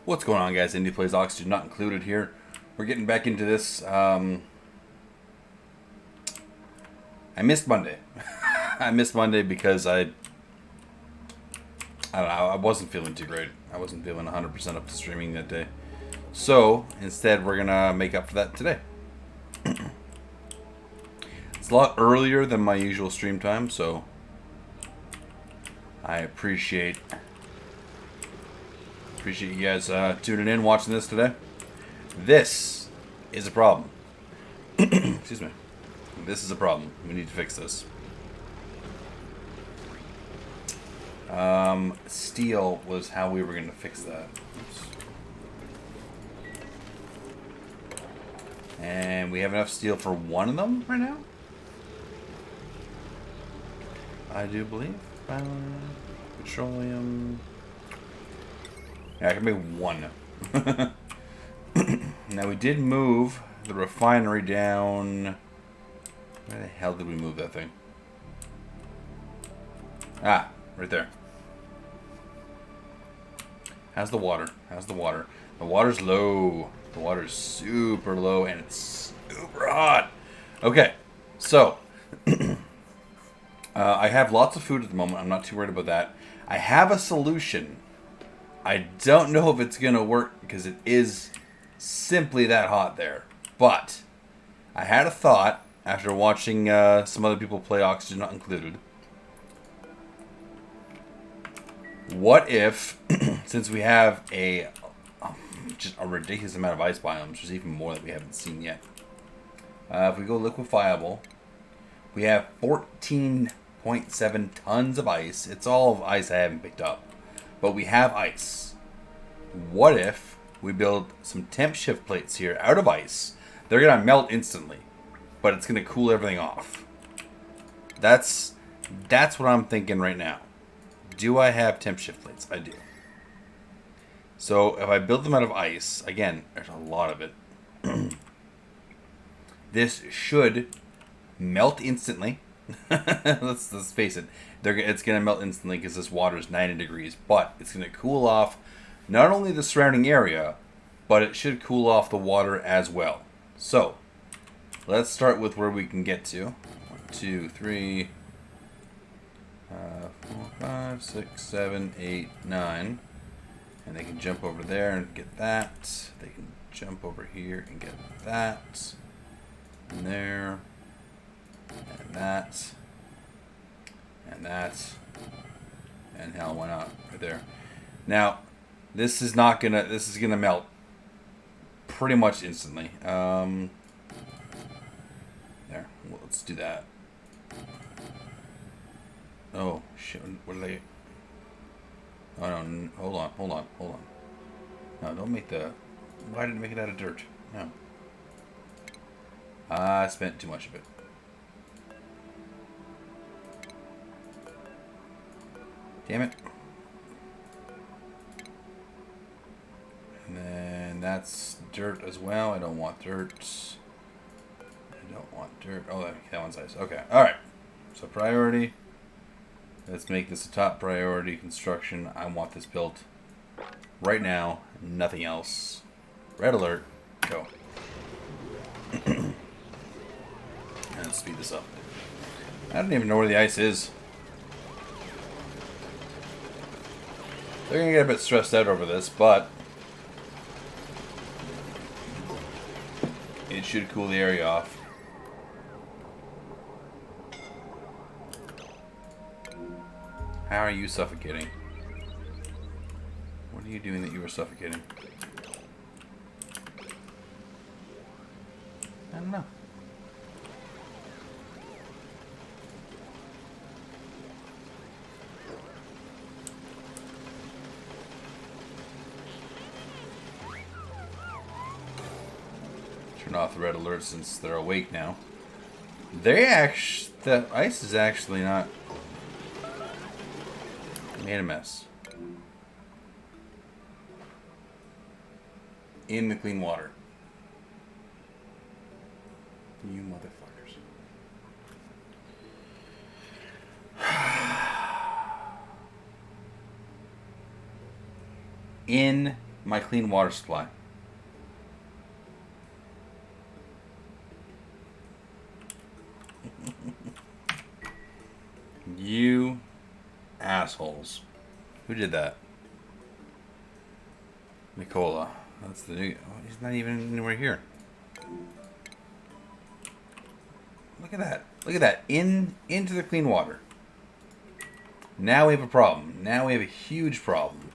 What's going on, guys? Indi plays Oxygen not included here. We're getting back into this. I missed Monday. I missed Monday because I don't know. I wasn't feeling too great. I wasn't feeling 100% up to streaming that day. So instead, we're gonna make up for that today. It's a lot earlier than my usual stream time, so I appreciate you guys tuning in, watching this today. This is a problem. Excuse me. This is a problem. We need to fix this. Steel was how we were going to fix that. Oops. And we have enough steel for one of them right now? I do believe. Petroleum. Yeah, I can make one. Now we did move the refinery down. Where the hell did we move that thing? Ah, right there. How's the water? How's the water? The water's low. The water's super low and it's super hot. Okay, so I have lots of food at the moment. I'm not too worried about that. I have a solution. I don't know if it's going to work because it is simply that hot there. But I had a thought after watching some other people play Oxygen not included. What if, since we have just a ridiculous amount of ice biomes, there's even more that we haven't seen yet. If we go liquefiable, we have 14.7 tons of ice. It's all of ice I haven't picked up. But we have ice. What if we build some temp shift plates here out of ice? They're going to melt instantly, but it's going to cool everything off. That's what I'm thinking right now. Do I have temp shift plates? I do. So if I build them out of ice, again, there's a lot of it. This should melt instantly. let's face it. It's going to melt instantly because this water is 90 degrees. But it's going to cool off not only the surrounding area, but it should cool off the water as well. So let's start with where we can get to. 1, 2, 3, 4, 5, 6, 7, 8, 9. And they can jump over there and get that. They can jump over here and get that. And there. And that. And that. And hell, why not? Right there. Now, this is gonna melt pretty much instantly. There. Well, let's do that. Oh shit! What are they? Oh no! Hold on. No, don't make the. Why did it make it out of dirt? No. I spent too much of it. Damn it. And then that's dirt as well. I don't want dirt. Oh, that one's ice. Okay. Alright. So priority. Let's make this a top priority construction. I want this built right now. Nothing else. Red alert. Go. And let's speed this up. I don't even know where the ice is. They're going to get a bit stressed out over this, but it should cool the area off. How are you suffocating? What are you doing that you were suffocating? I don't know. Turn off the red alert since they're awake now. The ice is actually not made a mess. In the clean water. You motherfuckers. In my clean water supply. You assholes. Who did that? Nicola. That's the new... Oh, he's not even anywhere here. Look at that. Look at that. Into the clean water. Now we have a problem. Now we have a huge problem.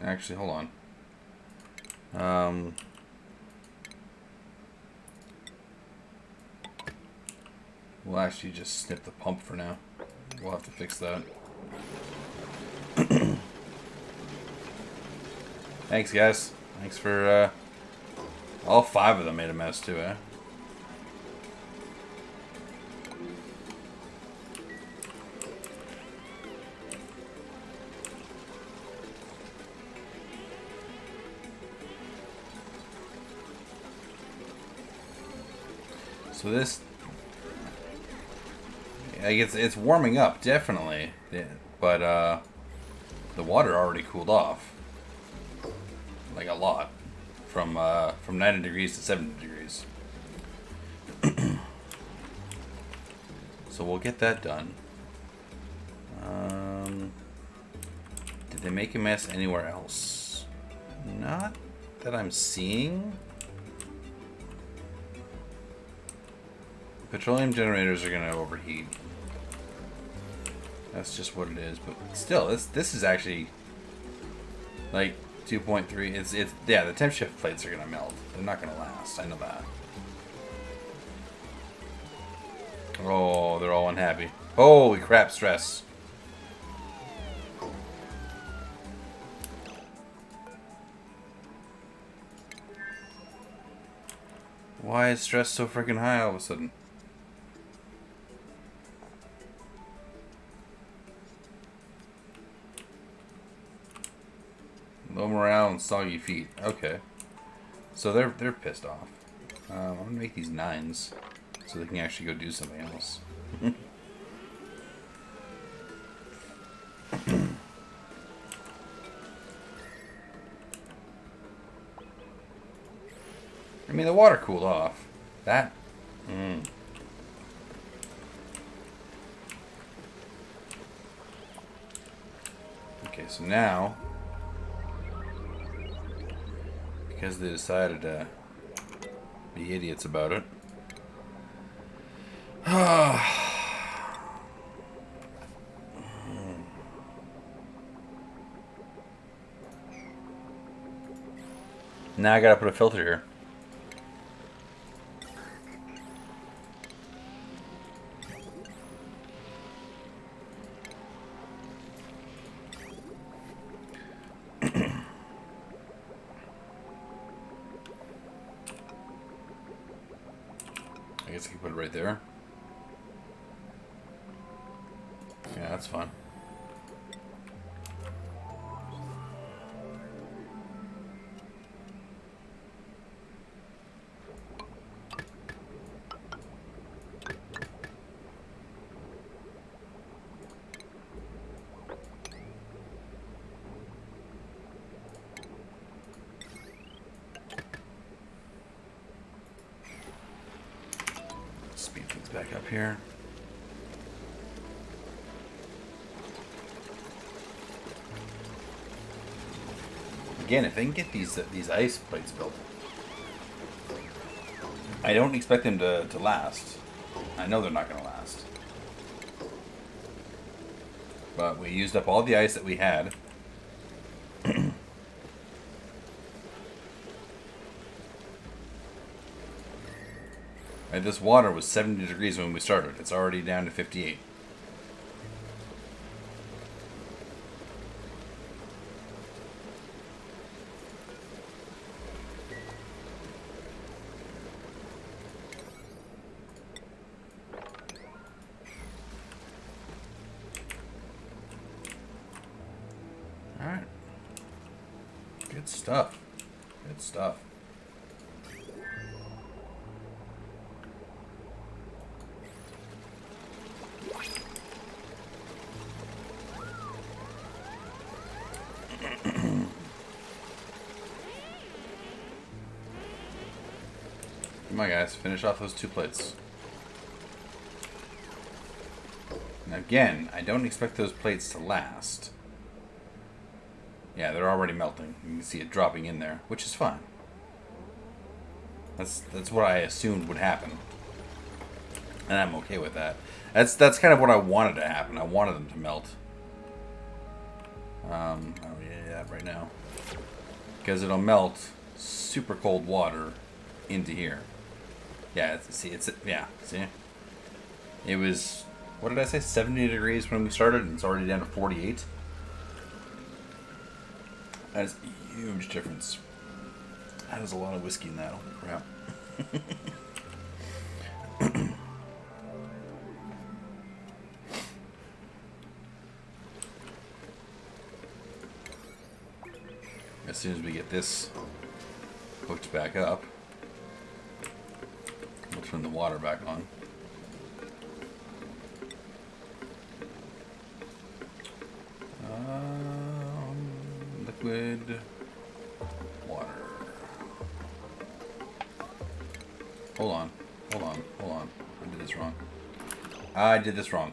Actually, hold on. We'll actually just snip the pump for now. We'll have to fix that. Thanks, guys. Thanks for, all 5 of them made a mess, too, eh? So this... Like it's warming up, definitely. Yeah, but, the water already cooled off. Like a lot. From 90 degrees to 70 degrees. So we'll get that done. Did they make a mess anywhere else? Not that I'm seeing. Petroleum generators are gonna overheat. That's just what it is. But still, this is actually like 2.3. It's yeah. The temp shift plates are gonna melt. They're not gonna last. I know that. Oh, they're all unhappy. Holy crap! Stress. Why is stress so freaking high all of a sudden? Low morale and soggy feet. Okay. So they're pissed off. I'm gonna make these 9s so they can actually go do something else. I mean, the water cooled off. That... Okay, so now... Because they decided to be idiots about it. Now I gotta put a filter here. I guess I can put it right there. Yeah, that's fine. Speed things back up here. Again, if they can get these ice plates built, I don't expect them to last. I know they're not going to last. But we used up all the ice that we had. Right, this water was 70 degrees when we started. It's already down to 58. Alright. Good stuff. Good stuff. Come on, guys. Finish off those 2 plates. And again, I don't expect those plates to last. Yeah, they're already melting. You can see it dropping in there, which is fine. That's what I assumed would happen. And I'm okay with that. That's kind of what I wanted to happen. I wanted them to melt. Oh yeah, right now. Because it'll melt super cold water into here. Yeah, see. It was, what did I say, 70 degrees when we started, and it's already down to 48. That is a huge difference. That is a lot of whiskey in that. Holy crap. As soon as we get this hooked back up, we'll turn the water back on. Liquid water. Hold on. I did this wrong.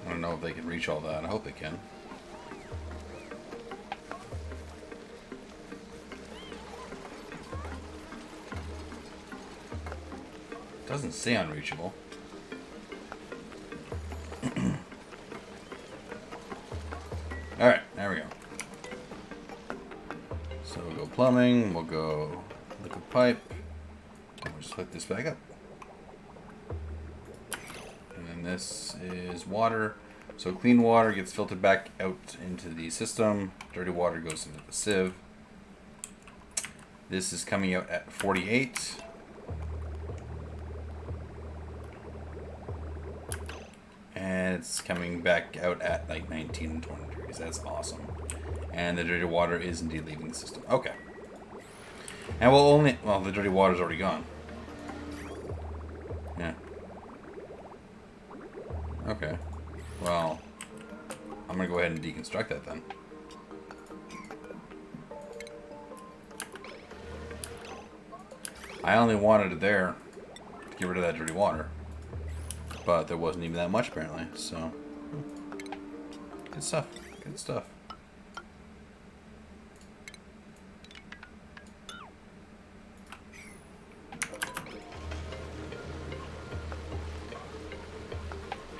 I don't know if they can reach all that. I hope they can. Doesn't say unreachable. Alright, there we go. So we'll go plumbing, we'll go liquid pipe, and we'll just hook this back up. And then this is water. So clean water gets filtered back out into the system. Dirty water goes into the sieve. This is coming out at 48. And it's coming back out at like 19 and 20 degrees. That's awesome. And the dirty water is indeed leaving the system. Okay. And we'll only... Well, the dirty water's already gone. Yeah. Okay. Well, I'm going to go ahead and deconstruct that then. I only wanted it there to get rid of that dirty water. But there wasn't even that much apparently, so... Good stuff. Good stuff.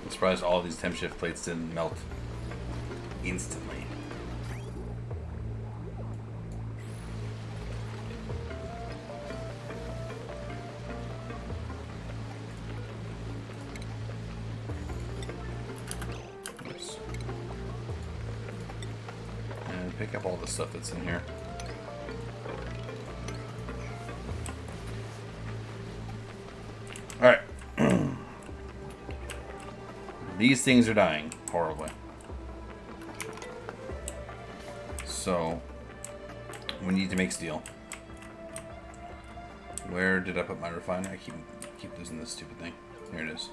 I'm surprised all these temp shift plates didn't melt instantly. Oops. And pick up all the stuff that's in here. Alright. These things are dying horribly. So, we need to make steel. Where did I put my refiner? I keep losing this stupid thing. Here it is.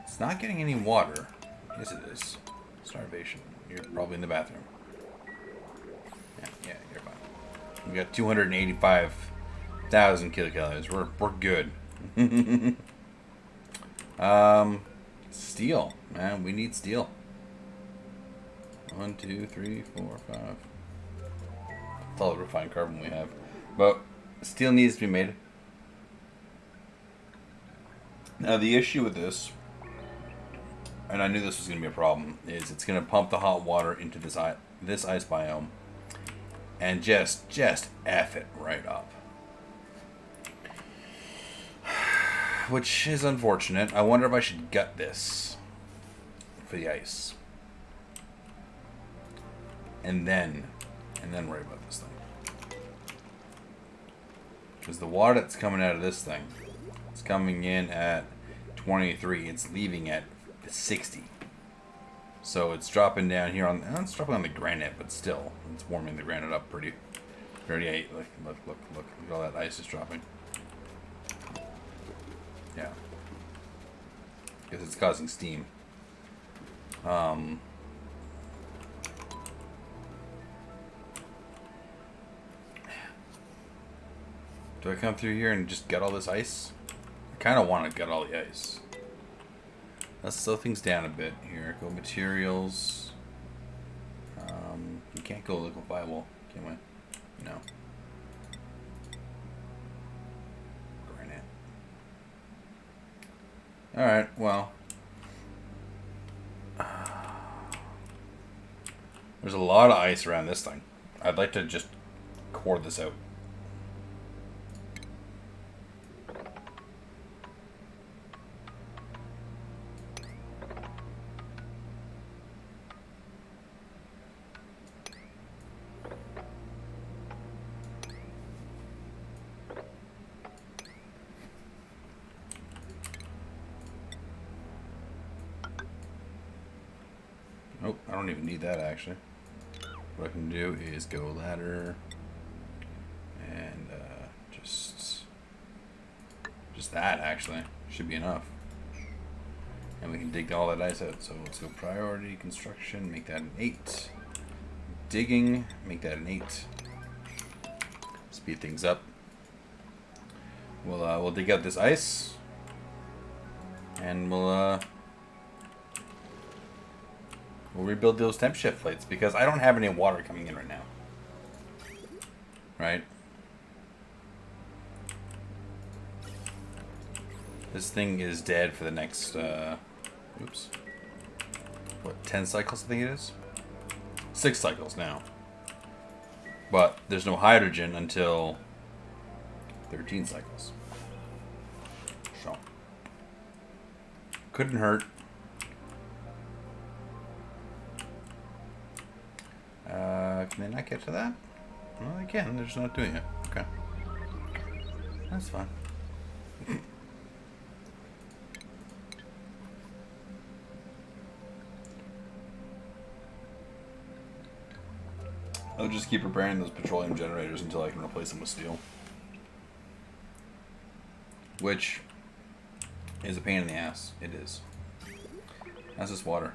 It's not getting any water. Yes, it is. Starvation. You're probably in the bathroom. Yeah, you're fine. We got 285,000 kilocalories. We're good. Steel, man. We need steel. 1, 2, 3, 4, 5. That's all the refined carbon we have. But steel needs to be made. Now the issue with this, and I knew this was going to be a problem, is it's going to pump the hot water into this ice biome and just F it right up. Which is unfortunate. I wonder if I should gut this for the ice. And then worry about this thing. Because the water that's coming out of this thing is coming in at 23. It's leaving at 60. So it's dropping down here on. It's dropping on the granite, but still, it's warming the granite up pretty. 38. Look at all that ice is dropping. Yeah. Because it's causing steam. Do I come through here and just get all this ice? I kind of want to get all the ice. Let's slow things down a bit here. Go materials. We can't go liquefiable, can we? No. Granite. Alright, well. There's a lot of ice around this thing. I'd like to just core this out. Nope, I don't even need that actually. What I can do is go ladder and just that actually should be enough. And we can dig all that ice out. So let's go priority construction, make that an 8. Digging, make that an 8. Speed things up. We'll dig out this ice, and we'll rebuild those temp shift plates because I don't have any water coming in right now. Right? This thing is dead for the next, oops. What, 10 cycles I think it is? 6 cycles now. But there's no hydrogen until 13 cycles. So. Couldn't hurt. Can they not get to that? Well, they can. They're just not doing it. Okay. That's fine. I'll just keep repairing those petroleum generators until I can replace them with steel. Which is a pain in the ass. It is. How's this water?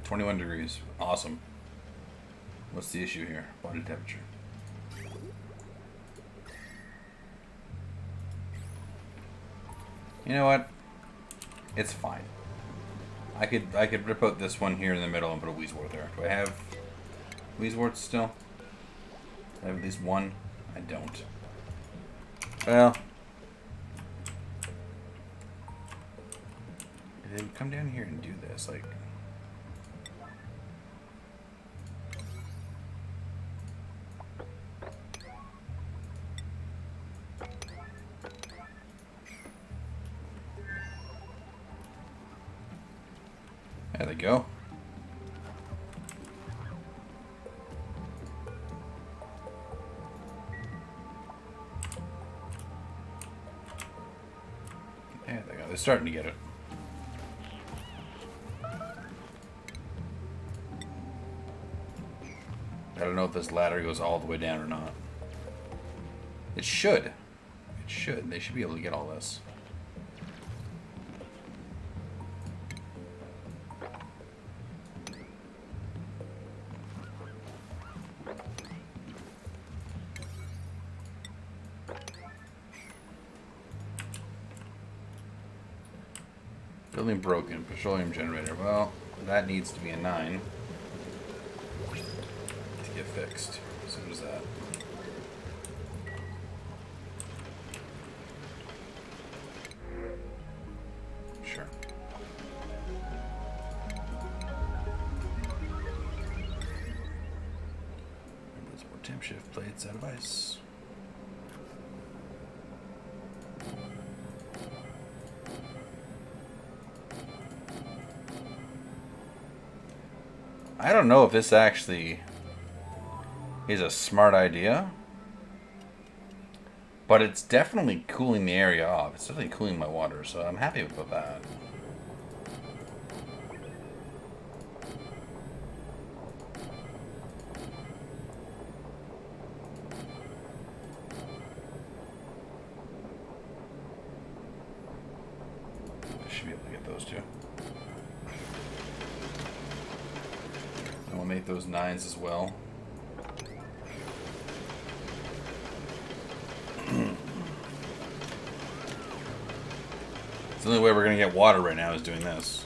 21 degrees. Awesome. What's the issue here? Body temperature. You know what? It's fine. I could rip out this one here in the middle and put a Weezewort there. Do I have Weezewort still? Do I have at least one? I don't. Well, if they would come down here and do this, like. There they go. There they go. They're starting to get it. I don't know if this ladder goes all the way down or not. It should. It should. They should be able to get all this. Building broken. Petroleum generator. Well, that needs to be a 9 to get fixed. So what is that? Sure. There's more temp shift plates out of ice. I don't know if this actually is a smart idea, but it's definitely cooling the area off. It's definitely cooling my water, so I'm happy with that. those two. And we'll make those 9s as well. The only way we're going to get water right now is doing this.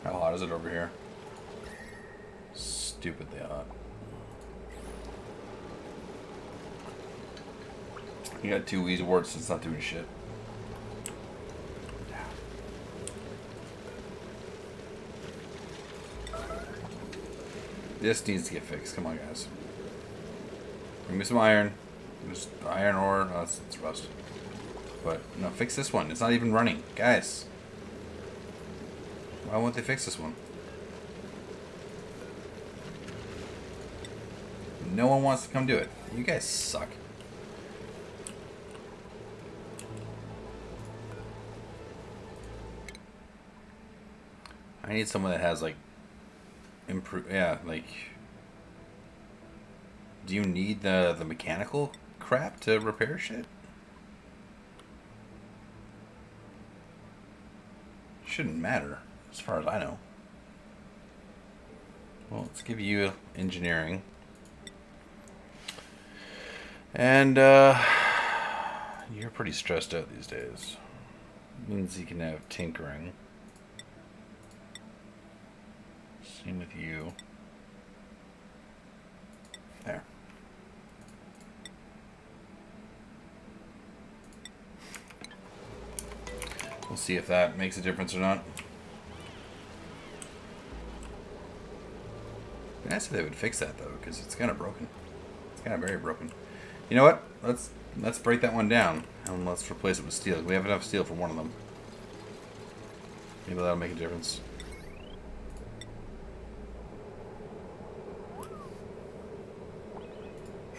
How hot is it over here? Stupidly hot. You got 2 Wheeze warts, it's not doing shit. This needs to get fixed. Come on, guys. Bring me some iron. Just iron ore. Oh, it's rust. But, no, fix this one. It's not even running. Guys. Why won't they fix this one? No one wants to come do it. You guys suck. I need someone that has, like, yeah, like... Do you need the mechanical crap to repair shit? Shouldn't matter, as far as I know. Well, let's give you engineering. And, you're pretty stressed out these days. Means you can have tinkering. Same with you. There. We'll see if that makes a difference or not. I asked if they would fix that though, because it's kind of broken. It's kind of very broken. You know what? Let's break that one down and let's replace it with steel. We have enough steel for one of them. Maybe that'll make a difference.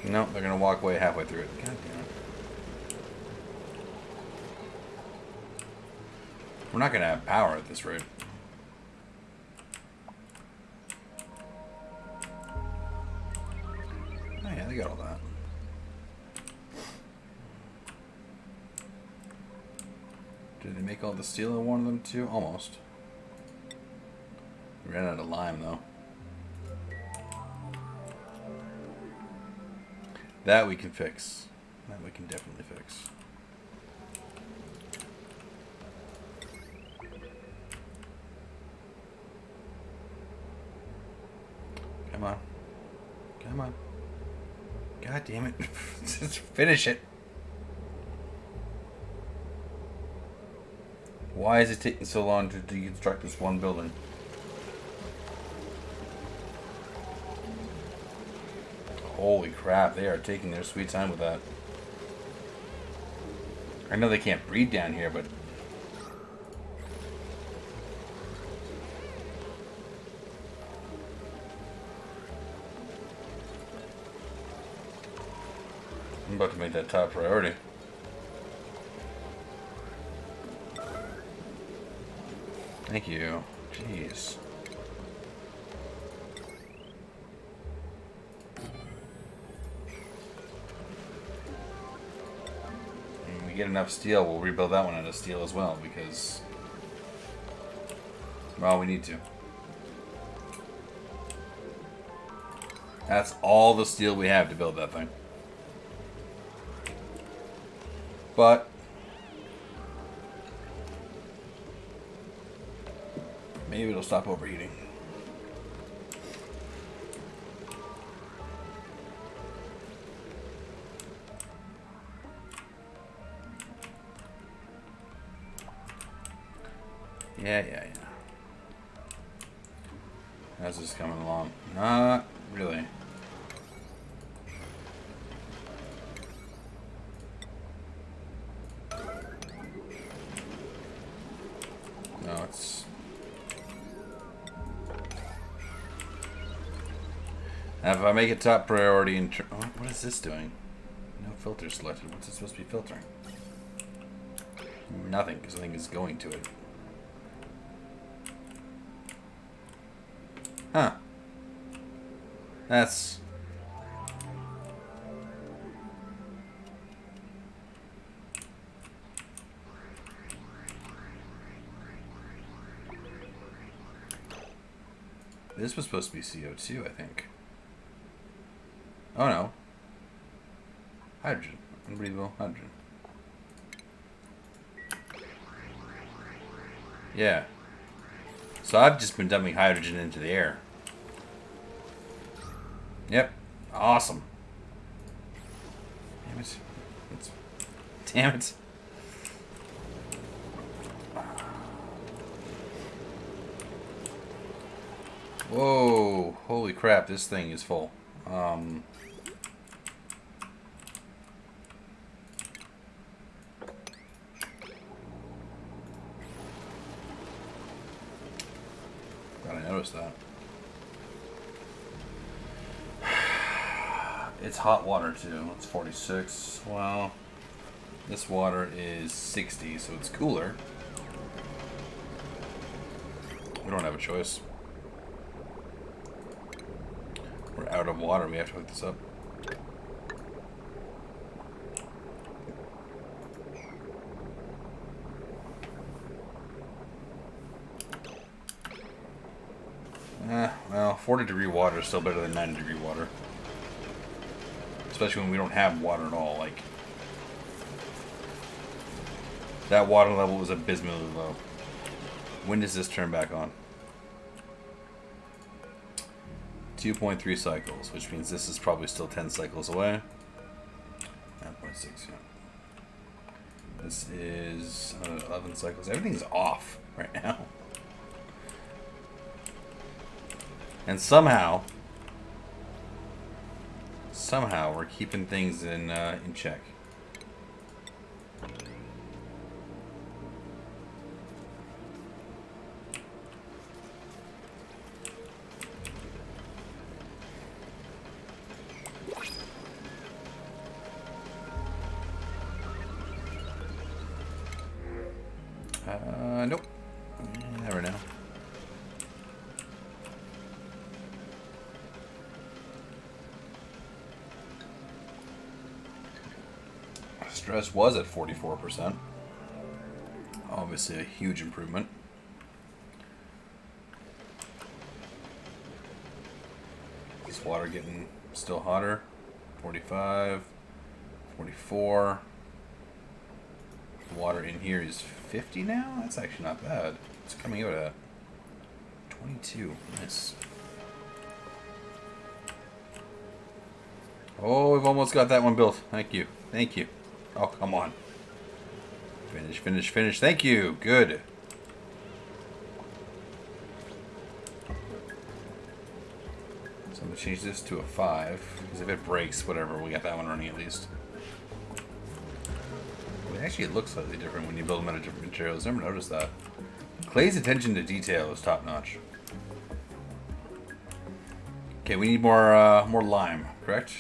No, they're gonna walk away halfway through it. God damn it. We're not gonna have power at this rate. Oh yeah, they got all that. Did they make all the steel in one of them too? Almost. We ran out of lime though. That we can fix. That we can definitely fix. Come on. Come on. God damn it. Just finish it. Why is it taking so long to deconstruct this one building? Holy crap, they are taking their sweet time with that. I know they can't breed down here, but... I'm about to make that top priority. Thank you. Jeez. When we get enough steel, we'll rebuild that one out of steel as well, because... well, we need to. That's all the steel we have to build that thing. But... maybe it'll stop overheating. Yeah. How's this coming along? Not really. No, it's... now if I make it top priority in what is this doing? No filter selected. What's it supposed to be filtering? Nothing, because I think it's going to it. Huh. That's... This was supposed to be CO2, I think. Oh no. Hydrogen. Unbreathable hydrogen. Yeah. So I've just been dumping hydrogen into the air. Yep. Awesome. Damn it. Damn it. Whoa. Holy crap, this thing is full. Glad I noticed that. It's hot water too. It's 46. Well, this water is 60, so it's cooler. We don't have a choice. We're out of water. We have to hook this up. Well, 40-degree water is still better than 90-degree water. Especially when we don't have water at all. Like, that water level was abysmally low. When does this turn back on? 2.3 cycles, which means this is probably still 10 cycles away. 9.6, yeah. This is 11 cycles. Everything's off right now. And somehow we're keeping things in check. Nope. Never know. Stress was at 44%. Obviously a huge improvement. Is water getting still hotter? 45, 44. The water in here is 50 now? That's actually not bad. It's coming out at 22. Nice. Oh, we've almost got that one built. Thank you. Thank you. Oh, come on. Finish, finish, finish. Thank you. Good. So I'm going to change this to a 5. Because if it breaks, whatever, we got that one running at least. Well, actually, it looks slightly different when you build them out of different materials. Never noticed that. Clay's attention to detail is top notch. Okay, we need more lime, correct?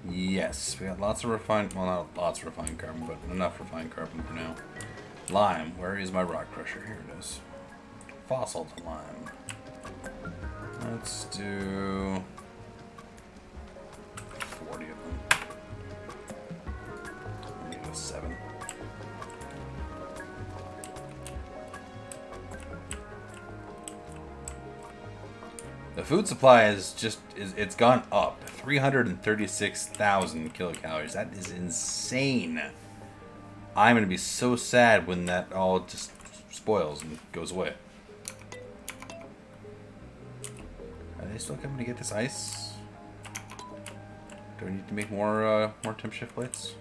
Yes, we got lots of refined, well, not lots of refined carbon, but enough refined carbon for now. Lime, where is my rock crusher? Here it is. Fossil to lime. Let's do 40 of them. Maybe a 7. The food supply is it's gone up 336,000 kilocalories. That is insane. I'm gonna be so sad when that all just spoils and goes away. Are they still coming to get this ice? Do I need to make more temp shift plates?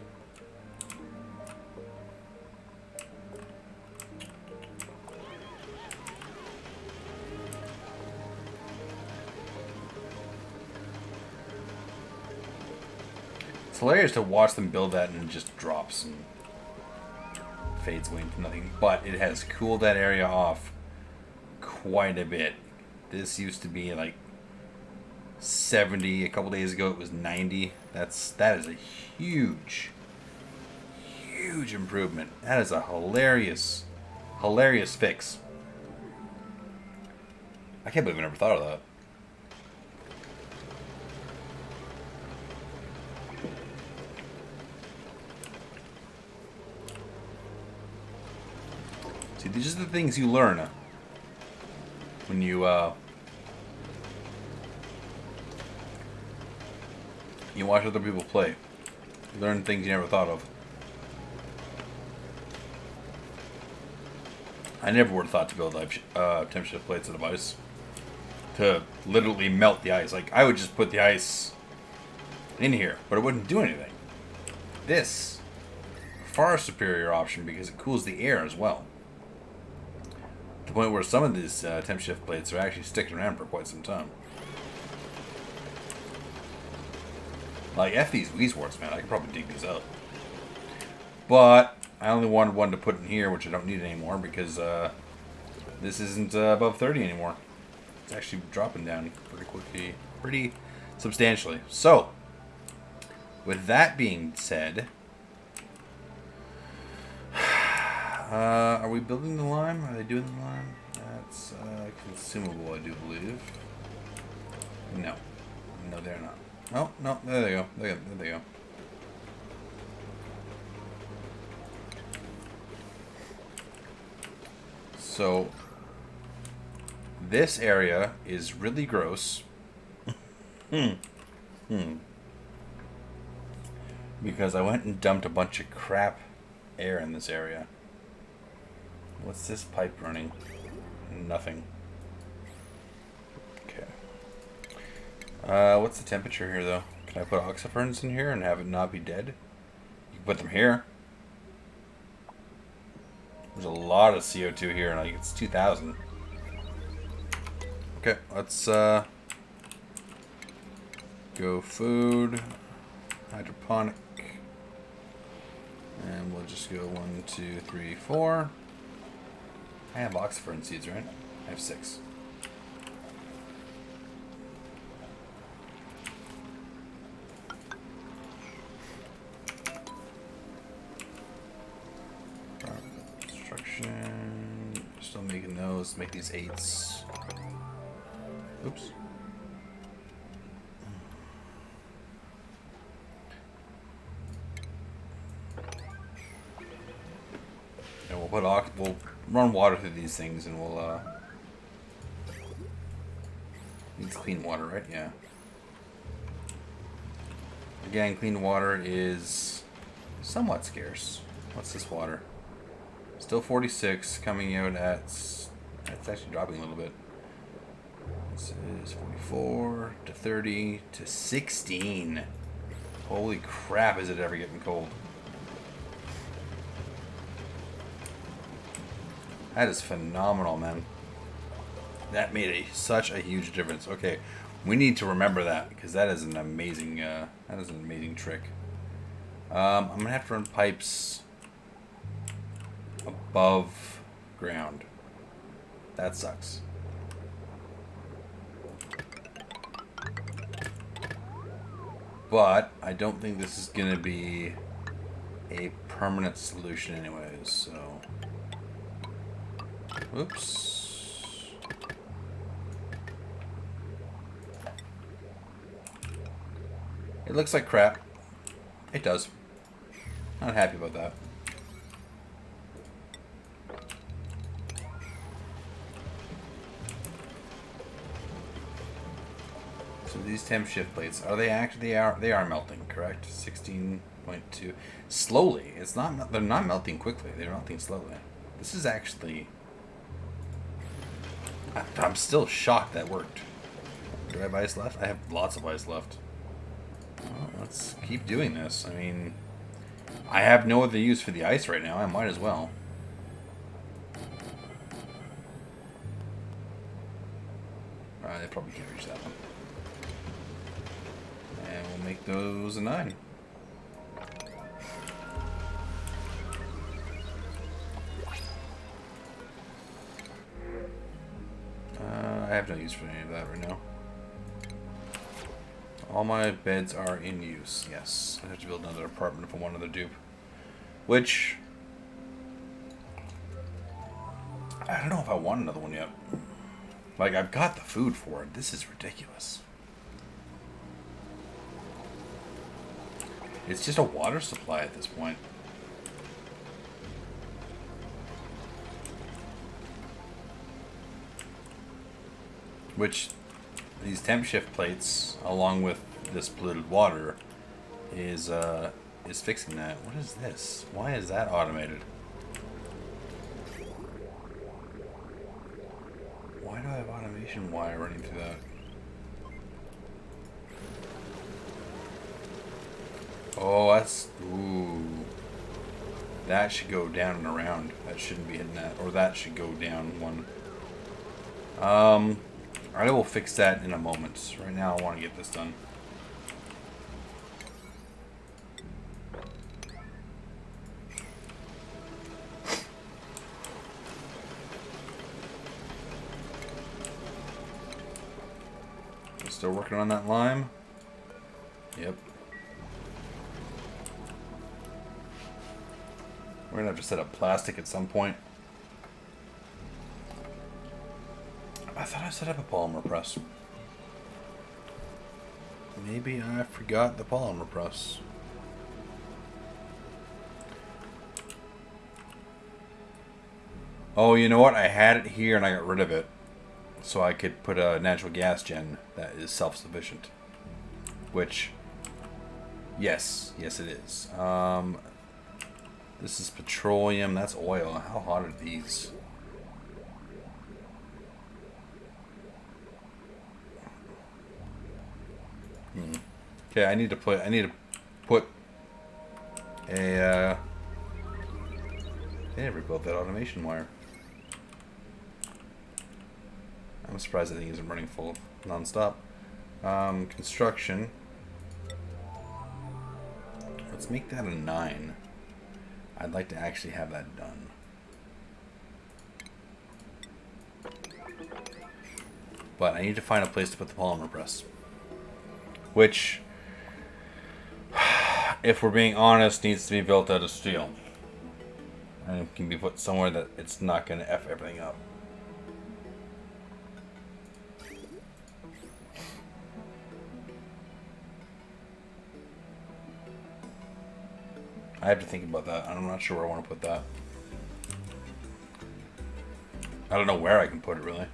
It's hilarious to watch them build that and it just drops and fades away into nothing. But it has cooled that area off quite a bit. This used to be like 70. A couple days ago it was 90. That is a huge improvement. That is a hilarious fix. I can't believe I never thought of that. See, these are the things you learn when you You watch other people play. Learn things you never thought of. I never would have thought to build temp shift plates of ice to literally melt the ice. Like, I would just put the ice in here, but it wouldn't do anything. This, far superior option because it cools the air as well. To the point where some of these temp shift plates are actually sticking around for quite some time. Like, F these Weezeworts, man. I could probably dig these up. But I only wanted one to put in here, which I don't need anymore because this isn't above 30 anymore. It's actually dropping down pretty quickly, pretty substantially. So, with that being said, are we building the lime? Are they doing the lime? That's consumable, I do believe. No. No, they're not. Oh, no, there they go. There they go. So, this area is really gross. Because I went and dumped a bunch of crap air in this area. What's this pipe running? Nothing. Okay. What's the temperature here, though? Can I put oxyferns in here and have it not be dead? You can put them here. There's a lot of CO2 here, like it's 2,000. Okay, let's go food, hydroponic, and we'll just go 1, 2, 3, 4. I have oxyfern seeds, right? I have 6. Construction. Still making those. Make these 8s. Oops. And we'll run water through these things, and we'll needs clean water, right? Yeah. Again, clean water is somewhat scarce. What's this water? Still 46, coming out at... It's actually dropping a little bit. This is 44 to 30 to 16. Holy crap, is it ever getting cold. That is phenomenal, man. That made such a huge difference. Okay, we need to remember that because that is an amazing trick. I'm gonna have to run pipes above ground. That sucks. But I don't think this is gonna be a permanent solution anyways, so oops. It looks like crap. It does. Not happy about that. So these temp shift plates, are they actually they are melting, correct? 16.2. Slowly. It's not they're not melting quickly. They're melting slowly. This is actually I'm still shocked that worked. Do I have ice left? I have lots of ice left. Well, let's keep doing this. I mean, I have no other use for the ice right now. I might as well. They probably can't reach that one. And we'll make those a 9. I have no use for any of that right now. All my beds are in use. Yes, I have to build another apartment if I want another dupe. Which I don't know if I want another one yet. Like, I've got the food for it. This is ridiculous. It's just a water supply at this point. Which these temp shift plates, along with this polluted water is fixing that. What is this? Why is that automated? Why do I have automation wire running through that? Oh, that's... Ooh. That should go down and around. That shouldn't be hitting that. Or that should go down one. I will fix that in a moment. Right now I want to get this done. Still working on that lime? Yep. We're gonna have to set up plastic at some point. I thought I set up a polymer press. Maybe I forgot the polymer press. Oh, you know what? I had it here and I got rid of it. So I could put a natural gas gen that is self-sufficient. Which, yes it is. This is petroleum, that's oil. How hot are these? Okay, I need to put a they never built that automation wire. I'm surprised that thing isn't running full non-stop. Construction. Let's make that a 9. I'd like to actually have that done. But I need to find a place to put the polymer press. Which, if we're being honest, needs to be built out of steel. And it can be put somewhere that it's not going to F everything up. I have to think about that. I'm not sure where I want to put that. I don't know where I can put it, really.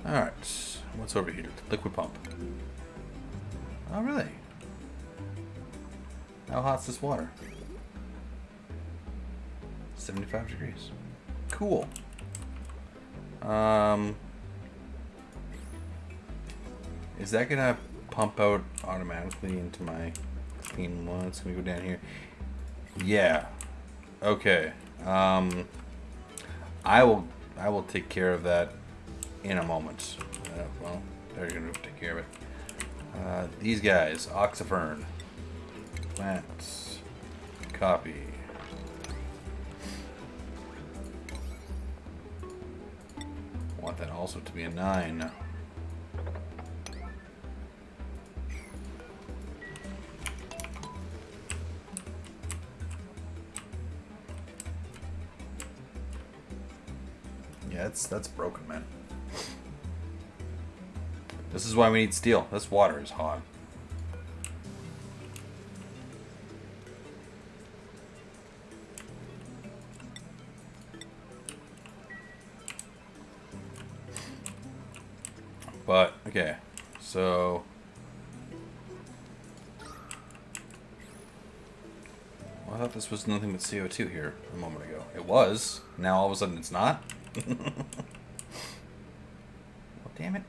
Alright. What's over here? Liquid pump. Oh, really? How hot's this water? 75 degrees. Cool. Is that going to pump out automatically into my... Once we go down here, yeah, okay. I will take care of that in a moment. Well, they're gonna take care of it. These guys, Oxifern, plants, copy. Want that also to be a 9. Yeah, that's broken, man. This is why we need steel. This water is hot. But, okay. So... Well, I thought this was nothing but CO2 here a moment ago. It was. Now all of a sudden it's not. Well, damn it.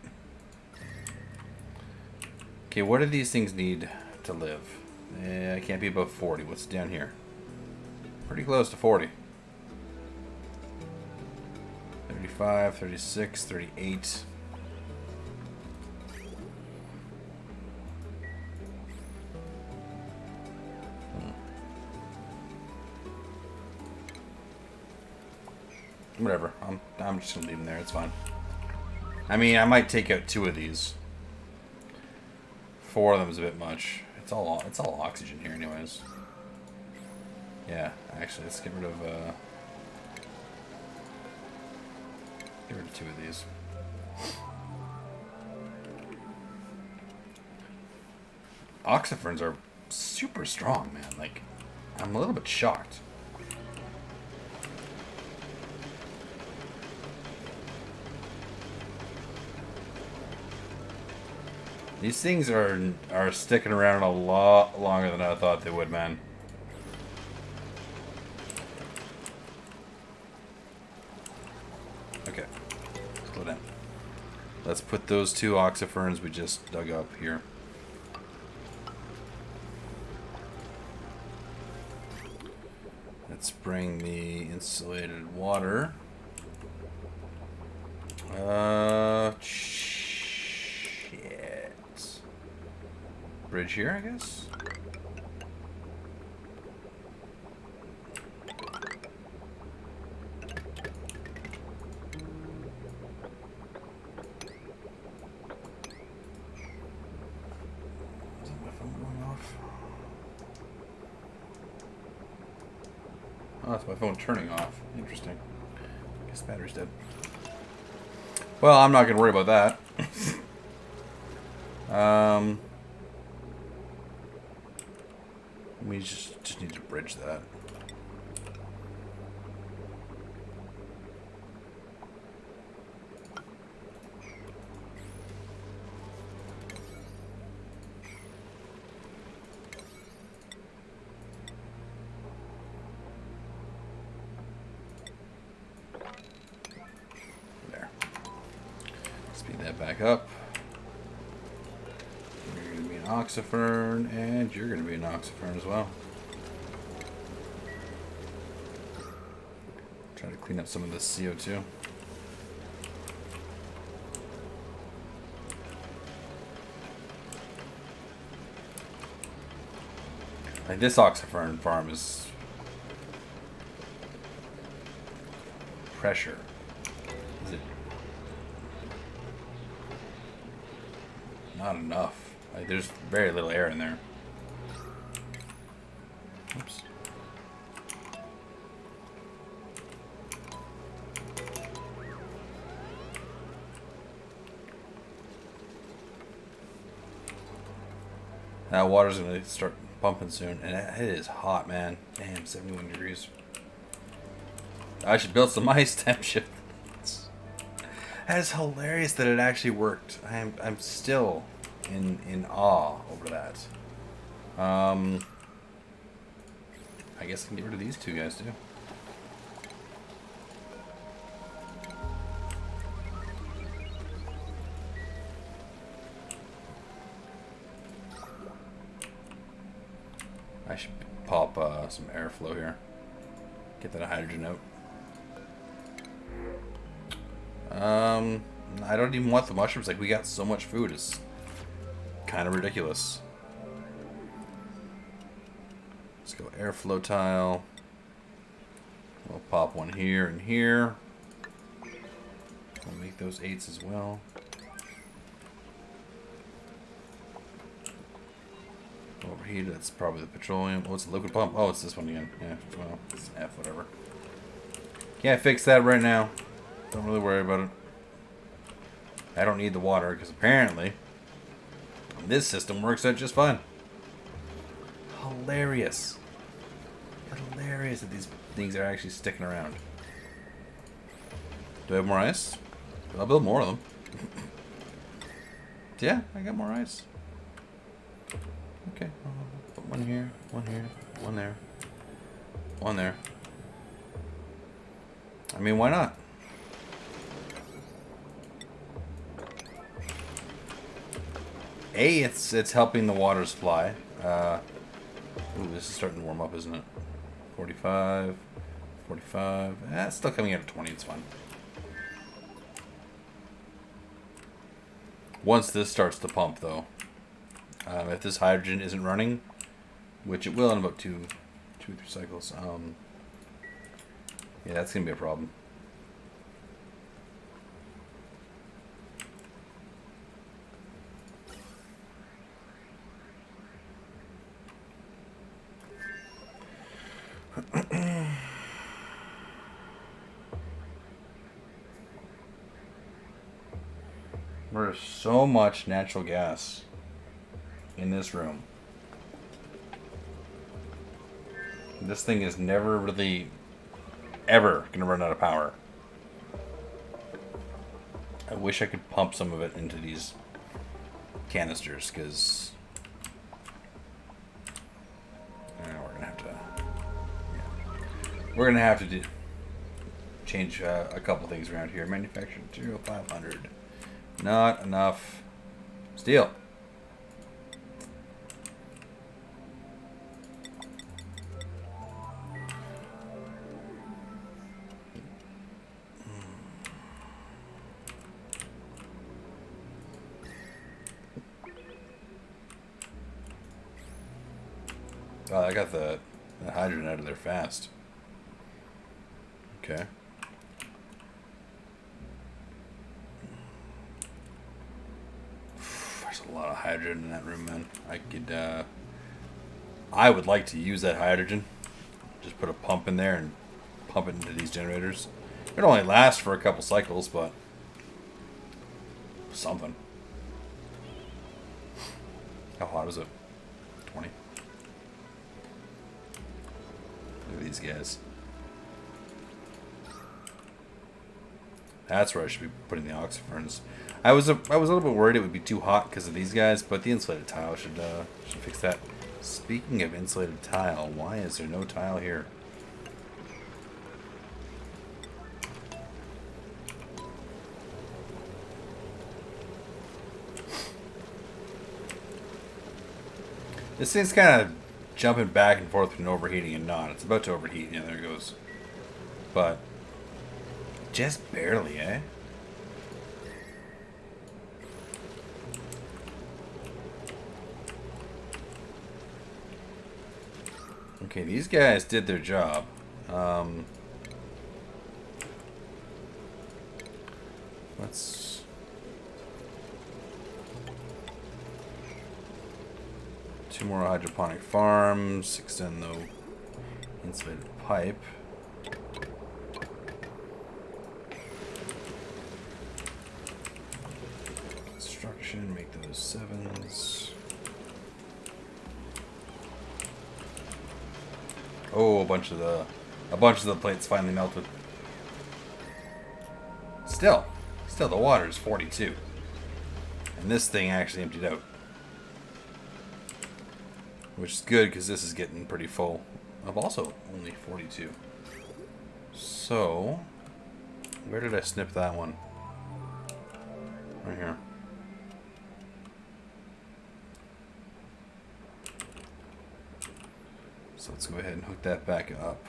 Okay, what do these things need to live? I can't be above 40. What's down here? Pretty close to 40. 35, 36, 38. Whatever. I'm just gonna leave them there. It's fine. I mean, I might take out 2 of these. 4 of them is a bit much. It's all oxygen here, anyways. Yeah. Actually, let's get rid of 2 of these. Oxiferns are super strong, man. Like, I'm a little bit shocked. These things are sticking around a lot longer than I thought they would, man. Okay. Slow down. Let's put those 2 oxyferns we just dug up here. Let's bring the insulated water. Shit. Bridge here, I guess? Is my phone going off? Oh, that's my phone turning off. Interesting. Guess the battery's dead. Well, I'm not gonna worry about that. We just need to bridge that. There. Speed that back up. You're going to be an oxyfern, and you're going to be an oxyfern as well. Try to clean up some of this CO2. Like this oxyfern farm is pressure. Is it not enough? Like there's very little air in there. Oops. That water's gonna start pumping soon, and it is hot, man. Damn, 71 degrees. I should build some ice temp shipments. That is hilarious that it actually worked. I'm still in awe over that. I guess I can get rid of these 2 guys too. I should pop some airflow here. Get that hydrogen out. I don't even want the mushrooms. Like, we got so much food. It's kind of ridiculous. Let's go airflow tile. We'll pop one here and here. We'll make those 8s as well. Overheated, that's probably the petroleum. Oh, it's a liquid pump. Oh, it's this one again. Yeah, well, it's F, whatever. Can't fix that right now. Don't really worry about it. I don't need the water, because apparently this system works out just fine. Hilarious. Hilarious that these things are actually sticking around. Do I have more ice? I'll build more of them. Yeah, I got more ice. Okay, put one here, one there, one there. I mean, why not? It's helping the water supply. Ooh, this is starting to warm up, isn't it? 45, 45. It's still coming out at 20. It's fine. Once this starts to pump, though, if this hydrogen isn't running, which it will in about two or three cycles, yeah, that's gonna be a problem. There's so much natural gas in this room. This thing is never really ever gonna run out of power. I wish I could pump some of it into these canisters, because we're gonna have to. Yeah, we're gonna have to change a couple things around here. Manufactured material 500. Not enough steel. Oh, I got the hydrogen out of there fast. Okay. There's a lot of hydrogen in that room, man. I would like to use that hydrogen. Just put a pump in there and pump it into these generators. It only lasts for a couple cycles, but something. How hot is it? 20. Look at these guys. That's where I should be putting the oxyferns. I was a little bit worried it would be too hot because of these guys, but the insulated tile should fix that. Speaking of insulated tile, why is there no tile here? This thing's kind of jumping back and forth between overheating and not. It's about to overheat. Yeah, there it goes. But just barely, eh? Okay, these guys did their job. Let's... Two more hydroponic farms. Extend the insulated pipe. Construction, make those 7s. Oh, a bunch of the plates finally melted. Still the water is 42. And this thing actually emptied out. Which is good, because this is getting pretty full. Of also only 42. So, where did I snip that one? Right here. So let's go ahead and hook that back up.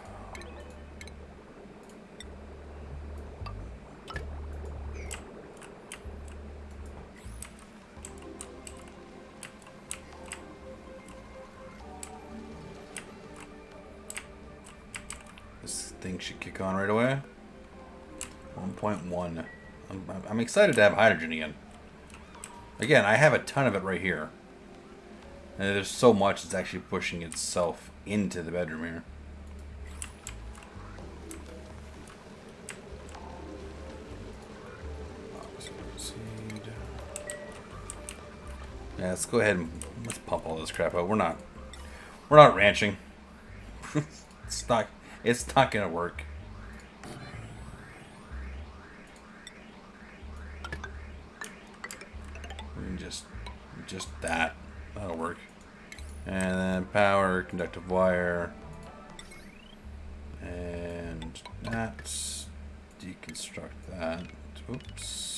Thing should kick on right away. 1.1. I'm excited to have hydrogen again. Again, I have a ton of it right here. And there's so much it's actually pushing itself into the bedroom here. Yeah, let's go ahead and let's pump all this crap out. We're not ranching. It's not gonna work. We can just that. That'll work. And then power, conductive wire. And that's deconstruct that. Oops.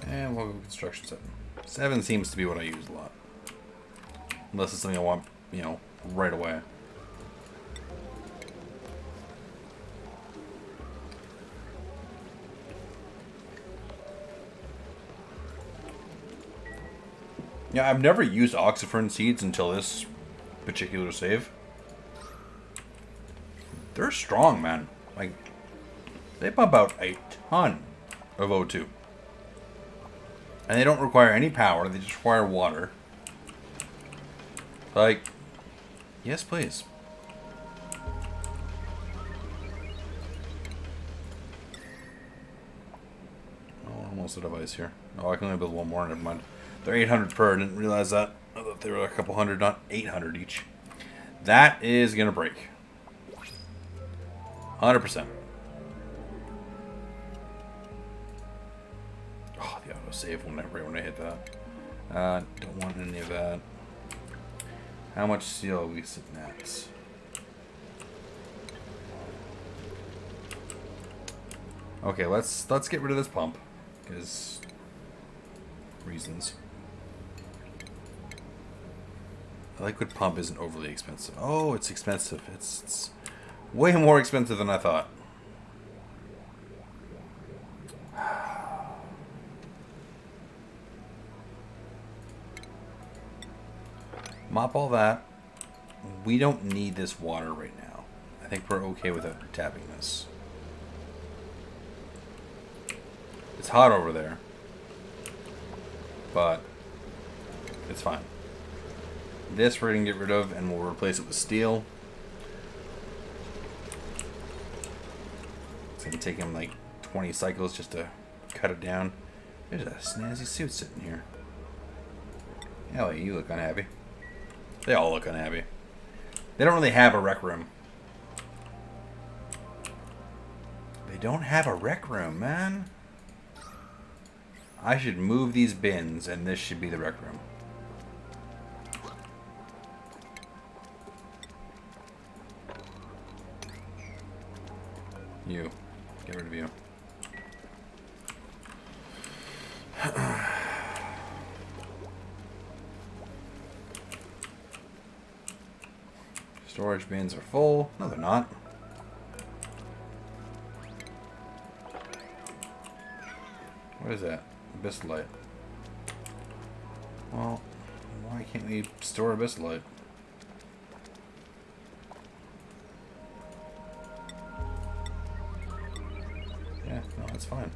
And we'll go construction 7. 7 seems to be what I use a lot. Unless it's something I want, right away. Yeah, I've never used oxyfern seeds until this particular save. They're strong, man. Like, they pump out a ton of O2. And they don't require any power, they just require water. Like, yes please. Oh, almost out of ice here. Oh, I can only build one more, never mind. They're 800 per, I didn't realize that. I thought they were a couple hundred, not 800 each. That is going to break. 100%. Oh, the autosave when I hit that. Don't want any of that. How much steel are we sitting at? Okay, let's get rid of this pump. Because reasons. The liquid pump isn't overly expensive. Oh, it's expensive. It's way more expensive than I thought. Mop all that. We don't need this water right now. I think we're okay without tapping this. It's hot over there. But it's fine. This we're going to get rid of, and we'll replace it with steel. It's going to take him like 20 cycles just to cut it down. There's a snazzy suit sitting here. Ellie, you look unhappy. They all look unhappy. They don't really have a rec room. They don't have a rec room, man. I should move these bins, and this should be the rec room. You. Get rid of you. Storage bins are full. No, they're not. What is that? Abyssallite. Well, why can't we store abyssallite? Yeah, no, that's fine.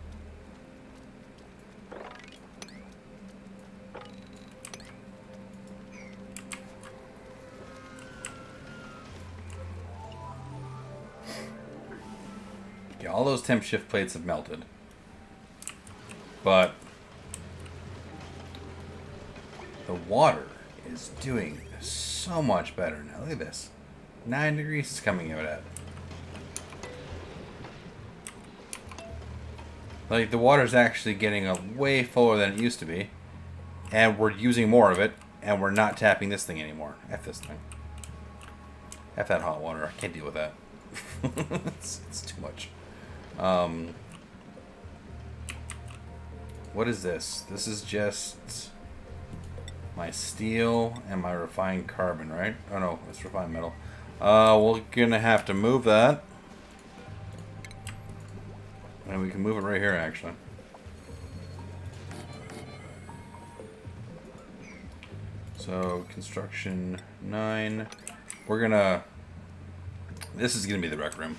Okay, all those temp shift plates have melted. But the water is doing so much better now. Look at this. 9 degrees is coming out at. Like, the water's actually getting way fuller than it used to be. And we're using more of it. And we're not tapping this thing anymore. F this thing. F that hot water. I can't deal with that. it's too much. What is this? This is just my steel and my refined carbon, right? Oh no, it's refined metal. We're gonna have to move that. And we can move it right here, actually. So, construction 9. We're gonna... This is gonna be the rec room.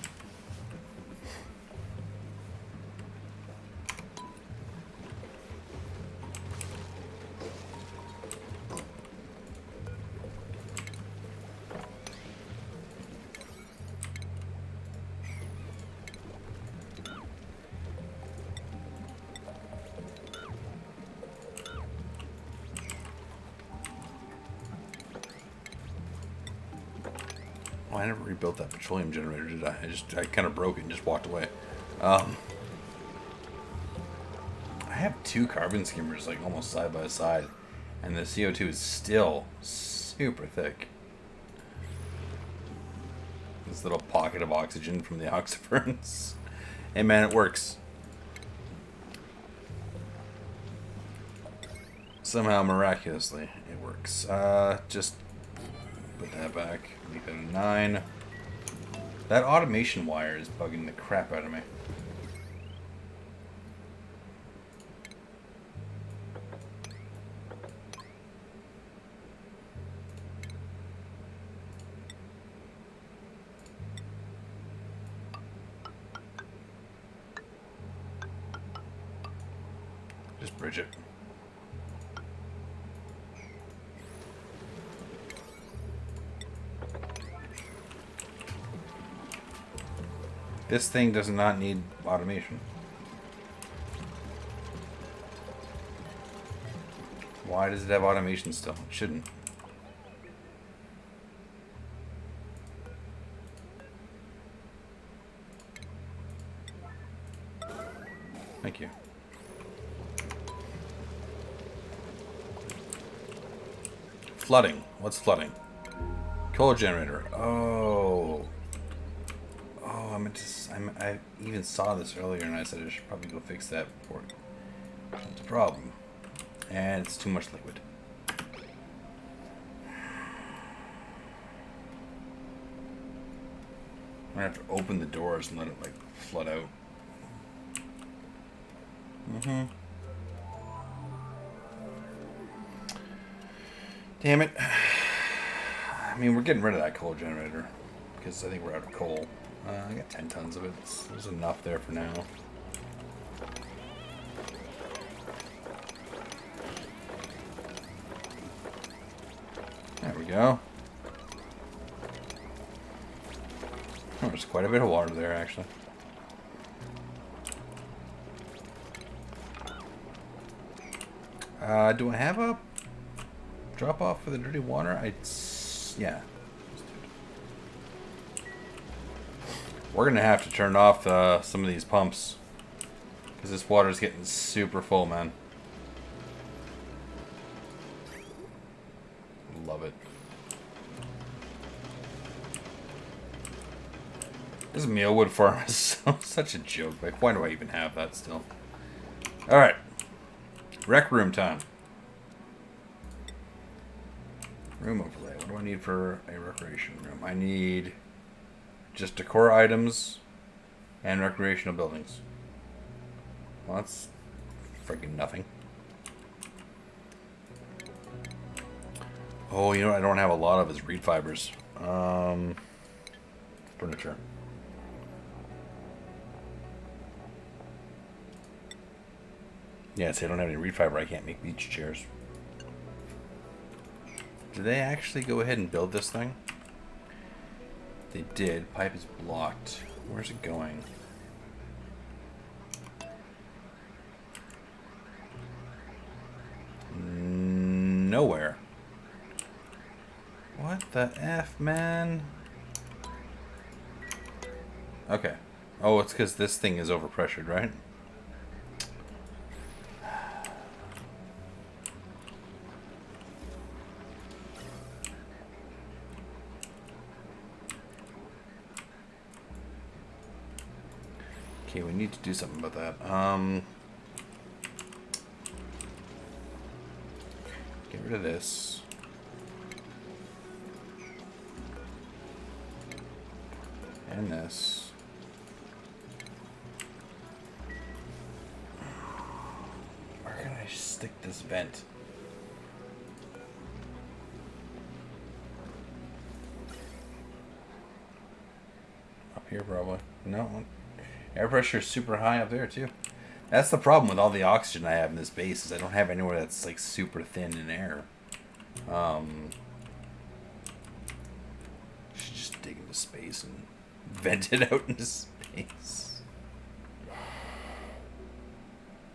Oh, I never rebuilt that petroleum generator, did I? I kind of broke it and just walked away. I have 2 carbon skimmers like almost side by side, and the CO2 is still super thick. This little pocket of oxygen from the oxyburns. Hey man, it works. Somehow, miraculously, it works. Just put that back. Make that a 9. That automation wire is bugging the crap out of me. Just bridge it. This thing does not need automation. Why does it have automation still? It shouldn't. Thank you. Flooding. What's flooding? Coal generator. Oh. Oh, I even saw this earlier and I said I should probably go fix that before it's a problem. And it's too much liquid. I'm gonna have to open the doors and let it like flood out. Damn it. I mean, we're getting rid of that coal generator because I think we're out of coal. I got 10 tons of it. There's enough there for now. There we go. Oh, there's quite a bit of water there, actually. Do I have a drop off for the dirty water? Yeah. We're gonna have to turn off some of these pumps because this water is getting super full, man. Love it. This mealwood farm is such a joke. Like, why do I even have that still? Alright. Rec room time. Room overlay. What do I need for a recreation room? I need just decor items and recreational buildings. Well, that's freaking nothing. Oh, you know what I don't have a lot of is reed fibers. Furniture. Yeah, see, I don't have any reed fiber. I can't make beach chairs. Did they actually go ahead and build this thing? They did. Pipe is blocked. Where's it going? Nowhere. What the F, man? Okay. Oh, it's because this thing is overpressured, right? Okay, we need to do something about that. Get rid of this. And this. Where can I stick this vent? Up here, probably. No. Air pressure is super high up there, too. That's the problem with all the oxygen I have in this base, is I don't have anywhere that's, like, super thin in air. Should just dig into space and vent it out into space.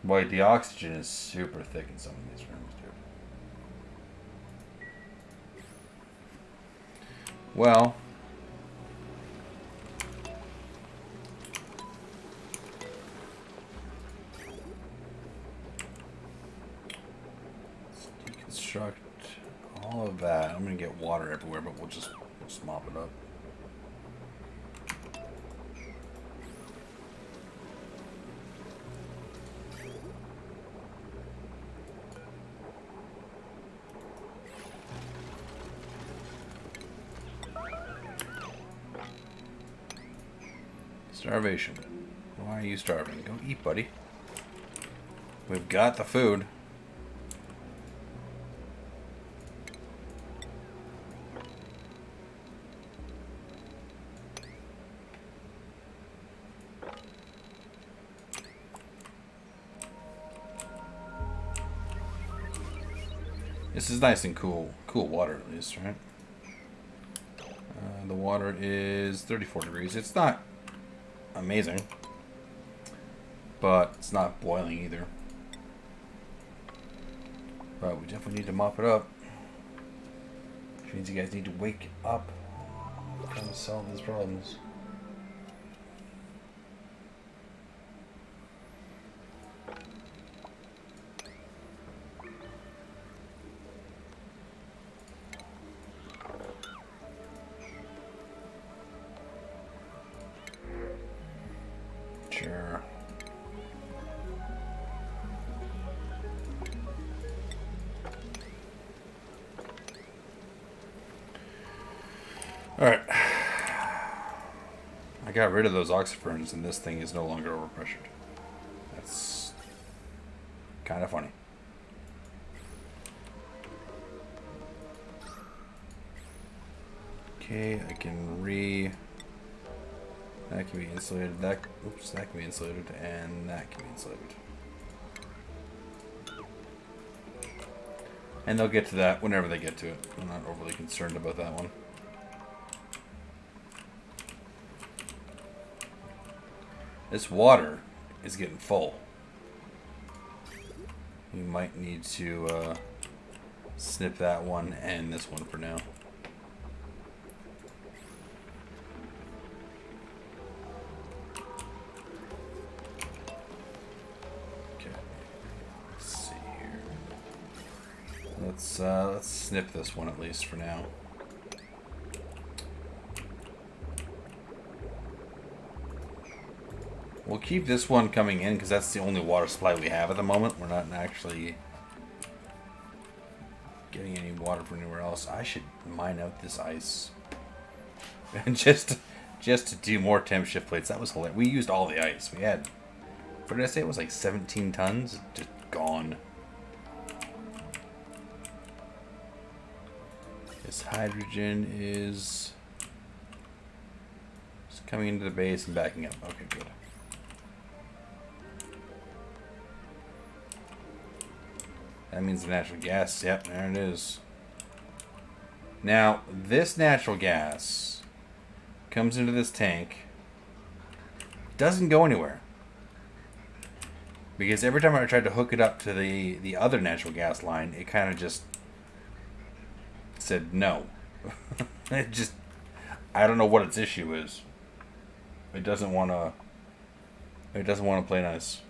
Boy, the oxygen is super thick in some of these rooms, dude. Well... deconstruct all of that. I'm gonna get water everywhere, but we'll just mop it up. Starvation. Why are you starving? Go eat, buddy. We've got the food. This is nice and cool water at least, right? The water is 34 degrees. It's not amazing, but it's not boiling either. But we definitely need to mop it up. Which means you guys need to wake up and solve these problems. Sure. Alright. I got rid of those oxyferns and this thing is no longer overpressured. That's kind of funny. Okay, I can that can be insulated, that can be insulated, and that can be insulated. And they'll get to that whenever they get to it. I'm not overly concerned about that one. This water is getting full. We might need to snip that one and this one for now. Okay. Let's see here. Let's snip this one at least for now. We'll keep this one coming in because that's the only water supply we have at the moment. We're not actually getting any water from anywhere else. I should mine out this ice. And just to do more temp shift plates. That was hilarious. We used all the ice. We had, what did I say? It was like 17 tons. Just gone. This hydrogen is coming into the base and backing up. Okay, good. That means the natural gas. Yep, there it is. Now, this natural gas comes into this tank. Doesn't go anywhere. Because every time I tried to hook it up to the other natural gas line, it kind of just said no. It just, I don't know what its issue is. It doesn't want to play nice.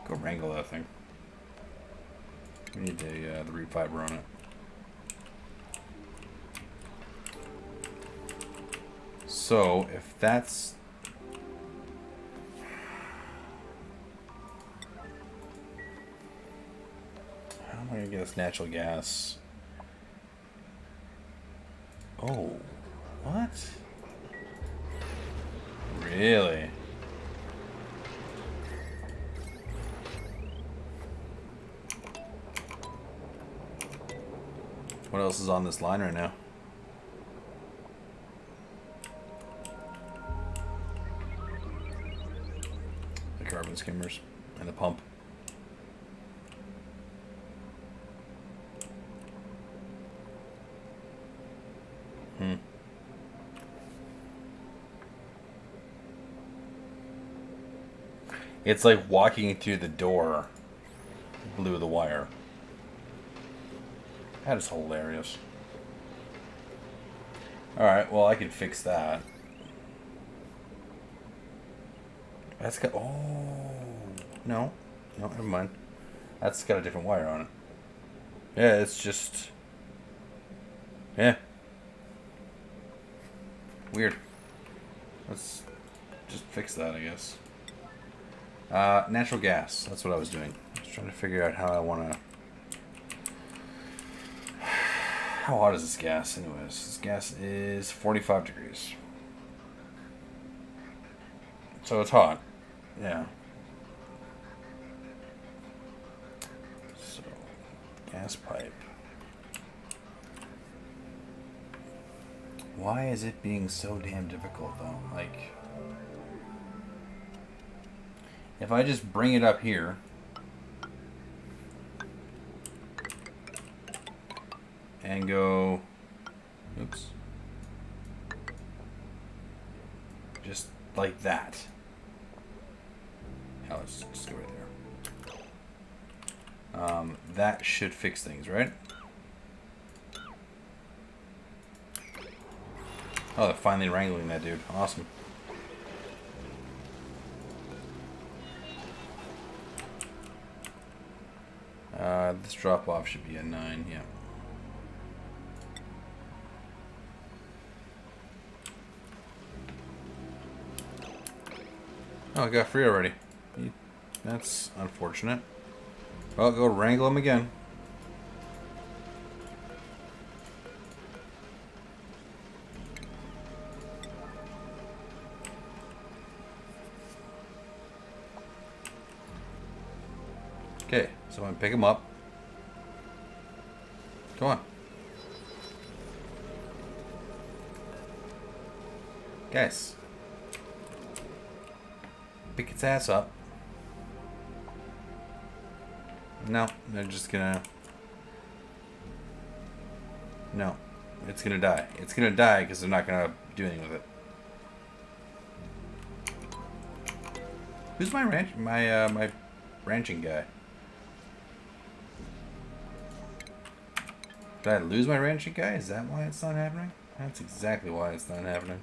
Go wrangle that thing. We need the root fiber on it. So, if that's... How am I going to get this natural gas? Oh, what? Really? What else is on this line right now? The carbon skimmers and the pump. It's like walking through the door blew the wire. That is hilarious. Alright, well I can fix that. That's got... Oh... No, never mind. That's got a different wire on it. Yeah, it's just... Yeah. Weird. Let's just fix that, I guess. Natural gas. That's what I was doing. I was trying to figure out how I want to... How hot is this gas, anyways? This gas is 45 degrees. So it's hot. Yeah. So, gas pipe. Why is it being so damn difficult, though? Like, if I just bring it up here, and go, oops, just like that. Oh, let's just go right there. That should fix things, right? Oh, they're finally wrangling that dude. Awesome. This drop off should be a 9, yeah. Oh, I got free already. That's unfortunate. Well, go wrangle him again. Okay, so I'm gonna pick him up. Come on. Guys. Pick its ass up. No, they're just gonna... No. It's gonna die. It's gonna die because they're not gonna do anything with it. Who's my my ranching guy? Did I lose my ranching guy? Is that why it's not happening? That's exactly why it's not happening.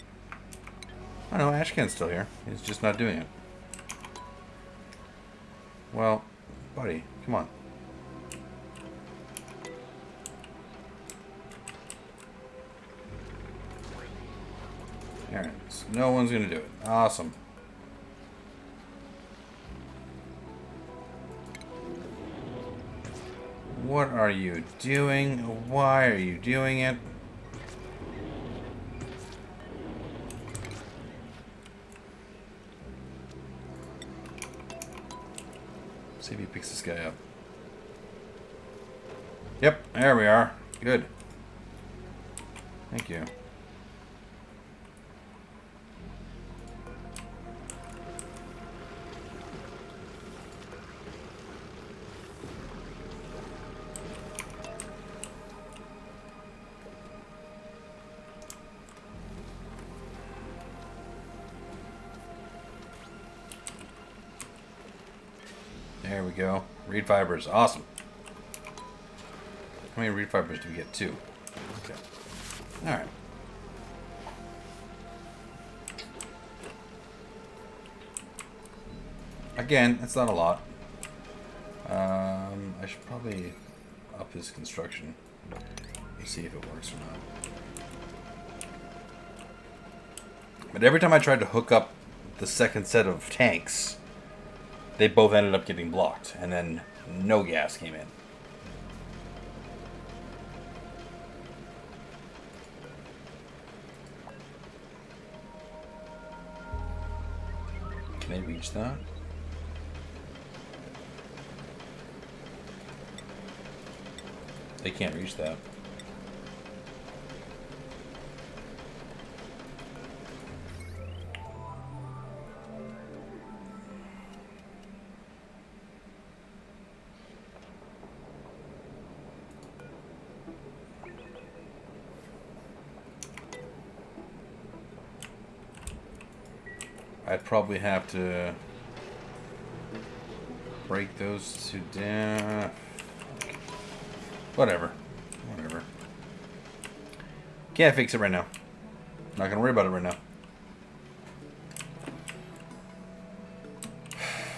Oh no, Ashcan's still here. He's just not doing it. Well, buddy, come on. Alright, so no one's gonna do it. Awesome. What are you doing? Why are you doing it? See if he picks this guy up. Yep, there we are. Good. Thank you. There we go. Reed fibers. Awesome. How many reed fibers do we get? 2. Okay. Alright. Again, it's not a lot. I should probably up his construction and see if it works or not. But every time I tried to hook up the second set of tanks, they both ended up getting blocked, and then no gas came in. Can they reach that? They can't reach that. I'd probably have to break those 2 down. Whatever. Whatever. Can't fix it right now. Not gonna worry about it right now.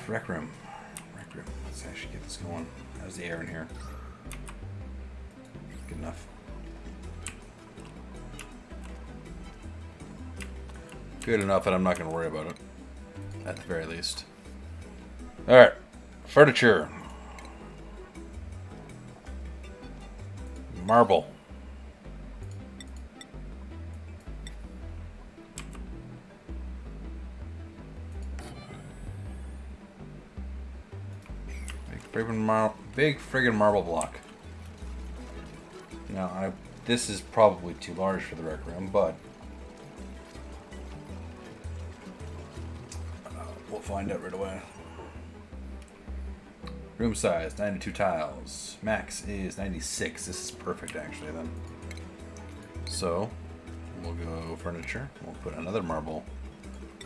Rec room. Rec room. Let's actually get this going. How's the air in here? Good enough. Good enough that I'm not going to worry about it. At the very least. Alright. Furniture. Marble. Big friggin' marble block. Now, this is probably too large for the rec room, but we'll find out right away. Room size, 92 tiles. Max is 96. This is perfect, actually, then. So, we'll go furniture. We'll put another marble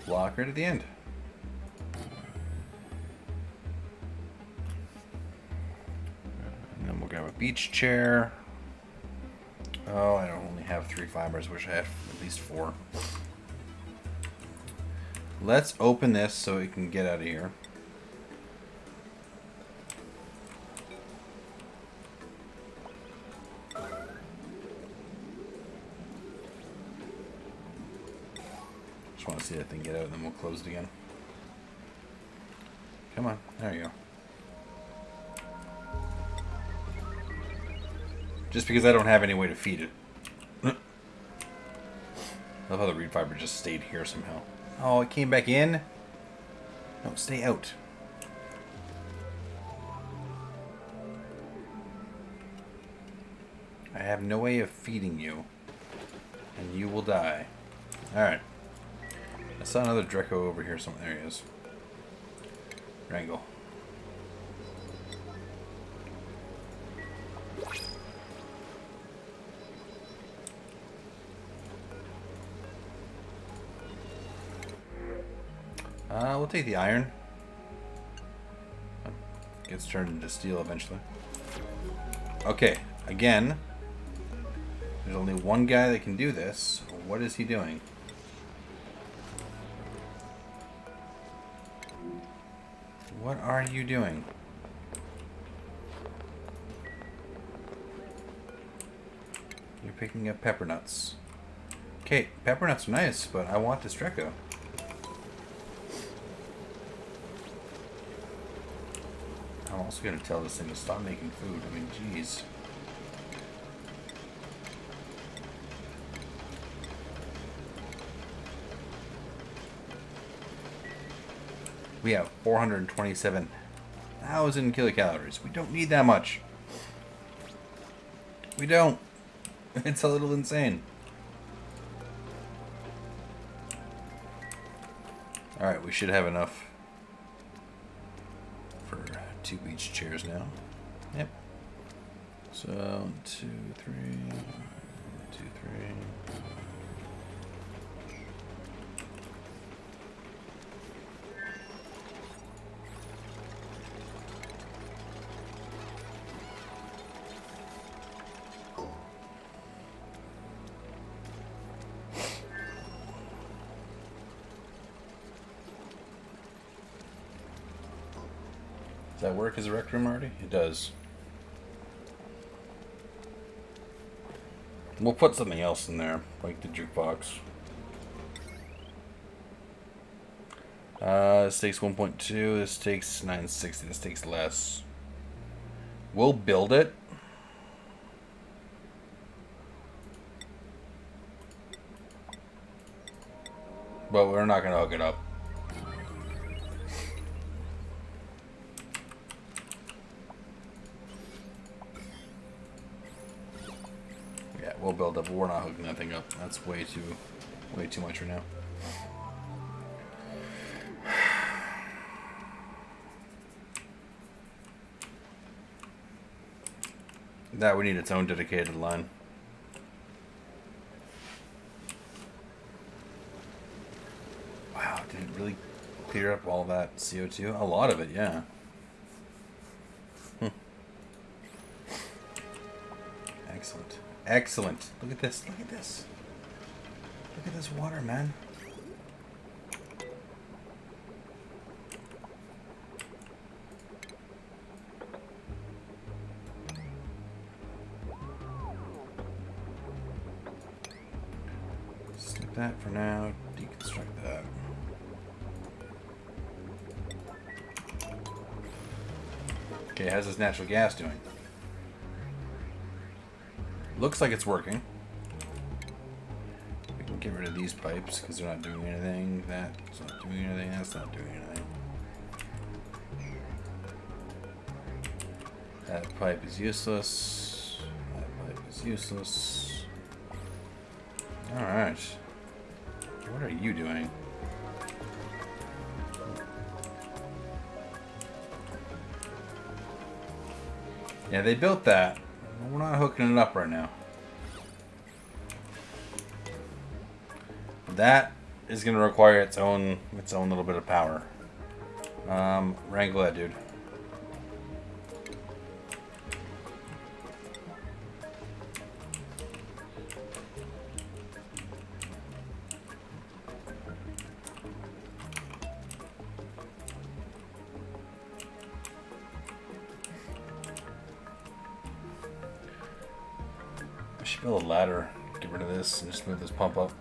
block right at the end. And then we'll grab a beach chair. Oh, I don't only have 3 fibers. Wish I had at least 4. Let's open this so it can get out of here. Just want to see that thing get out, and then we'll close it again. Come on. There you go. Just because I don't have any way to feed it. I love how the reed fiber just stayed here somehow. Oh, it came back in? No, stay out. I have no way of feeding you. And you will die. Alright. I saw another Dreco over here somewhere. There he is. Wrangle. We'll take the iron. Gets turned into steel eventually. Okay, again. There's only one guy that can do this. What is he doing? What are you doing? You're picking up pepper nuts. Okay, pepper nuts are nice, but I want this Dreco. I'm also going to tell this thing to stop making food. I mean, jeez. We have 427,000 kilocalories. We don't need that much. We don't. It's a little insane. Alright, we should have enough for 2 beach chairs now. Yep. So, 1, 2, 3, 1, 2, 3. Does that work as a rec room already? It does. We'll put something else in there, like the jukebox. This takes 1.2. This takes 960. This takes less. We'll build it. But we're not going to hook it up. We'll build up, but we're not hooking that thing up. That's way too much right now. That would need its own dedicated line. Wow, did it really clear up all that CO2? A lot of it, yeah. Excellent. Excellent. Look at this. Look at this. Look at this water, man. Skip that for now. Deconstruct that. Okay, how's this natural gas doing? Looks like it's working. We can get rid of these pipes because they're not doing anything. That's not doing anything. That's not doing anything. That pipe is useless. That pipe is useless. Alright. What are you doing? Yeah, they built that. We're not hooking it up right now. That is going to require its own little bit of power. Wrangle that dude. I should build a ladder, get rid of this, and just move this pump up.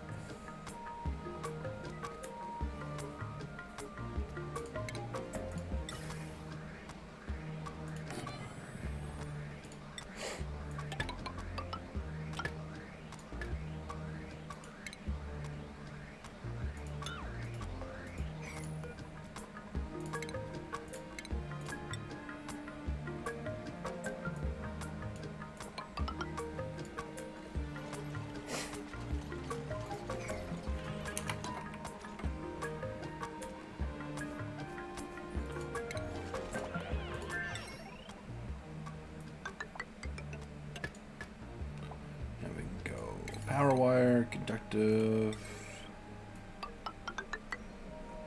power wire, conductive.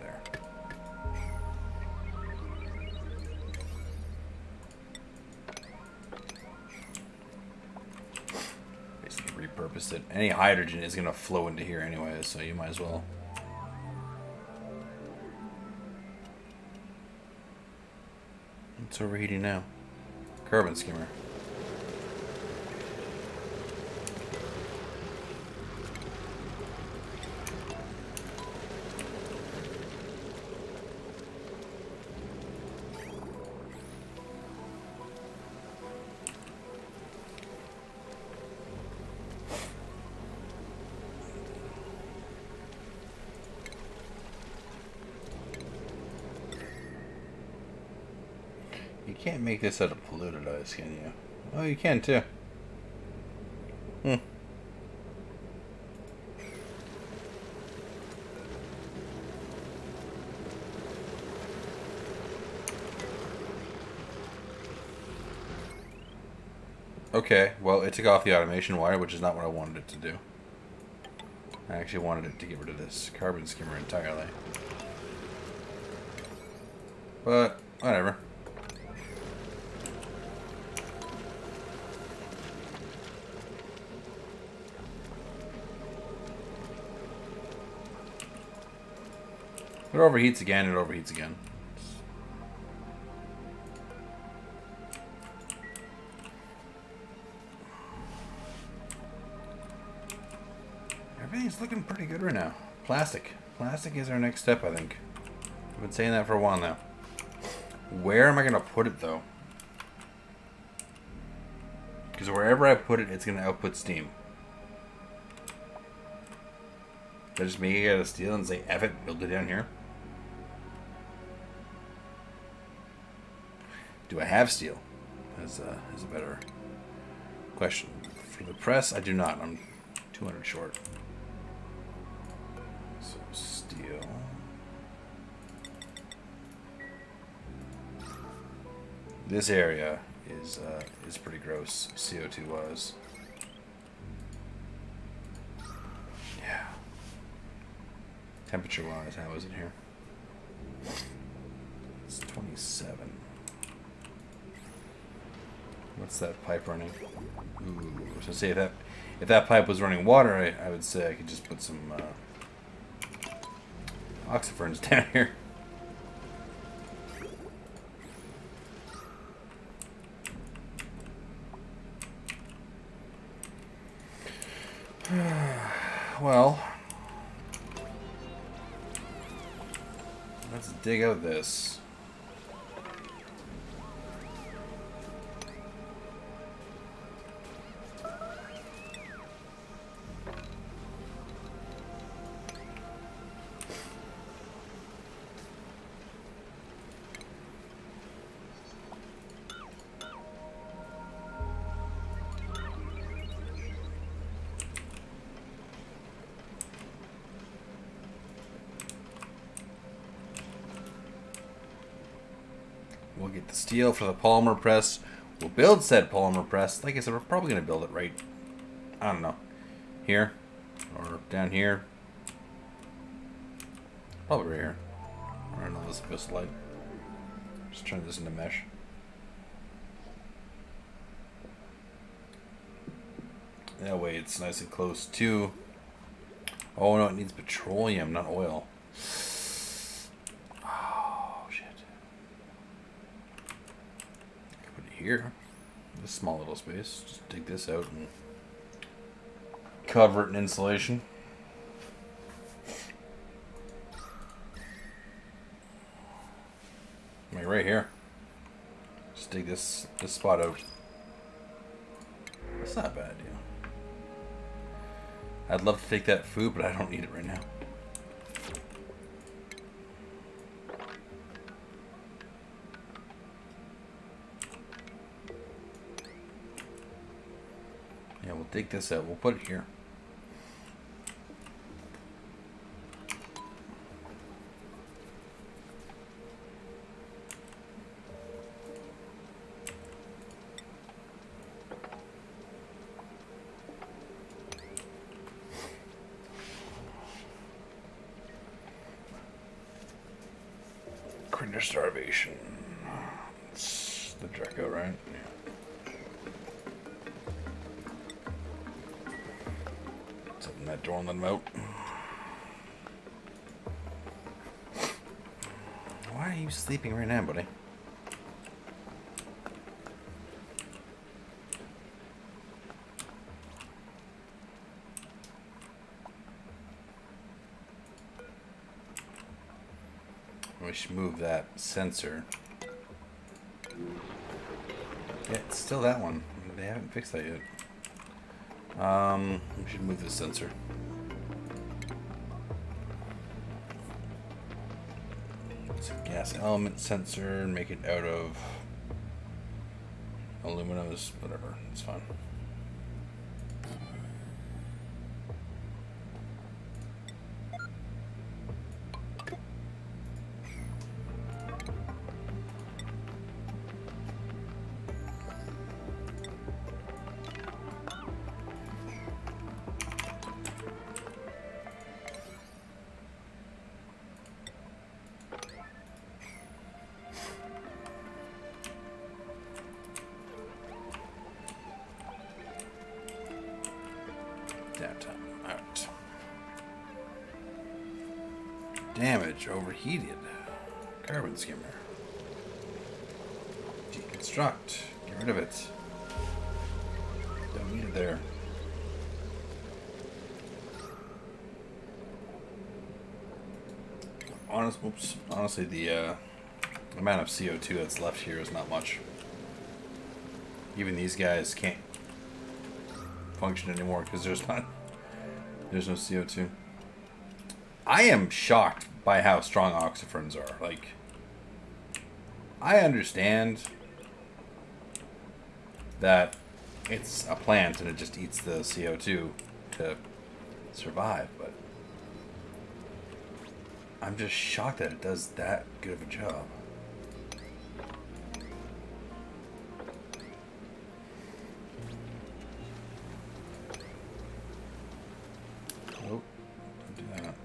There. Basically repurposed it. Any hydrogen is going to flow into here anyway, so you might as well. It's overheating now. Carbon skimmer. You can't make this out of polluted ice, can you? Oh, you can too. Hmm. Okay, well, it took off the automation wire, which is not what I wanted it to do. I actually wanted it to get rid of this carbon skimmer entirely. But, whatever. If it overheats again, it overheats again. Everything's looking pretty good right now. Plastic. Plastic is our next step, I think. I've been saying that for a while now. Where am I going to put it, though? Because wherever I put it, it's going to output steam. Did I just make it out of steel and say, F it, build it down here? Do I have steel? Is a better question. For the press, I do not. I'm 200 short. So steel. This area is pretty gross, CO2 wise. Yeah. Temperature wise, how is it here? It's 27. What's that pipe running? Ooh, so say if that pipe was running water, I would say I could just put some oxyferns down here. Well, let's dig out this. We'll get the steel for the polymer press. We'll build said polymer press. Like I said, we're probably going to build it right, I don't know, here or down here. Probably right here. I don't know, this goes to light. Just turn this into mesh. That way it's nice and close to... Oh no, it needs petroleum, not oil. Here, this small little space, just dig this out and cover it in insulation. Like right here, just dig this spot out. That's not a bad idea. I'd love to take that food, but I don't need it right now. Yeah, we'll dig this out. We'll put it here. under starvation. It's the Draco, right? Yeah. Let's open that door and let him out. Why are you sleeping right now, buddy? We should move that sensor. Yeah, it's still that one. They haven't fixed that yet. We should move the sensor. It's a gas element sensor. Make it out of aluminum. Whatever. It's fine. Downtime. Alright. Damage. Overheated. Carbon skimmer. Deconstruct. Get rid of it. Don't need it there. Honestly, the amount of CO2 that's left here is not much. Even these guys can't function anymore because there's no CO2. I am shocked by how strong oxyferns are. Like, I understand that it's a plant and it just eats the CO2 to survive, but I'm just shocked that it does that good of a job. Oh, don't do that.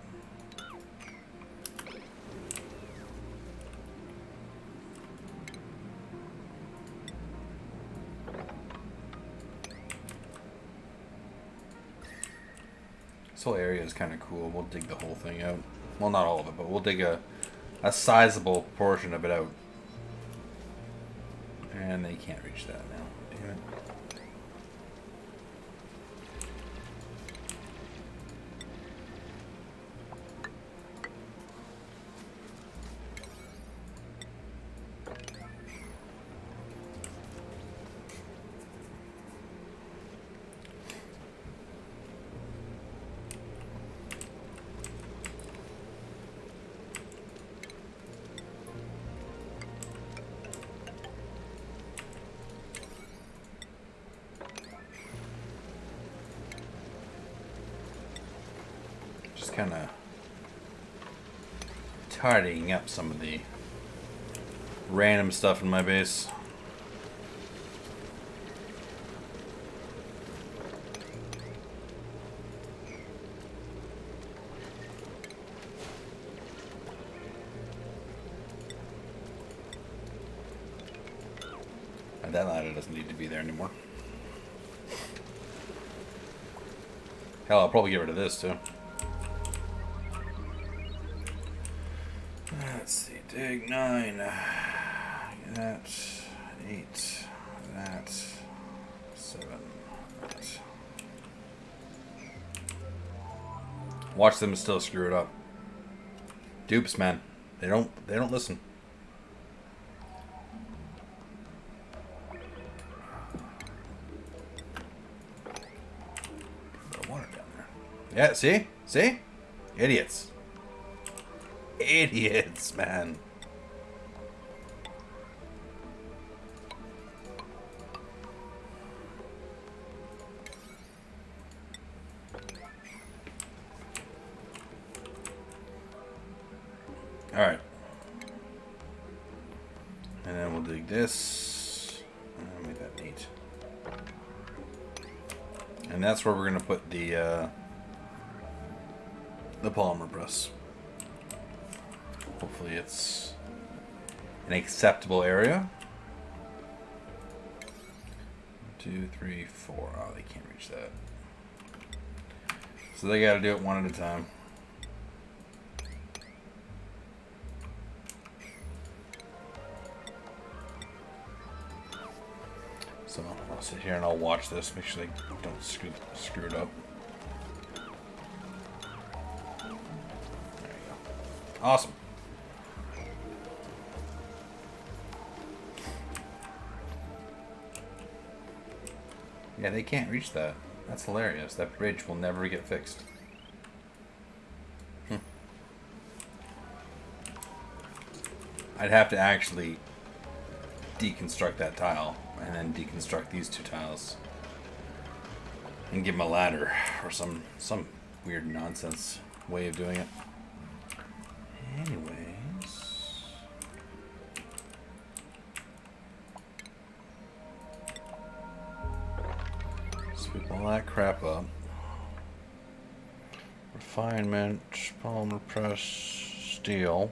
This whole area is kind of cool. We'll dig the whole thing out. Well, not all of it, but we'll dig a sizable portion of it out. And they can't reach that now. Damn it. Kind of tidying up some of the random stuff in my base. And that ladder doesn't need to be there anymore. Hell, I'll probably get rid of this too. Let's see, dig 9, that 8, that 7, that. Watch them still screw it up. Dupes, man, they don't listen. Put water down there. Yeah, see, idiots. Idiots, man. All right. And then we'll dig this. And make that neat. And that's where we're going to put the polymer press. Hopefully it's an acceptable area. 2, 3, 4. Oh, they can't reach that. So they got to do it one at a time. So I'll sit here and I'll watch this, make sure they don't screw it up. There you go. Awesome. Yeah, they can't reach that. That's hilarious. That bridge will never get fixed. I'd have to actually deconstruct that tile and then deconstruct these two tiles and give them a ladder or some weird nonsense way of doing it. Anyways, sweep all that crap up. Refinement, polymer press, steel.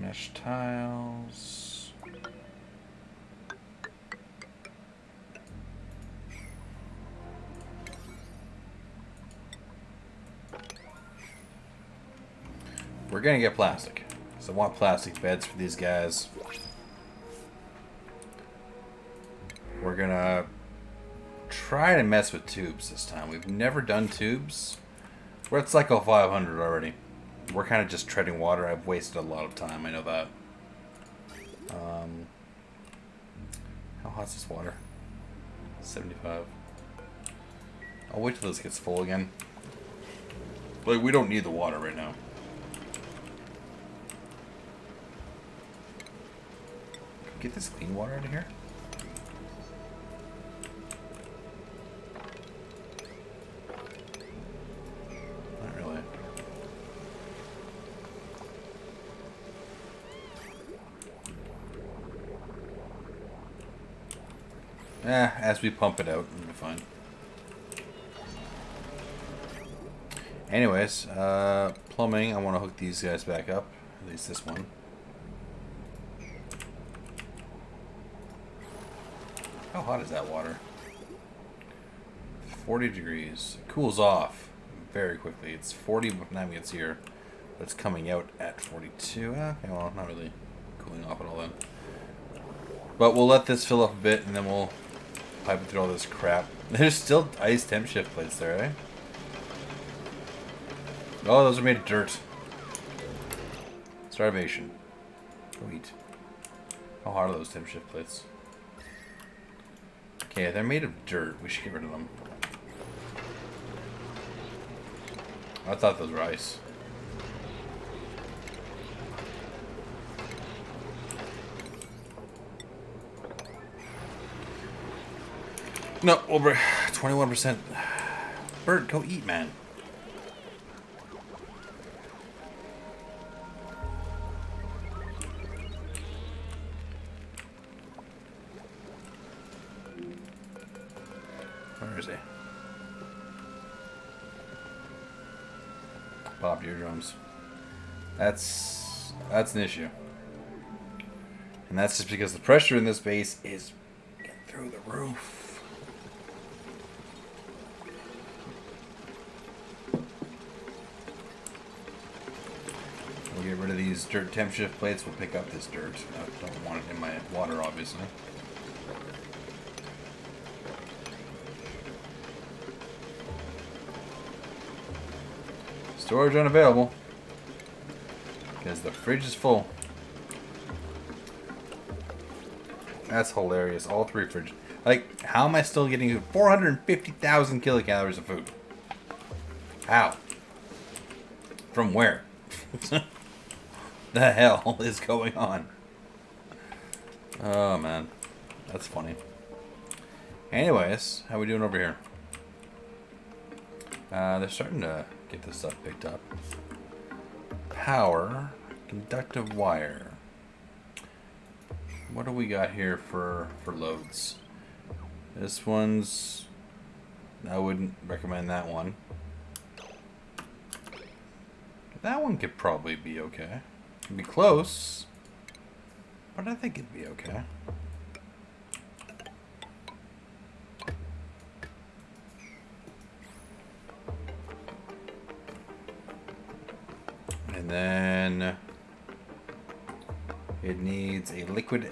Mesh tiles. We're gonna get plastic. So I want plastic beds for these guys. We're gonna try to mess with tubes this time. We've never done tubes. We're at cycle 500 already. We're kind of just treading water. I've wasted a lot of time, I know that. How hot's this water? 75. I'll wait till this gets full again. Like, we don't need the water right now. Get this clean water out of here. Not really. As we pump it out, it'll be fine. Anyways, plumbing, I want to hook these guys back up. At least this one. How hot is that water? 40 degrees. It cools off very quickly. It's 40 by the time it gets here, but it's coming out at 42. Okay, well, not really cooling off at all then. But we'll let this fill up a bit, and then we'll pipe it through all this crap. There's still ice temp shift plates there, eh? Oh, those are made of dirt. Starvation. Go eat. How hard are those temp shift plates? Okay, they're made of dirt. We should get rid of them. I thought those were ice. No, over 21%. Bird, go eat, man. Where is he? Popped eardrums. That's an issue. And that's just because the pressure in this base is getting through the roof. We'll get rid of these dirt temp shift plates. We'll pick up this dirt. I don't want it in my water, obviously. Storage unavailable. Because the fridge is full. That's hilarious. All three fridges. Like, how am I still getting 450,000 kilocalories of food? How? From where? The hell is going on? Oh, man. That's funny. Anyways, how we doing over here? They're starting to get this stuff picked up. Power. Conductive wire. What do we got here for loads? This one's... I wouldn't recommend that one. That one could probably be okay. It'd be close, but I think it'd be okay. And then it needs a liquid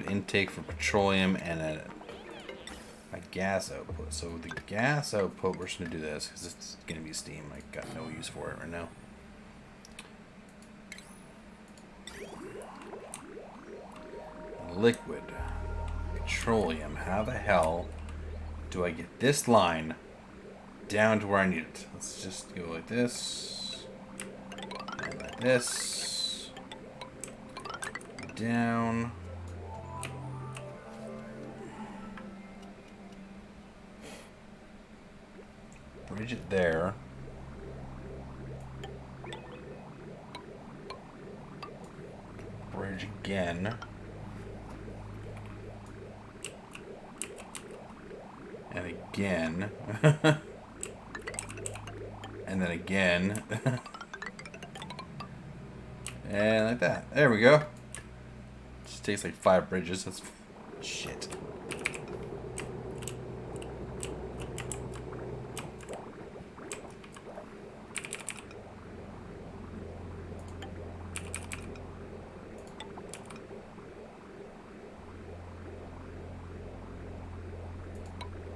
intake for petroleum and a gas output. So the gas output, we're just gonna do this because it's gonna be steam. I got no use for it right now. Liquid petroleum. How the hell do I get this line down to where I need it? Let's just go like this and like this down. Bridge it there. Bridge again. And again. And then again. And like that. There we go. Just takes like 5 bridges. That's shit.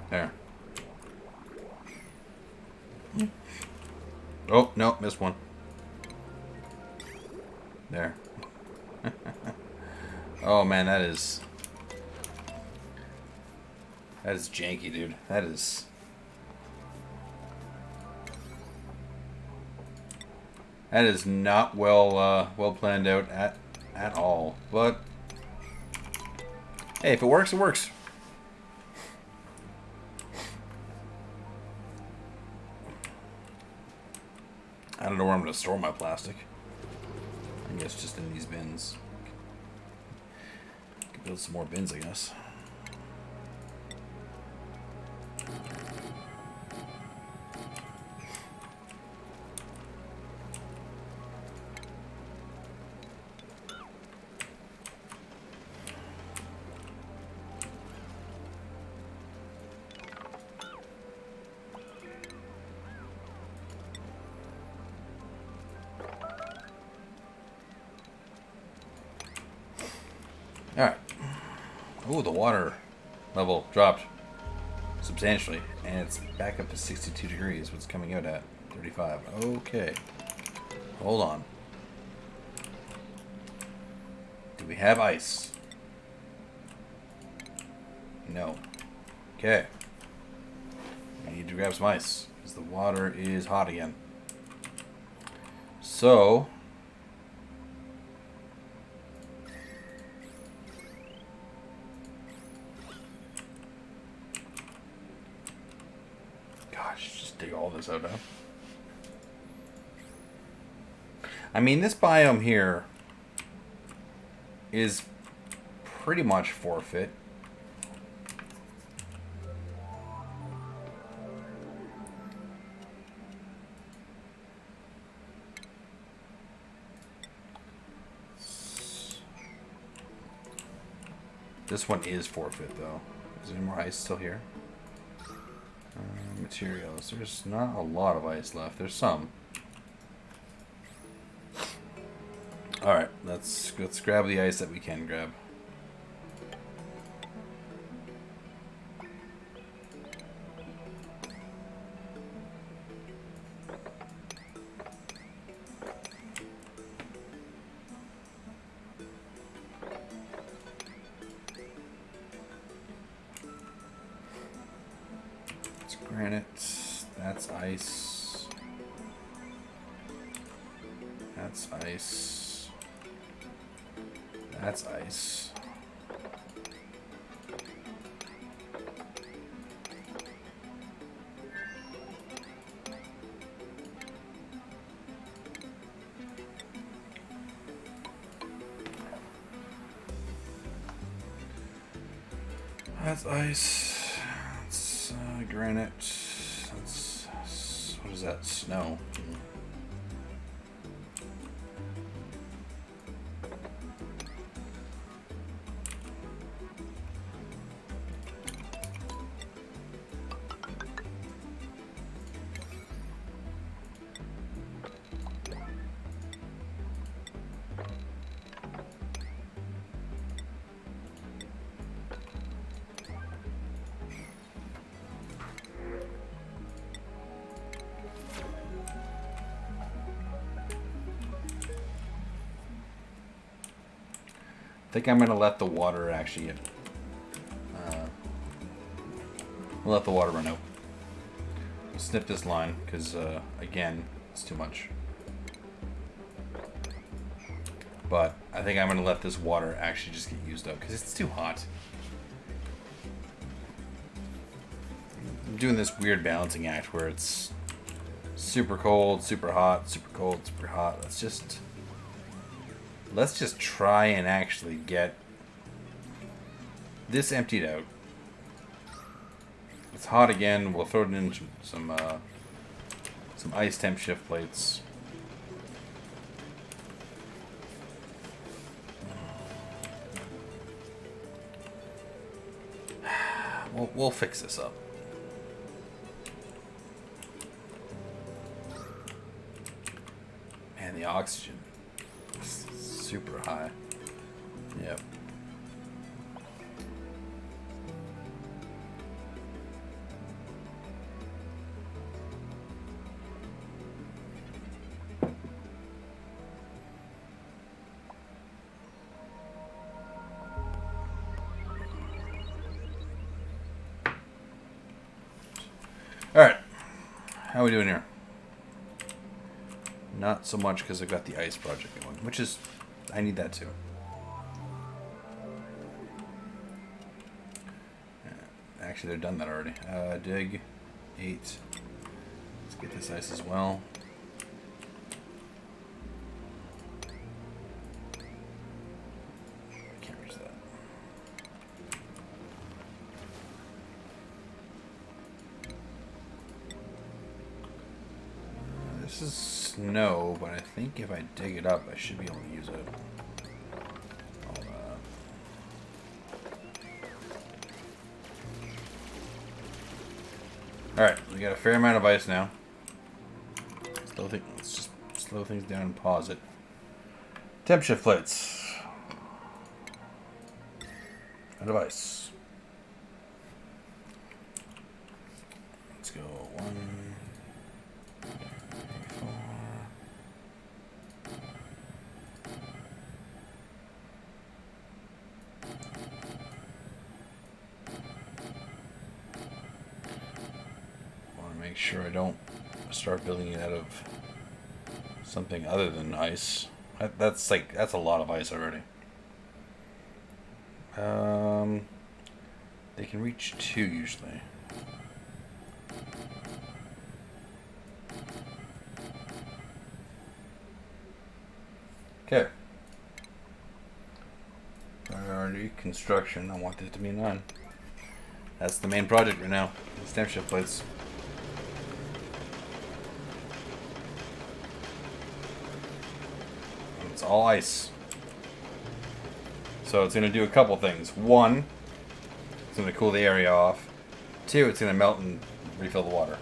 There. Oh, no, missed one. There. Oh man, that is janky, dude. That is not well planned out at all. But hey, if it works, it works. I don't know where I'm going to store my plastic. I guess just in these bins. Could build some more bins, I guess. Alright. Ooh, the water level dropped substantially. And it's back up to 62 degrees. What's coming out at 35. Okay. Hold on. Do we have ice? No. Okay. We need to grab some ice. Because the water is hot again. So... dig all this out now. I mean, this biome here is pretty much forfeit. This one is forfeit, though. Is there any more ice still here? Materials. There's not a lot of ice left. There's some. Alright, let's grab the ice that we can grab. Granite, that's ice. That's ice. That's ice. That's ice. That's granite. That's, what is that? Snow. I think I'm going to let the water actually... we'll let the water run out. We'll snip this line, because, again, it's too much. But I think I'm going to let this water actually just get used up, because it's too hot. I'm doing this weird balancing act where it's super cold, super hot, super cold, super hot. Let's just try and actually get this emptied out. It's hot again. We'll throw it in some ice temp shift plates. We'll fix this up. Man, the oxygen. Super high. Yep. All right. How are we doing here? Not so much because I've got the ice project going, which is... I need that too. Actually, they've done that already. Dig 8. Let's get this ice as well. I can't reach that. This is snow, but I think if I dig it up, I should be able to use it. Alright, we got a fair amount of ice now. Let's just slow things down and pause it. Temp shift plates. Out of ice. Let's go 1, 4. Make sure I don't start building it out of something other than ice. That's a lot of ice already. They can reach 2 usually. Okay. Priority construction. I want it to be 9. That's the main project right now. Stamp shift plates. It's all ice. So it's going to do a couple things. 1, it's going to cool the area off. 2, it's going to melt and refill the water.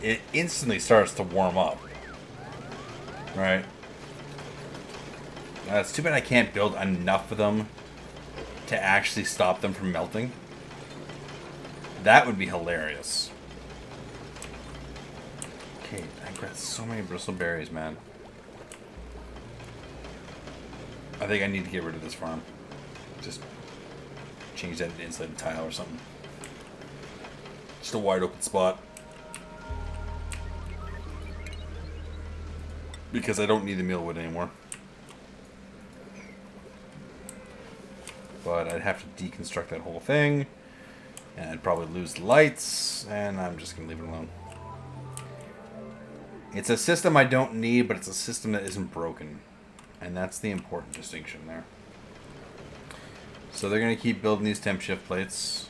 It instantly starts to warm up. Right? It's too bad I can't build enough of them to actually stop them from melting. That would be hilarious. Okay, I've got so many bristleberries, man. I think I need to get rid of this farm. Just change that to inside tile or something. Just a wide open spot. because I don't need the mealwood anymore. But I'd have to deconstruct that whole thing, and I'd probably lose the lights, and I'm just going to leave it alone. It's a system I don't need, but it's a system that isn't broken. And that's the important distinction there. So they're going to keep building these temp shift plates.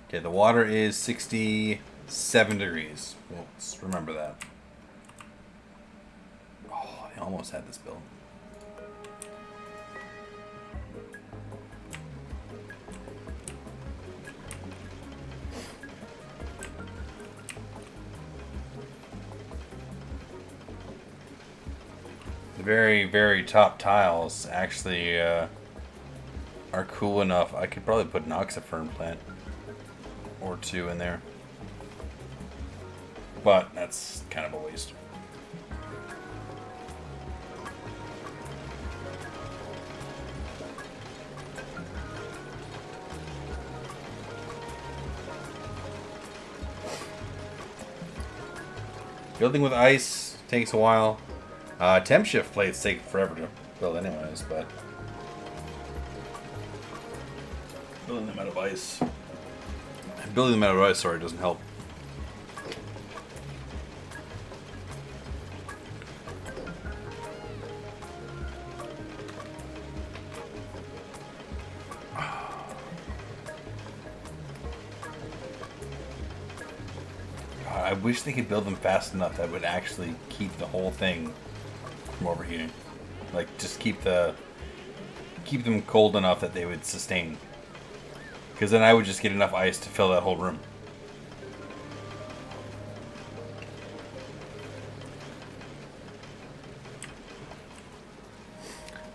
Okay, the water is 67 degrees. Well, let's remember that. Oh, I almost had this built. The very, very top tiles actually are cool enough. I could probably put an oxyfern plant or two in there. But that's kind of a waste. Building with ice takes a while. Temp shift plates take forever to build anyways, but building them out of ice. Building them out of ice, sorry, doesn't help. I wish they could build them fast enough that would actually keep the whole thing from overheating. Like, just keep them cold enough that they would sustain. Because then I would just get enough ice to fill that whole room.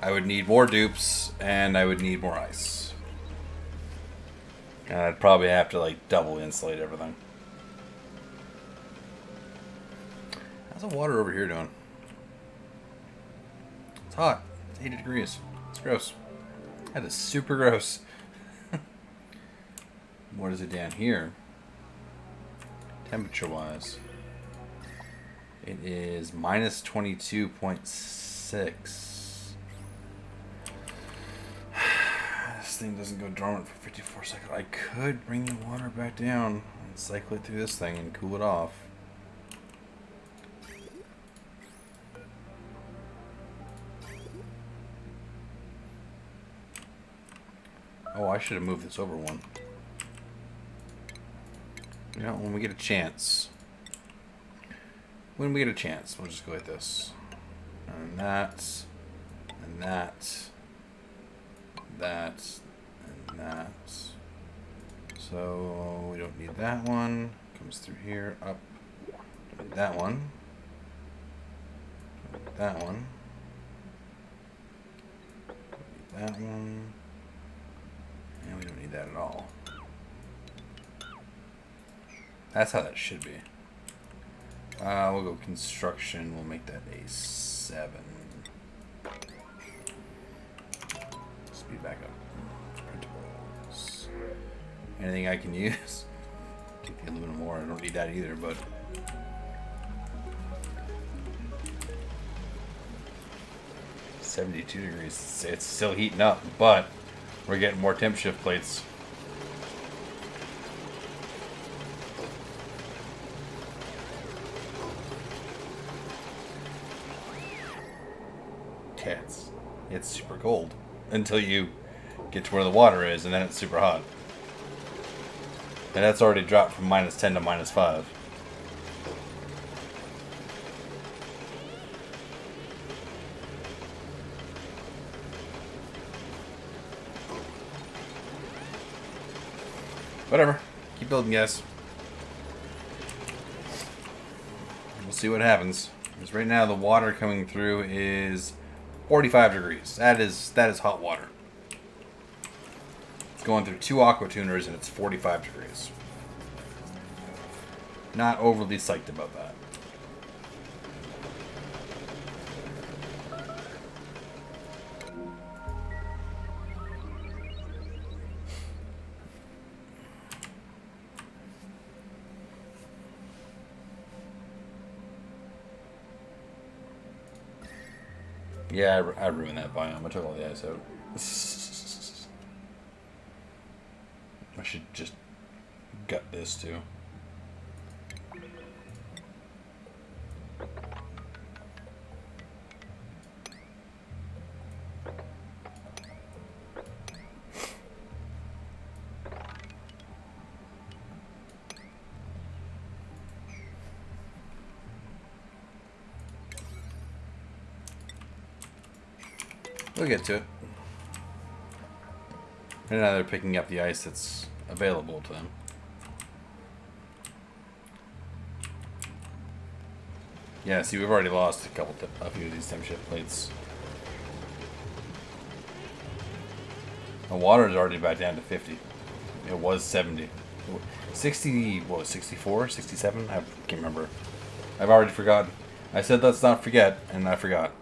I would need more dupes, and I would need more ice. And I'd probably have to, like, double insulate everything. How's the water over here doing? It's hot. It's 80 degrees. It's gross. That is super gross. What is it down here? Temperature-wise. It is minus 22.6. This thing doesn't go dormant for 54 seconds. I could bring the water back down and cycle it through this thing and cool it off. Oh, I should have moved this over one. You know, when we get a chance. When we get a chance, we'll just go like this. And that. And that. That. And that. So, we don't need that one. Comes through here, up. Don't need that one. Don't need that one. Don't need that one. And we don't need that at all. That's how that should be. We'll go construction. We'll make that a 7. Speed back up. Printables. Anything I can use? Take the aluminum ore. I don't need that either, but 72 degrees. It's still heating up, but we're getting more temp shift plates. Yeah, it's super cold until you get to where the water is, and then it's super hot. And that's already dropped from minus 10 to minus 5. Whatever. Keep building, guys. We'll see what happens. Because right now the water coming through is 45 degrees. That is hot water. It's going through 2 aqua tuners and it's 45 degrees. Not overly psyched about that. Yeah, I ruined that biome. I took all the ice out. I should just gut this too. We'll get to it. And now they're picking up the ice that's available to them. Yeah, see, we've already lost a few of these temp shift plates. The water is already back down to 50. It was 70. 60, what was 64? 67? I can't remember. I've already forgotten. I said let's not forget, and I forgot.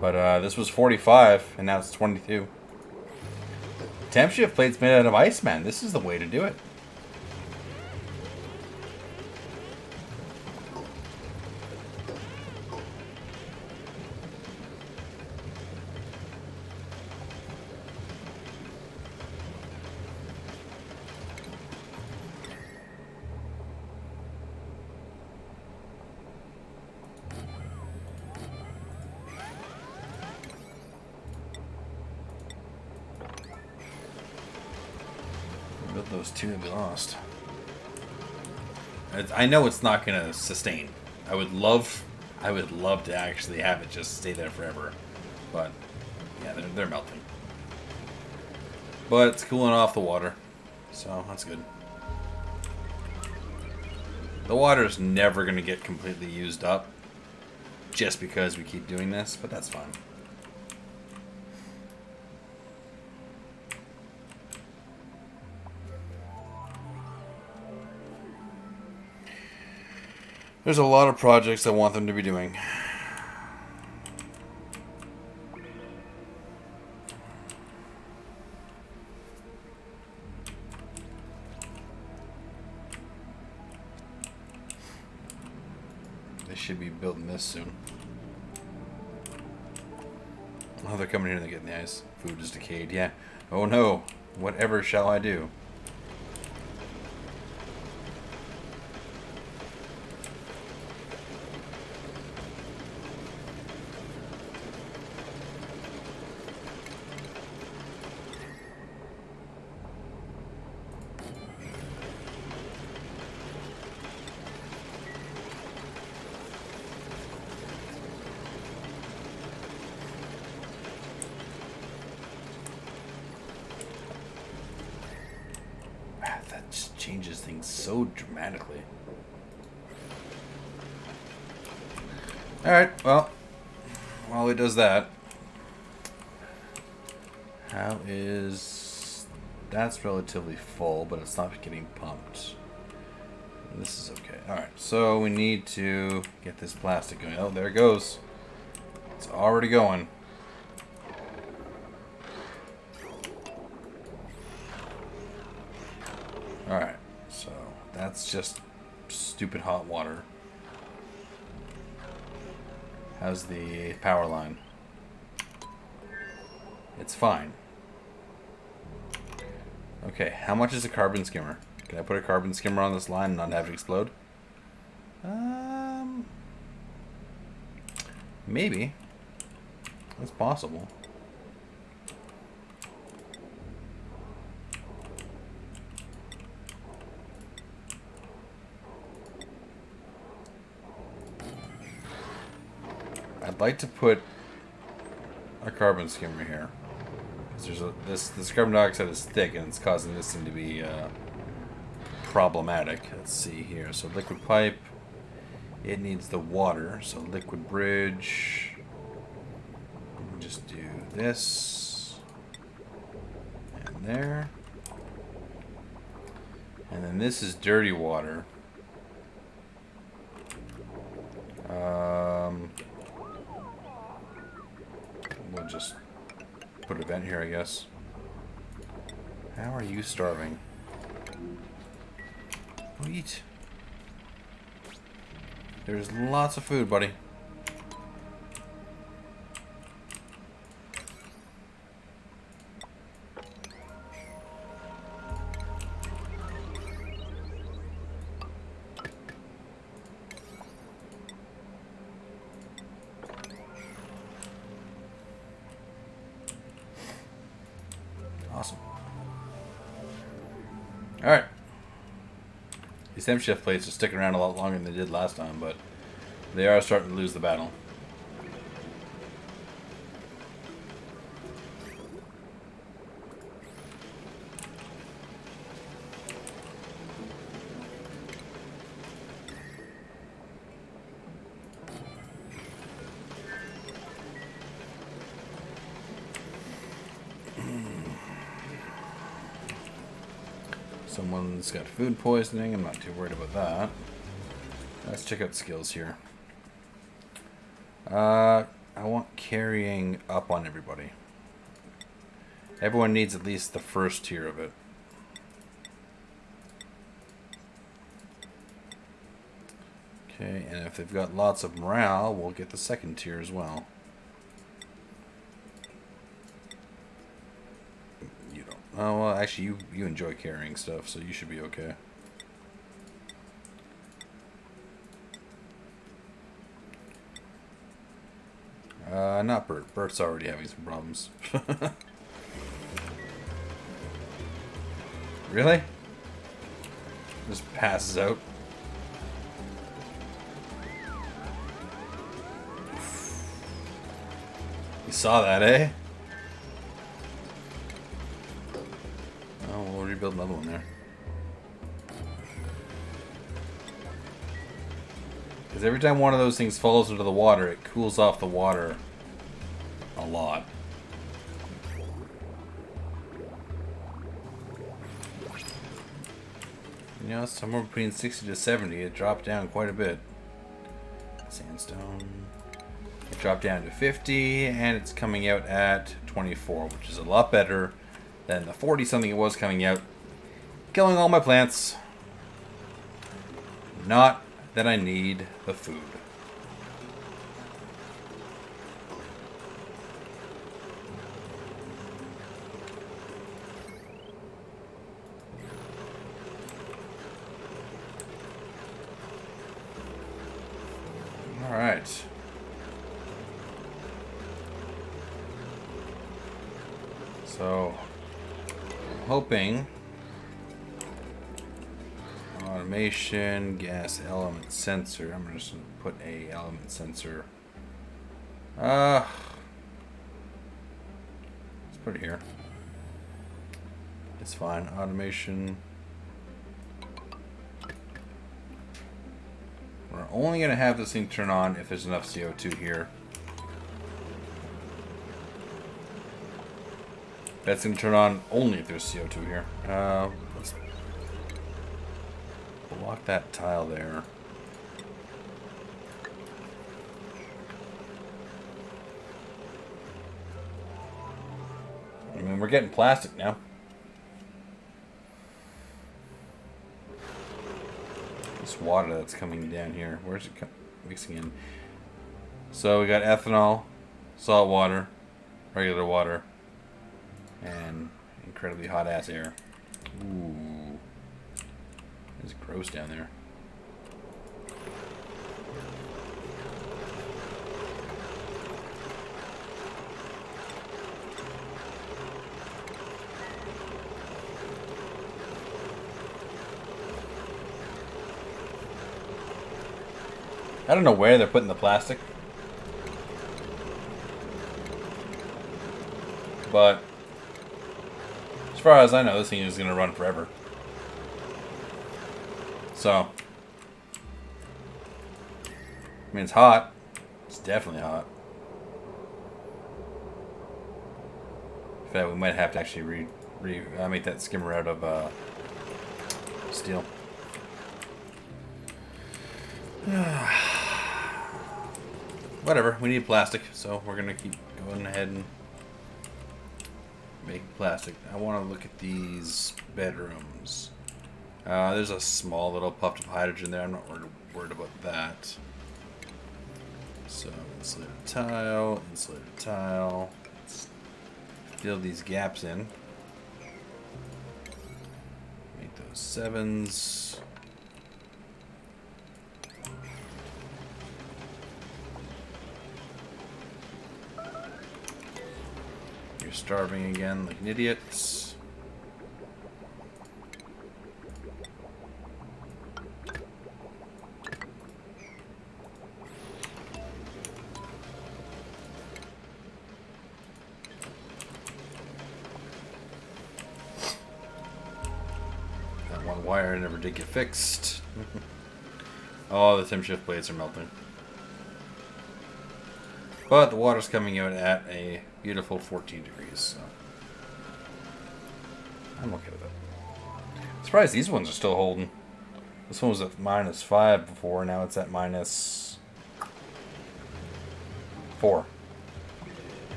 But this was 45, and now it's 22. Temp shift plates made out of ice, man. This is the way to do it. Those two that we lost. I know it's not going to sustain. I would love to actually have it just stay there forever, but yeah, they're melting. But it's cooling off the water, so that's good. The water is never going to get completely used up, just because we keep doing this, but that's fine. There's a lot of projects I want them to be doing. They should be building this soon. Oh, they're coming here and they're getting the ice. Food is decayed, yeah. Oh no, whatever shall I do? Changes things so dramatically. Alright, well, while it does that, how is... That's relatively full, but it's not getting pumped. This is okay. Alright, so we need to get this plastic going. Oh, there it goes. It's already going. Alright, so that's just stupid hot water. How's the power line? It's fine. Okay, how much is a carbon skimmer? Can I put a carbon skimmer on this line and not have it explode? Maybe. That's possible. I'd like to put a carbon skimmer here. Because this carbon dioxide is thick and it's causing this thing to be problematic. Let's see here. So liquid pipe, it needs the water. So liquid bridge. Just do this and there. And then this is dirty water. We'll just put a vent here, I guess. How are you starving? Eat. There's lots of food, buddy. Alright. These temp shift plates are sticking around a lot longer than they did last time, but they are starting to lose the battle. Someone's got food poisoning. I'm not too worried about that. Let's check out skills here. I want carrying up on everybody. Everyone needs at least the first tier of it. Okay, and if they've got lots of morale, we'll get the second tier as well. You don't. Oh, well, actually, you enjoy carrying stuff, so you should be okay. Not Bert. Bert's already having some problems. Really? Just passes out. You saw that, eh? Oh, we'll rebuild another one there. Because every time one of those things falls into the water, it cools off the water a lot. You know, somewhere between 60 to 70, it dropped down quite a bit. Sandstone. It dropped down to 50, and it's coming out at 24, which is a lot better than the 40 something it was coming out. Killing all my plants. Not that I need the food. Alright. So, I'm hoping automation, gas element sensor. I'm just going to put a element sensor. Let's put it here. It's fine. Automation. We're only going to have this thing turn on if there's enough CO2 here. That's going to turn on only if there's CO2 here. Let's block that tile there. I mean, we're getting plastic now. This water that's coming down here, where's it mixing in? So we got ethanol, salt water, regular water, and incredibly hot ass air. Ooh, it's gross down there. I don't know where they're putting the plastic, but as far as I know, this thing is going to run forever. So, I mean, it's hot. It's definitely hot. In fact, we might have to actually make that skimmer out of steel. Whatever, we need plastic, so we're gonna keep going ahead and make plastic. I want to look at these bedrooms. There's a small little puffed up hydrogen there. I'm not worried about that. So insulated tile, insulated tile. Let's fill these gaps in. Make those 7s. You're starving again like an idiot. wire never did get fixed. Oh, the Tim shift plates are melting. But the water's coming out at a beautiful 14 degrees, so I'm okay with it. Surprised these ones are still holding. This one was at -5 before, now it's at -4.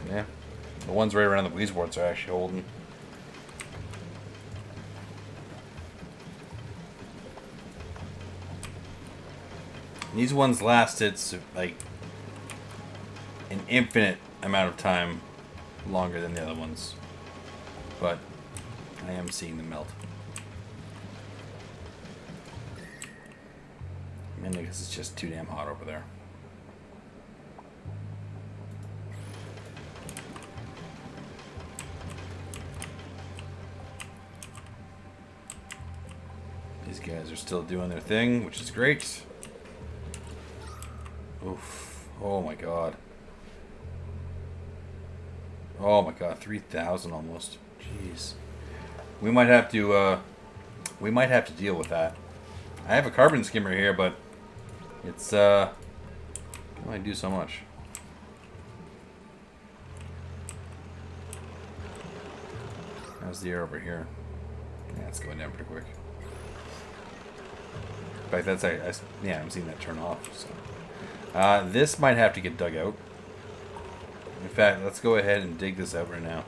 Yeah. The ones right around the Weezeworts are actually holding. These ones lasted like an infinite amount of time longer than the other ones. But I am seeing them melt. Mainly because it's just too damn hot over there. These guys are still doing their thing, which is great. Oof. Oh my god. Oh my god, 3,000 almost. Jeez. We might have to deal with that. I have a carbon skimmer here, but it's only do so much. How's the air over here? Yeah, it's going down pretty quick. In fact, I'm seeing that turn off. So. This might have to get dug out. In fact, let's go ahead and dig this out right now.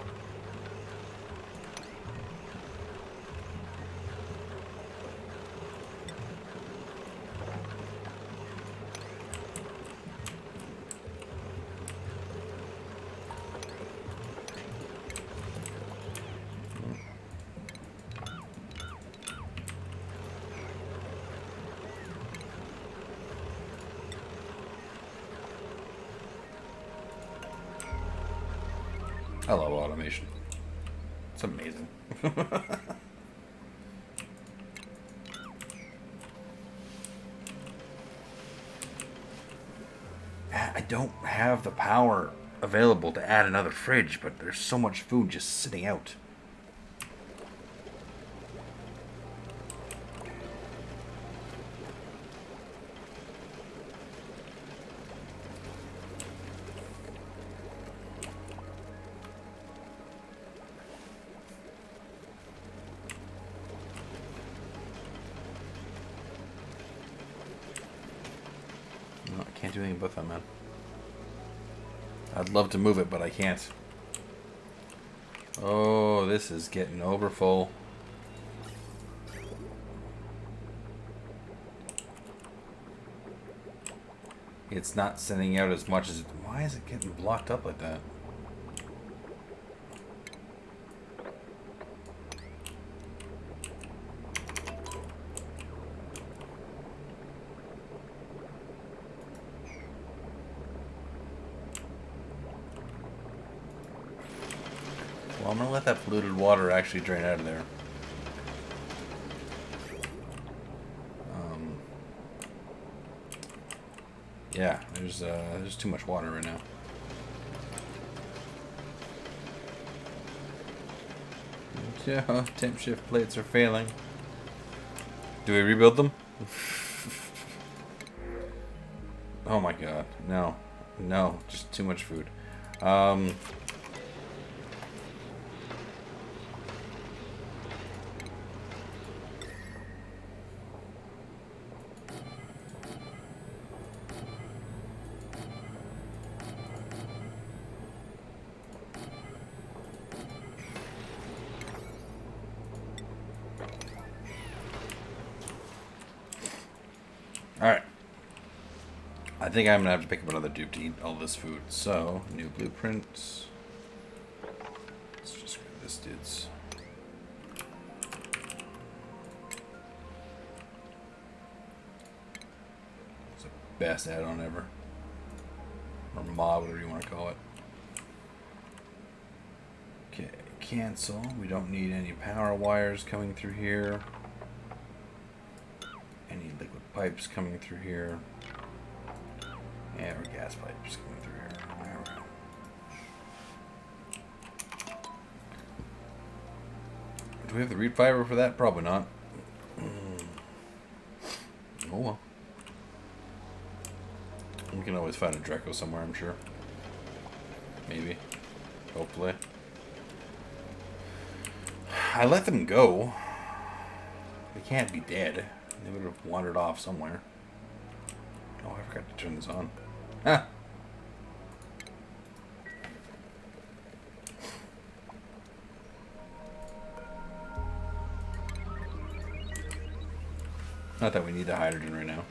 I love automation. It's amazing. I don't have the power available to add another fridge, but there's so much food just sitting out. Can't do anything about that, man. I'd love to move it, but I can't. Oh, this is getting over full. It's not sending out as much as it... Why is it getting blocked up like that? Well, I'm going to let that polluted water actually drain out of there. Yeah, there's too much water right now. Yeah, temp shift plates are failing. Do we rebuild them? Oh my god, no. No, just too much food. Alright. I think I'm going to have to pick up another dupe to eat all this food. So, new blueprint. Let's just grab this dude's. It's the best add-on ever. Or mod, whatever you want to call it. Okay, cancel. We don't need any power wires coming through here. Any liquid pipes coming through here. Yeah, or gas pipes coming through here. There we go. Do we have the reed fiber for that? Probably not. Oh well. We can always find a Draco somewhere, I'm sure. Maybe. Hopefully. I let them go. They can't be dead. They would have wandered off somewhere. Oh, I forgot to turn this on. Ah! Not that we need the hydrogen right now.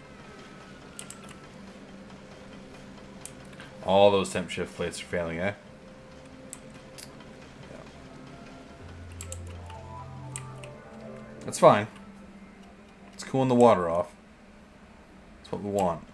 All those temp shift plates are failing, eh? Yeah. That's fine. It's cooling the water off. That's what we want.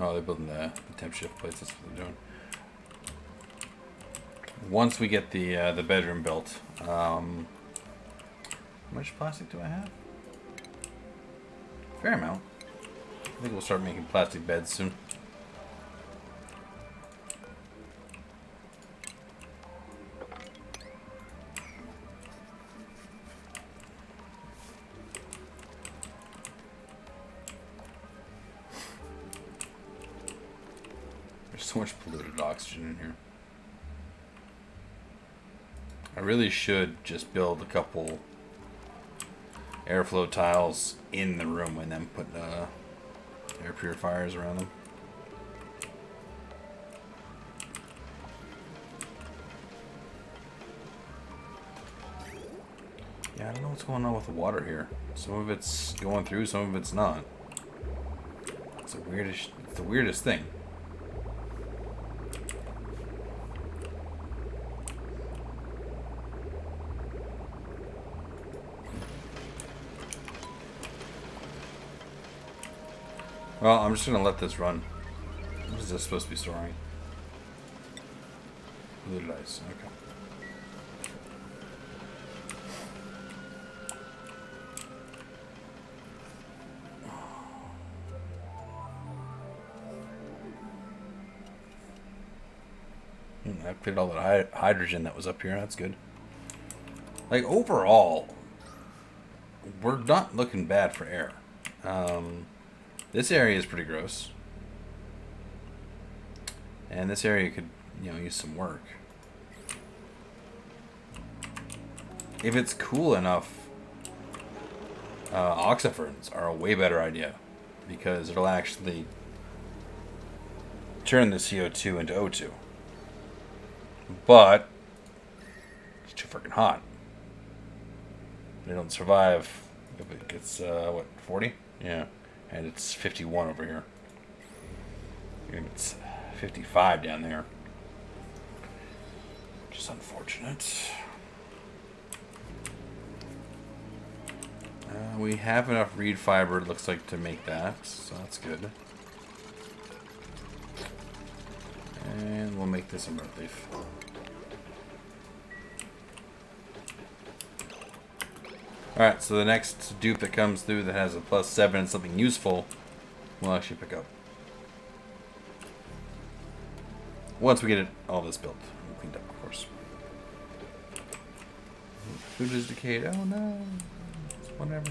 Oh, they're building the temp shift plates. That's what they're doing. Once we get the bedroom built, how much plastic do I have? Fair amount. I think we'll start making plastic beds soon. There's so much polluted oxygen in here. I really should just build a couple airflow tiles in the room and then put air purifiers around them. Yeah, I don't know what's going on with the water here. Some of it's going through, some of it's not. It's the weirdest thing. Well, I'm just gonna let this run. What is this supposed to be storing? Polluted ice. Okay. I cleared all the hydrogen that was up here. That's good. Like, overall, we're not looking bad for air. This area is pretty gross. And this area could, use some work. If it's cool enough, oxiferns are a way better idea. Because it'll actually turn the CO2 into O2. But it's too freaking hot. They don't survive if it gets, 40? Yeah. And it's 51 over here. And it's 55 down there. Just unfortunate. We have enough reed fiber, it looks like, to make that. So that's good. And we'll make this a myrtle leaf. Alright, so the next dupe that comes through that has a +7 and something useful, we'll actually pick up. Once we get all this built and cleaned up, of course. Food is decayed. Oh no. It's whatever.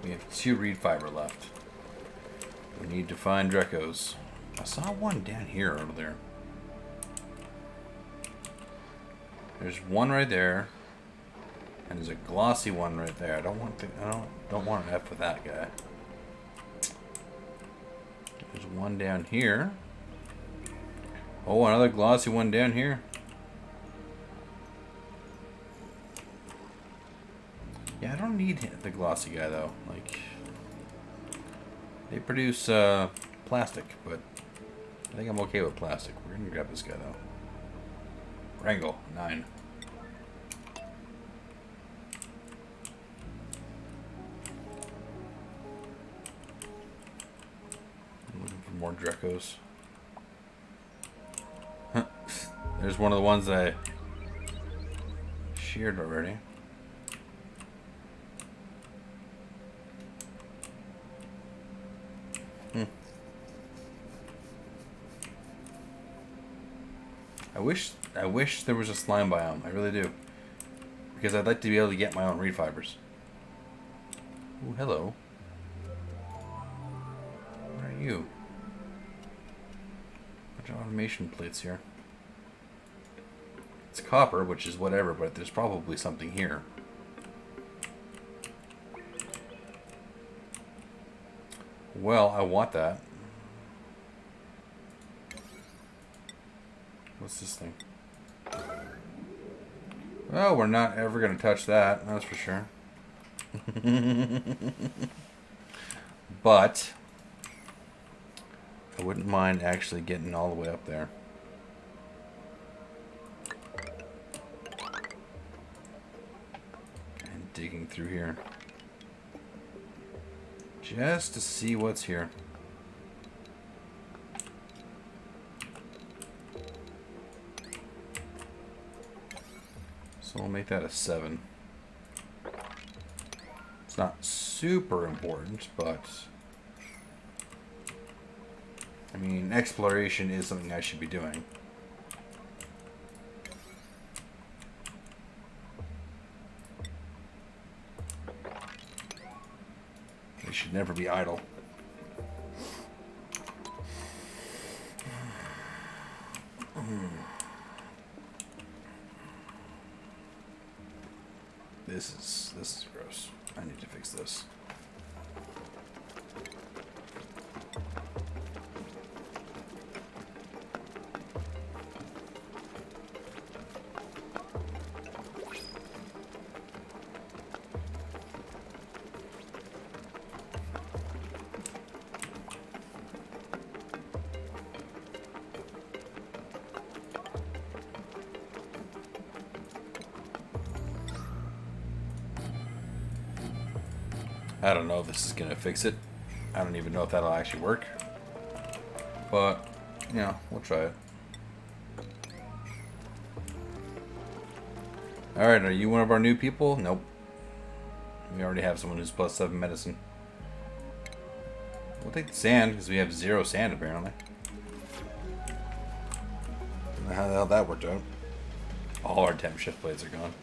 We have 2 reed fiber left. We need to find Dracos. I saw one down here over there. There's one right there. And there's a glossy one right there. I don't want an F with that guy. There's one down here. Oh, another glossy one down here. Yeah, I don't need the glossy guy though. Like, they produce plastic, but I think I'm okay with plastic. We're gonna grab this guy though. Wrangle 9. I'm looking for more Drecos. Huh. There's one of the ones that I sheared already. I wish there was a slime biome. I really do. Because I'd like to be able to get my own reed fibers. Ooh, hello. What are you? Bunch of automation plates here. It's copper, which is whatever, but there's probably something here. Well, I want that. What's this thing? Well, we're not ever going to touch that, that's for sure. But I wouldn't mind actually getting all the way up there. And digging through here. Just to see what's here. So we'll make that a 7. It's not super important, but I mean, exploration is something I should be doing. They should never be idle. This is gross. I need to fix this. I don't know if this is going to fix it. I don't even know if that'll actually work. But, yeah, we'll try it. Alright, are you one of our new people? Nope. We already have someone who's +7 medicine. We'll take the sand, because we have 0 sand, apparently. I don't know how the hell that worked out. All our temp shift blades are gone.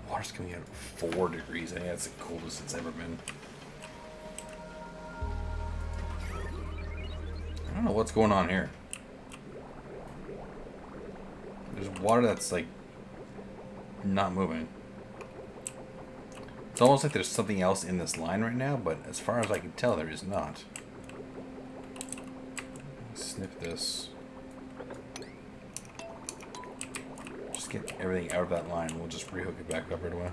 Water's coming out at 4 degrees. I think that's the coldest it's ever been. I don't know what's going on here. There's water that's like not moving. It's almost like there's something else in this line right now, but as far as I can tell, there is not. Snip this. Just get everything out of that line. We'll just rehook it back up right away.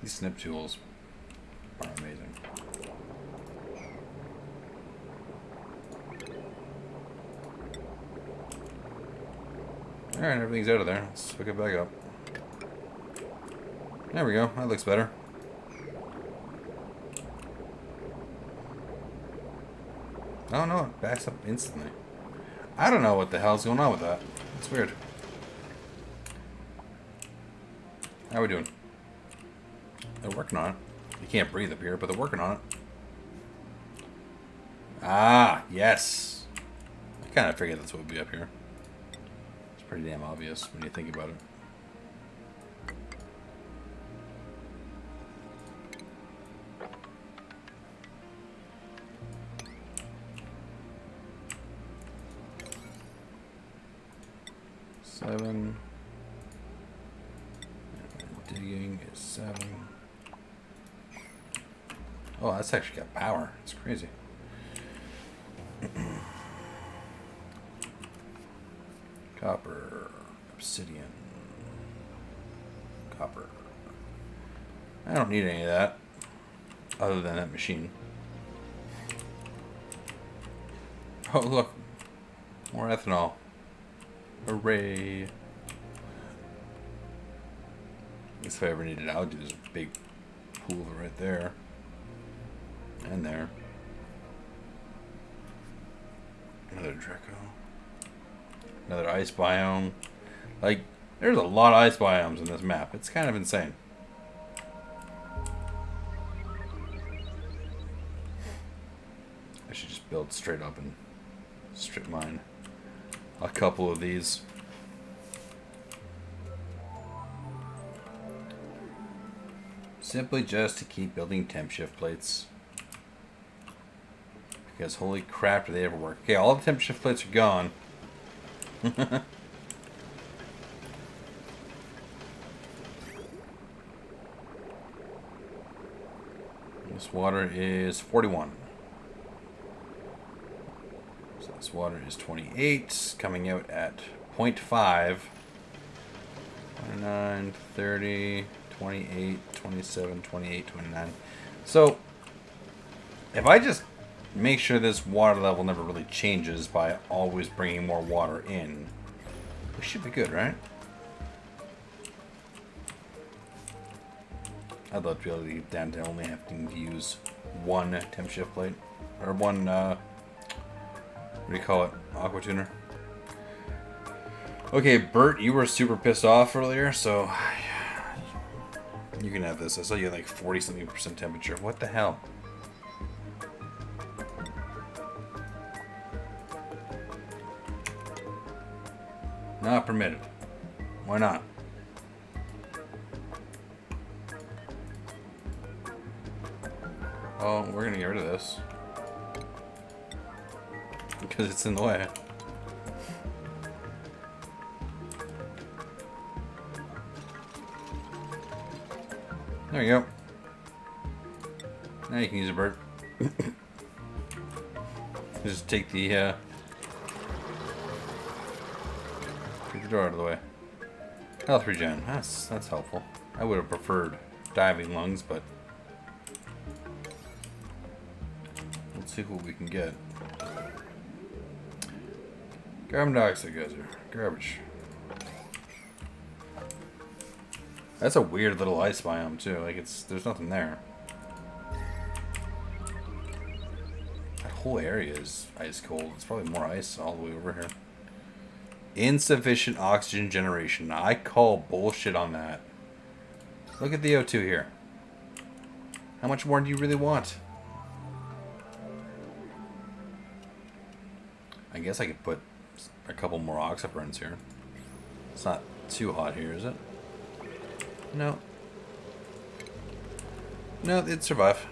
These snip tools are amazing. Alright, everything's out of there. Let's hook it back up. There we go. That looks better. Oh no, it backs up instantly. I don't know what the hell's going on with that. It's weird. How are we doing? They're working on it. You can't breathe up here, but they're working on it. Ah, yes. I kind of figured that's what would be up here. It's pretty damn obvious when you think about it. 7. Digging is 7. Oh, that's actually got power. It's crazy. Copper, obsidian, copper. I don't need any of that, other than that machine. Oh, look. More ethanol. Hooray. I guess if I ever needed it, I would do this big pool right there. And there. Another Draco. Another ice biome. Like, there's a lot of ice biomes in this map. It's kind of insane. I should just build straight up and strip mine a couple of these. Simply just to keep building temp shift plates. Because holy crap, do they ever work. Okay, all the temp shift plates are gone. This water is 41. So this water is 28, coming out at 0.5. 29, 30, 28, 27, 28, 29. So, if I just make sure this water level never really changes by always bringing more water in, we should be good, right? I'd love to be able to get down to only having to use one temp shift plate. Or one, what do you call it? Aqua tuner. Okay, Bert, you were super pissed off earlier, so you can have this. I saw you had like 40-something% temperature. What the hell? Not permitted. Why not? Oh, we're gonna get rid of this. Because it's in the way. There you go. Now you can use a bird. Just take the door out of the way. Health regen. That's helpful. I would have preferred diving lungs, but let's see what we can get. Carbon dioxide guys are garbage. That's a weird little ice biome too. Like there's nothing there. That whole area is ice cold. It's probably more ice all the way over here. Insufficient oxygen generation. I call bullshit on that. Look at the O2 here. How much more do you really want? I guess I could put a couple more oxyferns here. It's not too hot here, is it? No. No, it'd survive.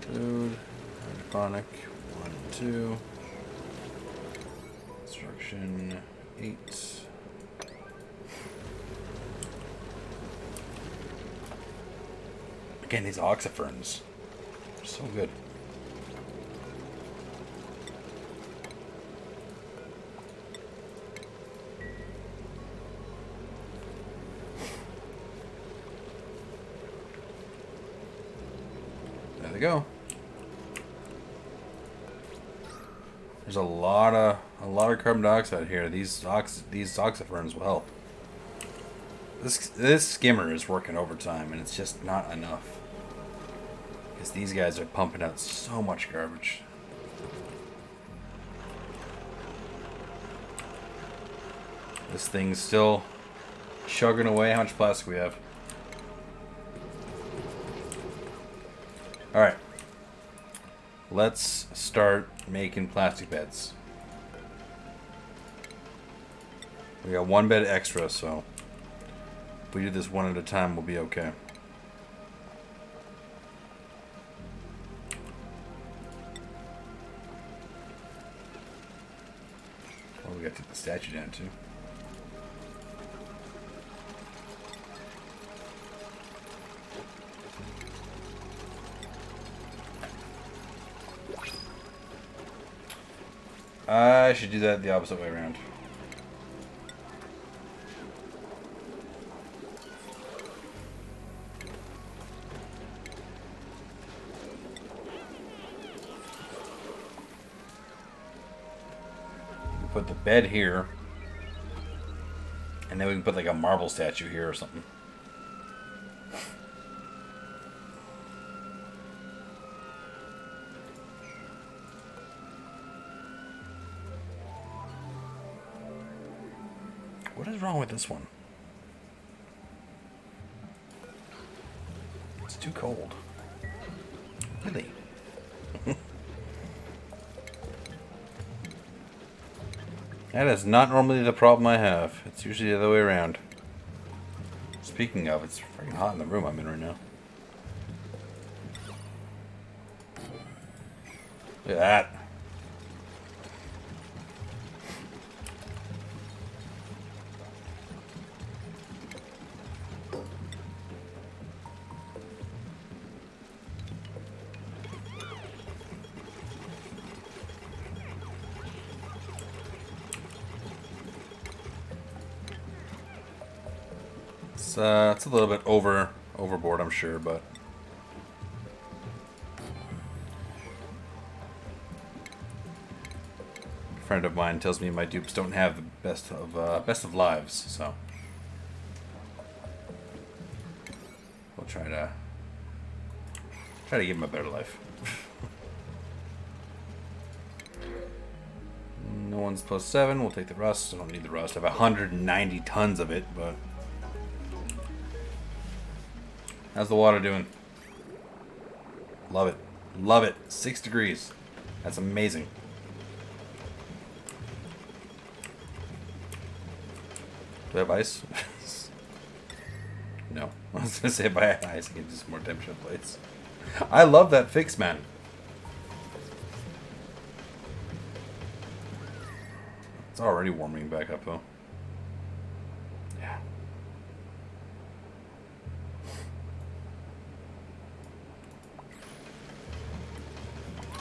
Food, hydroponic, 1, 2. Construction, 8. Again, these oxyferns are so good. There they go. There's a lot of carbon dioxide here. These oxyferns will help. This skimmer is working overtime, and it's just not enough. Because these guys are pumping out so much garbage. This thing's still chugging away. How much plastic we have? Alright. Let's start making plastic beds. We got one bed extra, so if we do this one at a time, we'll be okay. What do we got to take the statue down too. I should do that the opposite way around. Put the bed here. And then we can put like a marble statue here or something. What is wrong with this one? It's too cold. Really? That is not normally the problem I have. It's usually the other way around. Speaking of, it's freaking hot in the room I'm in right now. Look at that. It's a little bit overboard, I'm sure, but a friend of mine tells me my dupes don't have the best of lives, so we'll try to give him a better life. No one's +7. We'll take the rust. I don't need the rust. I have 190 tons of it, but. How's the water doing? Love it. Love it. 6 degrees. That's amazing. Do I have ice? No. I was going to say if I had ice, I could do some more temperature plates. I love that fix, man. It's already warming back up, though.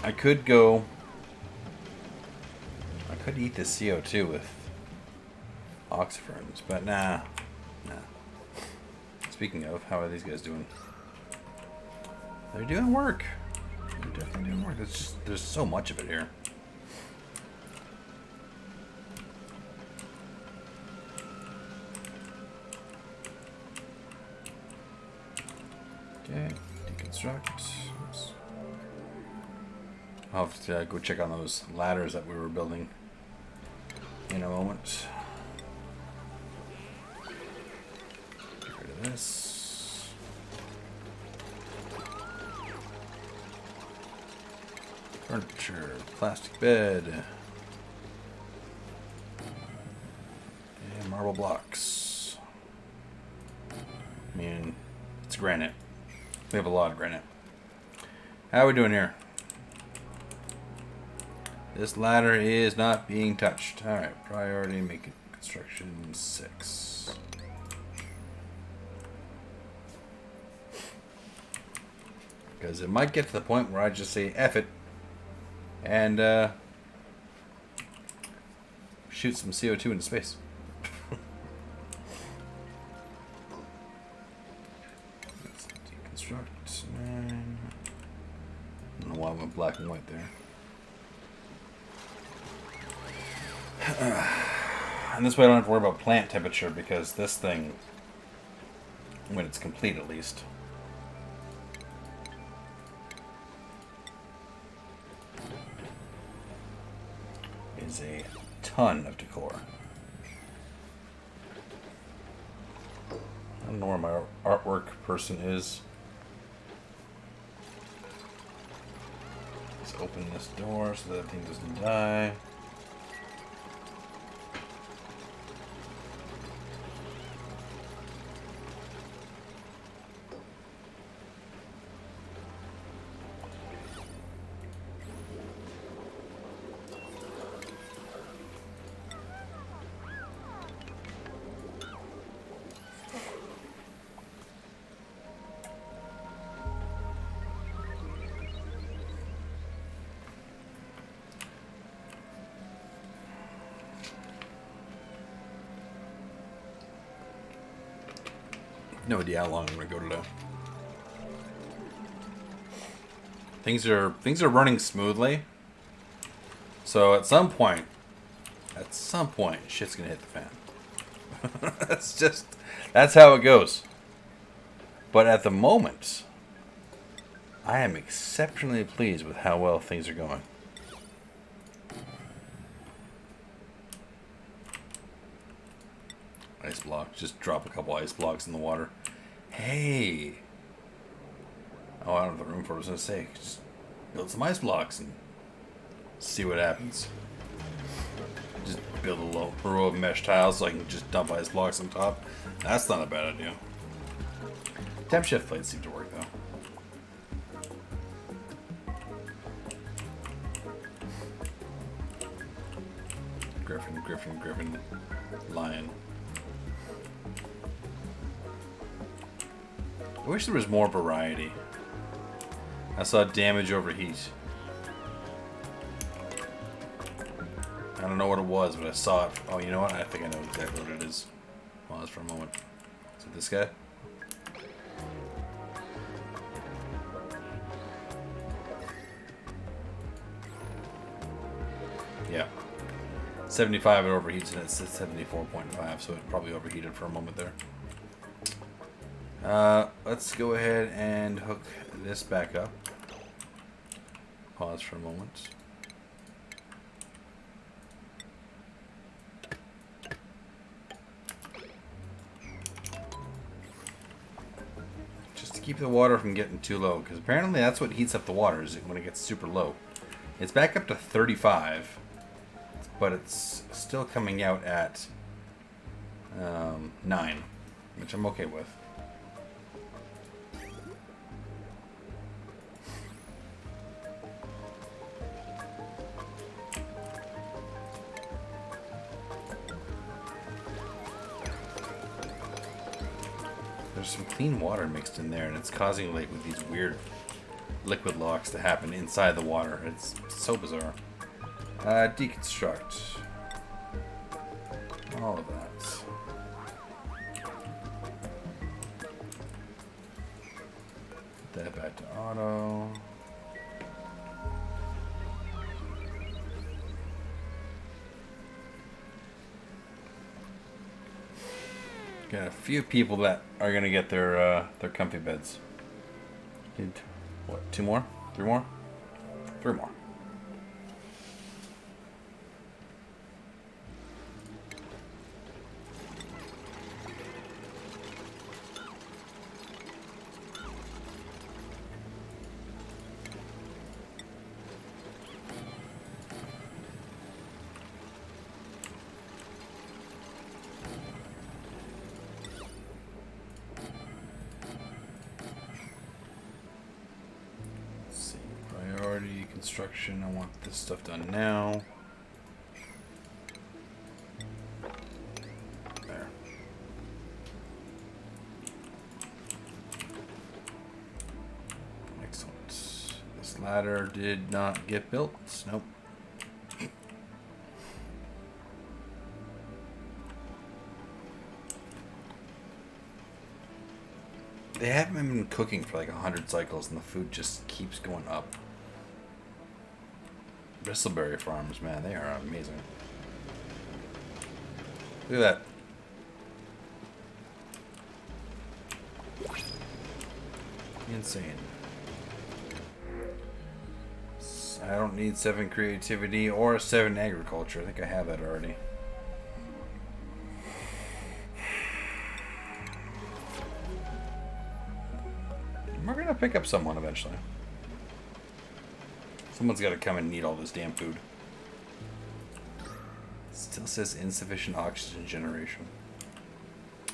I could eat the CO2 with oxiferns, but nah. Speaking of, how are these guys doing? They're doing work. They're definitely doing work. There's so much of it here. Okay, deconstruct. Oops. I'll have to go check on those ladders that we were building in a moment. Get rid of this. Furniture, plastic bed, and marble blocks. I mean, it's granite. We have a lot of granite. How are we doing here? This ladder is not being touched. Alright, priority, make it construction 6. Because it might get to the point where I just say F it and shoot some CO2 into space. Let's deconstruct 9. I don't know why I went black and white there. And this way I don't have to worry about plant temperature, because this thing, when it's complete at least, is a ton of decor. I don't know where my artwork person is. Let's open this door so that thing doesn't die. No idea how long I'm gonna go today. Things are running smoothly. So at some point, shit's gonna hit the fan. That's how it goes. But at the moment, I am exceptionally pleased with how well things are going. Ice block. Just drop a couple ice blocks in the water. Hey! Oh, I don't have the room for it. I was going to say, just build some ice blocks and see what happens. Just build a little row of mesh tiles so I can just dump ice blocks on top. That's not a bad idea. Temp shift plates seem to work, though. Griffin, lion. I wish there was more variety. I saw damage overheat. I don't know what it was, but I saw it. Oh, you know what? I think I know exactly what it is. Pause for a moment. Is it this guy? Yeah. 75 it overheats and it's at 74.5, so it probably overheated for a moment there. Let's go ahead and hook this back up. Pause for a moment. Just to keep the water from getting too low, because apparently that's what heats up the water, is when it gets super low. It's back up to 35. But it's still coming out at 9, which I'm okay with. There's some clean water mixed in there, and it's causing like these weird liquid locks to happen inside the water. It's so bizarre. Deconstruct. All of that. Put that back to auto. Got a few people that are gonna get their comfy beds. Need what? 2 more? 3 more? 3 more. Construction. I want this stuff done now. There. Excellent. This ladder did not get built. Nope. They haven't been cooking for like 100 cycles and the food just keeps going up. Bristleberry farms, man, they are amazing. Look at that. Insane. I don't need 7 creativity or 7 agriculture. I think I have that already. We're gonna pick up someone eventually. Someone's got to come and eat all this damn food. Still says insufficient oxygen generation.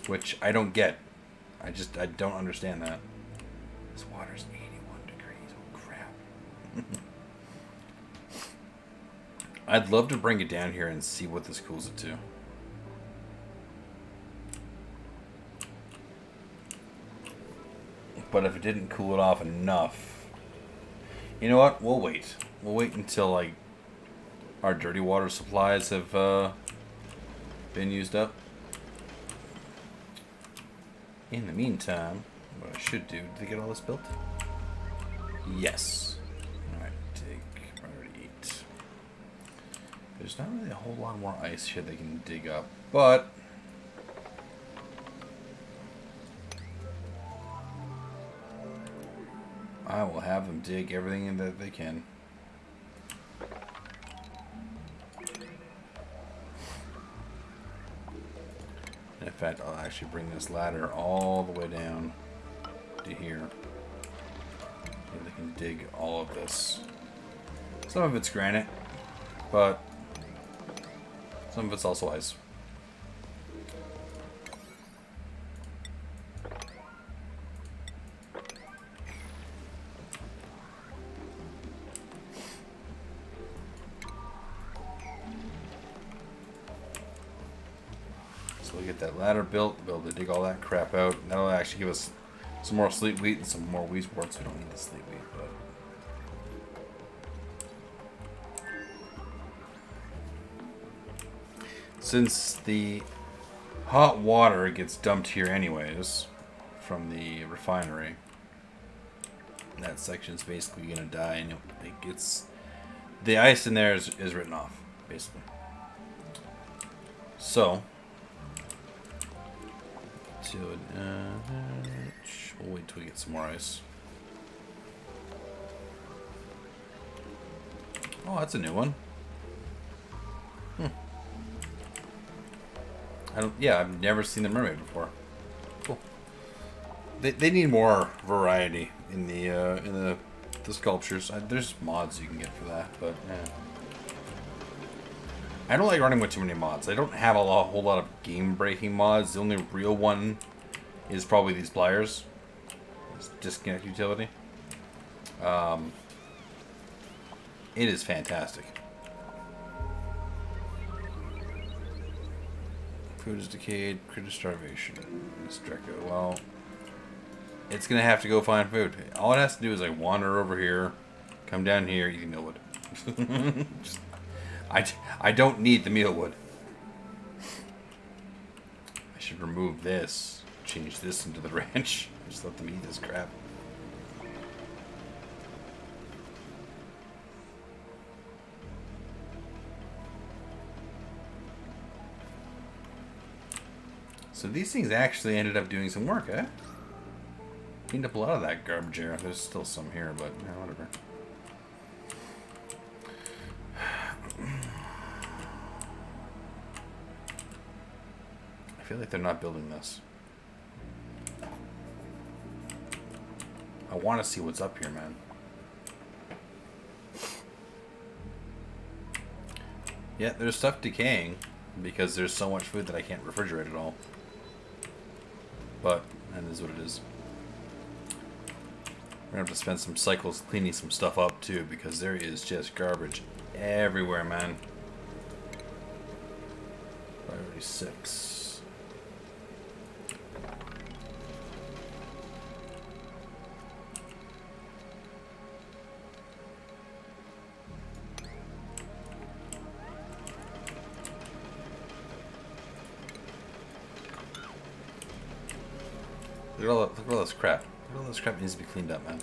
Which I don't get. I don't understand that. This water's 81 degrees. Oh, crap. I'd love to bring it down here and see what this cools it to. But if it didn't cool it off enough... You know what? We'll wait. We'll wait until, like, our dirty water supplies have been used up. In the meantime, what I should do to get all this built? Yes. Alright, dig. Priority 8. There's not really a whole lot more ice here they can dig up, but I will have them dig everything that they can. In fact, I'll actually bring this ladder all the way down to here. So they can dig all of this. Some of it's granite, but some of it's also ice. So we'll get that ladder built, be able to dig all that crap out. That'll actually give us some more sleet wheat and some more wheat sports. We don't need the sleet wheat, but since the hot water gets dumped here anyways from the refinery, that section's basically gonna die, and it gets the ice in there is written off basically. So we'll wait till we get some more ice. Oh, that's a new one. I've never seen the mermaid before. Cool. They need more variety in the sculptures. There's mods you can get for that, but yeah. I don't like running with too many mods. I don't have a whole lot of game-breaking mods. The only real one is probably these pliers. This disconnect utility. It is fantastic. Food is decayed. Critter starvation. Miss Draco. Well, it's gonna have to go find food. All it has to do is like wander over here, come down here, eat mealwood. I don't need the mealwood. I should remove this. Change this into the ranch. Just let them eat this crap. So these things actually ended up doing some work, eh? Cleaned up a lot of that garbage here. There's still some here, but yeah, whatever. I feel like they're not building this. I want to see what's up here, man. Yeah, there's stuff decaying because there's so much food that I can't refrigerate it all. But that is what it is. We're gonna have to spend some cycles cleaning some stuff up too, because there is just garbage everywhere, man. Priority 6. Look at all this crap. Look at all this crap needs to be cleaned up, man.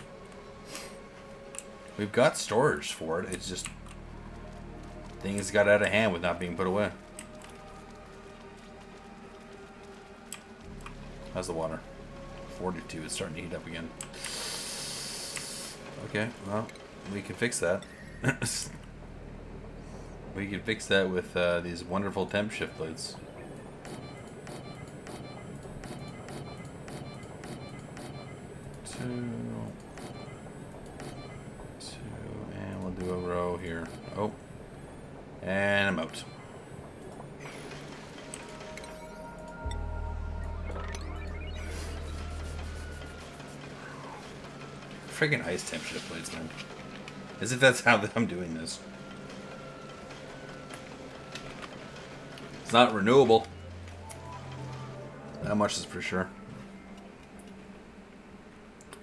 We've got storage for it. It's just things got out of hand with not being put away. How's the water? 42. It's starting to heat up again. Okay, well, we can fix that. We can fix that with these wonderful temp shift blades. Two, and we'll do a row here. Oh, and I'm out. Friggin' ice temp shift blades, man. As if that's how I'm doing this. It's not renewable. That much is for sure.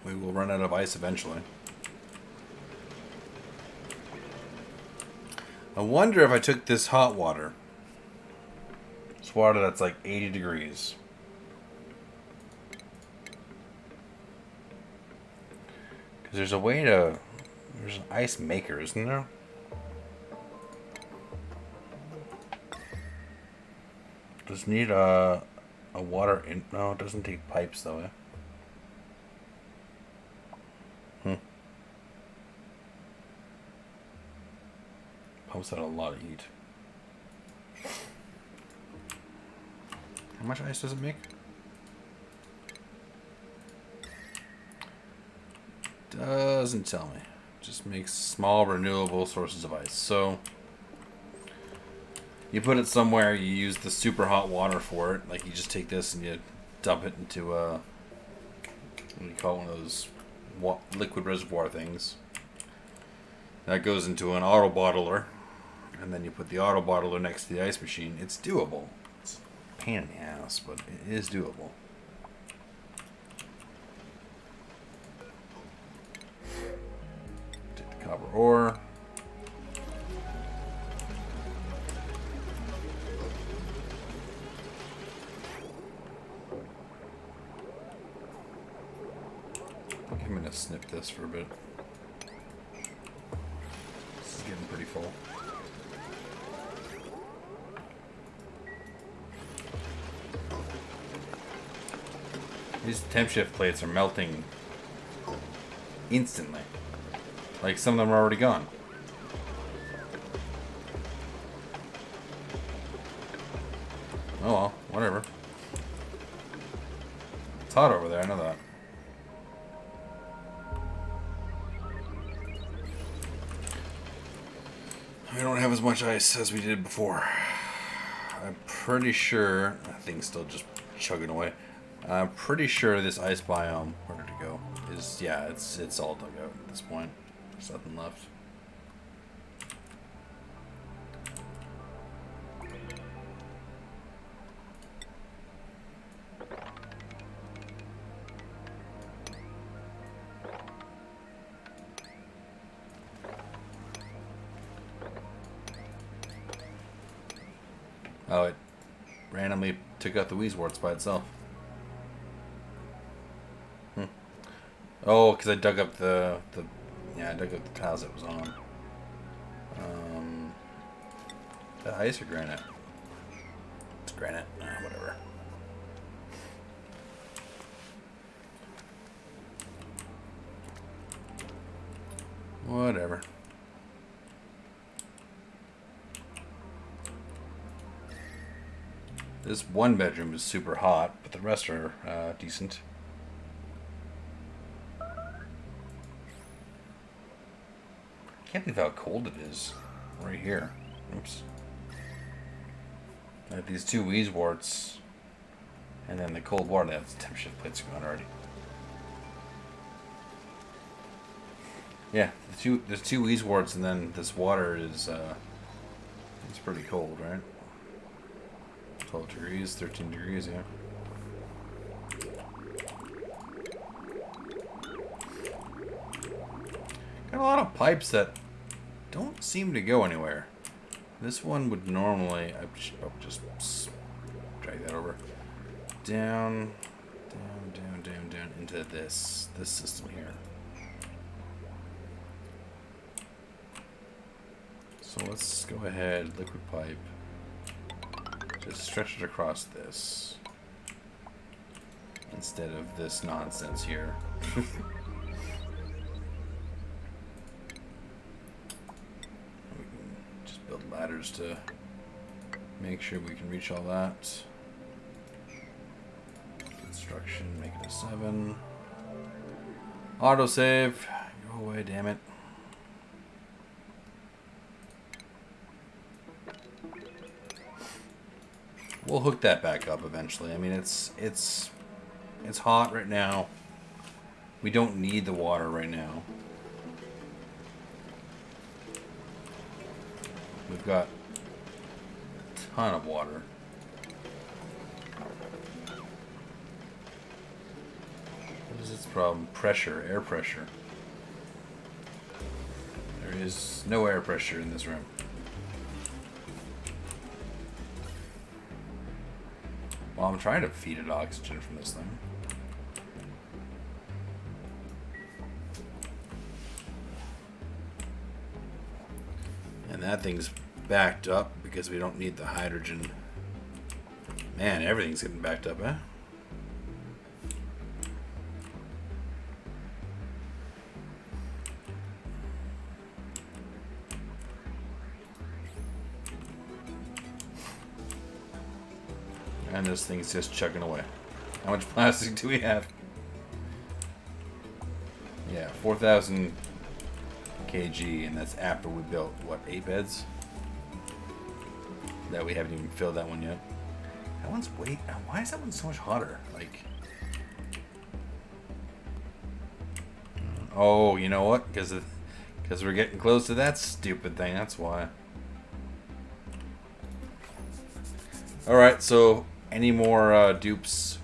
We will run out of ice eventually. I wonder if I took this hot water. This water that's like 80 degrees. Because there's a way to... There's an ice maker, isn't there? Does need a water in... No, it doesn't take pipes though, eh? Pumps out a lot of heat. How much ice does it make? Doesn't tell me. Just makes small renewable sources of ice. So you put it somewhere, you use the super hot water for it. Like you just take this and you dump it into a, what do you call it, one of those liquid reservoir things. That goes into an auto bottler, and then you put the auto bottler next to the ice machine. It's doable. It's a pain in the ass, but it is doable. Take the copper ore. I think I'm gonna snip this for a bit. This is getting pretty full. These temp shift plates are melting instantly. Like some of them are already gone. Oh well, whatever. It's hot over there, I know that. We don't have as much ice as we did before. I'm pretty sure... That thing's still just chugging away. I'm pretty sure this ice biome, where did it go? Is, yeah, it's all dug out at this point. There's nothing left. Oh, it randomly took out the Weezeworts by itself. Oh, because I dug up the I dug up the tiles it was on. The ice or granite? It's granite. Whatever. Whatever. This one bedroom is super hot, but the rest are decent. Can't believe how cold it is right here. Oops. I have these two Weezeworts, and then the cold water. That's temp shift plates are gone already. Yeah, there's two Weezeworts, and then this water is it's pretty cold, right? 12 degrees, 13 degrees, yeah. Got a lot of pipes that don't seem to go anywhere. This one would normally... I'll just drag that over. Down, down, down, down, down into this system here. So let's go ahead, liquid pipe. Just stretch it across this. Instead of this nonsense here. Build ladders to make sure we can reach all that. Construction, make it a 7. Autosave. Go away, damn it. We'll hook that back up eventually. I mean, it's hot right now. We don't need the water right now. We've got a ton of water. What is its problem? Pressure, air pressure. There is no air pressure in this room. Well, I'm trying to feed it oxygen from this thing. And that thing's backed up because we don't need the hydrogen. Man, everything's getting backed up, huh? And this thing's just chugging away. How much plastic do we have? Yeah, 4,000 kg, and that's after we built, what, 8 beds? That we haven't even filled that one yet. That one's why is that one so much hotter? Like, oh, you know what? Because we're getting close to that stupid thing. That's why. All right, so any more dupes?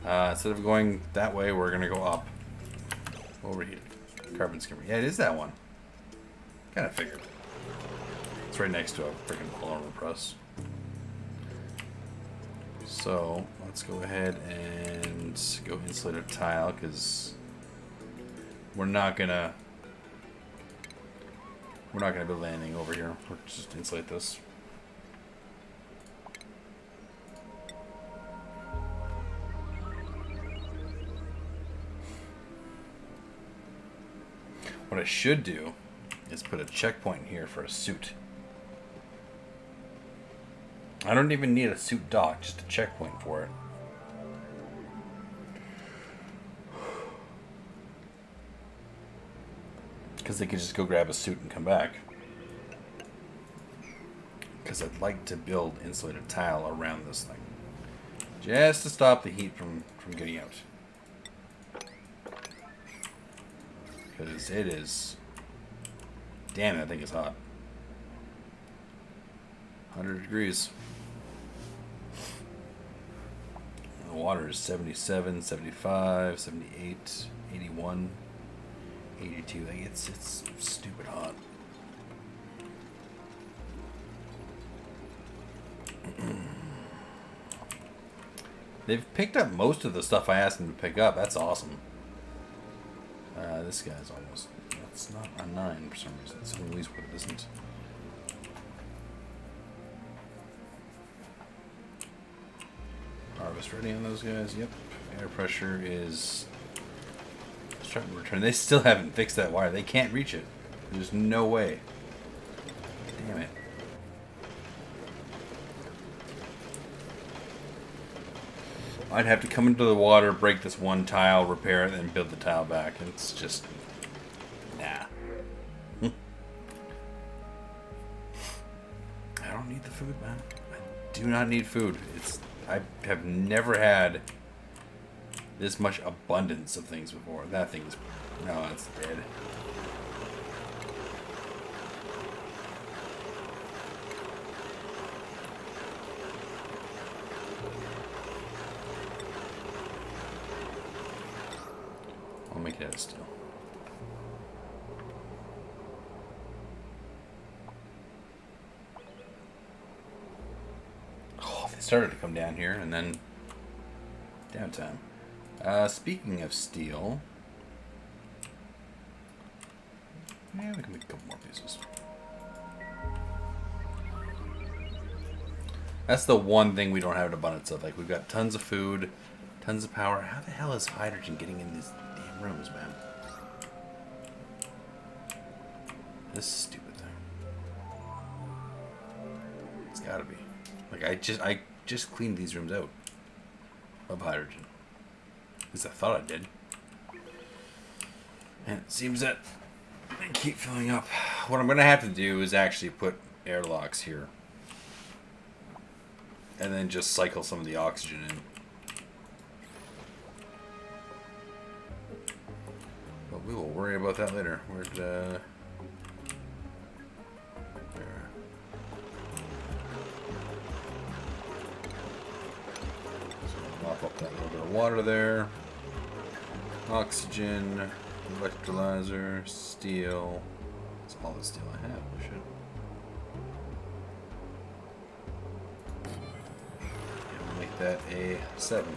Instead of going that way, we're gonna go up. Overheated. Carbon skimmer. Yeah, it is that one. Kind of figured. It's right next to a freaking polymer press. So let's go ahead and go insulated tile because we're not gonna be landing over here. We'll just insulate this. What I should do is put a checkpoint here for a suit. I don't even need a suit dock, just a checkpoint for it. Because they could just go grab a suit and come back. Because I'd like to build insulated tile around this thing. Just to stop the heat from getting out. Because it is... Damn, that thing is hot. 100 degrees. The water is 77, 75, 78, 81, 82. Like it's stupid hot. They've picked up most of the stuff I asked them to pick up. That's awesome. This guy's almost... It's not a 9 for some reason. It's at least what it isn't. Harvest ready on those guys. Yep. Air pressure is starting to return. They still haven't fixed that wire. They can't reach it. There's no way. Damn it. I'd have to come into the water, break this one tile, repair it, and build the tile back. It's just... Nah. I don't need the food, man. I do not need food. I have never had this much abundance of things before. That thing's... No, it's dead. I'll make it out of steel. Oh, they started to come down here, and then downtime. Speaking of steel, yeah, we can make a couple more pieces. That's the one thing we don't have an abundance of. Like, we've got tons of food, tons of power. How the hell is hydrogen getting in these damn rooms, man? This stupid thing. It's gotta be. Like, I just cleaned these rooms out of hydrogen. At least I thought I did. And it seems that they keep filling up. What I'm gonna have to do is actually put airlocks here. And then just cycle some of the oxygen in. But we will worry about that later. Where'd, there. So mop up that little bit of water there. Oxygen, electrolyzer, steel. That's all the steel I have. Shit. Make that a 7.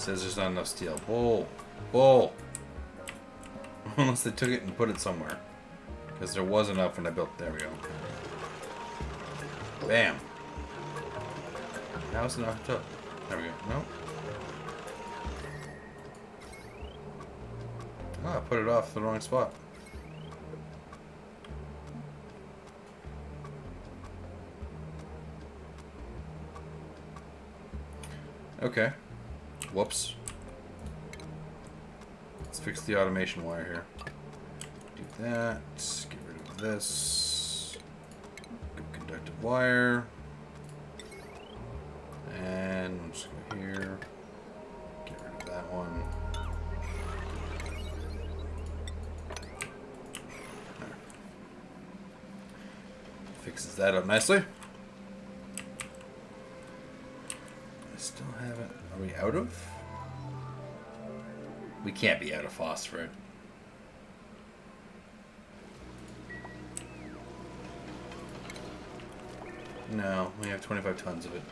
says there's not enough steel. Bull. Bull. Unless they took it and put it somewhere. Because there was enough when I built... There we go. Bam. Now it's enough to... There we go. No. Oh, I put it off the wrong spot. Okay. Whoops. Let's fix the automation wire here. Do that. Get rid of this. Good conductive wire. And we'll just go here. Get rid of that one. There. Fixes that up nicely. I still haven't. Are we out of? We can't be out of phosphorus. No, we have 25 tons of it.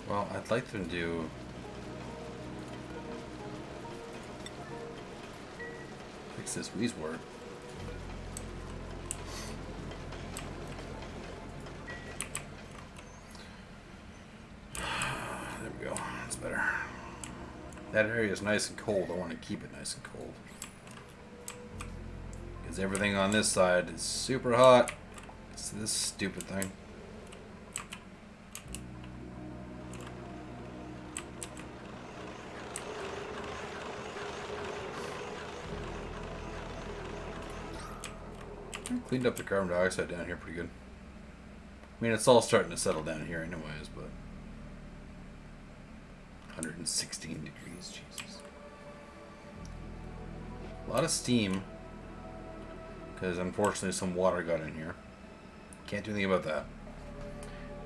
Well, I'd like them to do... fix this wheezewort. There we go. That's better. That area is nice and cold. I want to keep it nice and cold. Because everything on this side is super hot. It's this stupid thing. Cleaned up the carbon dioxide down here pretty good. I mean, it's all starting to settle down here anyways, but... 116 degrees, Jesus. A lot of steam. Because unfortunately some water got in here. Can't do anything about that.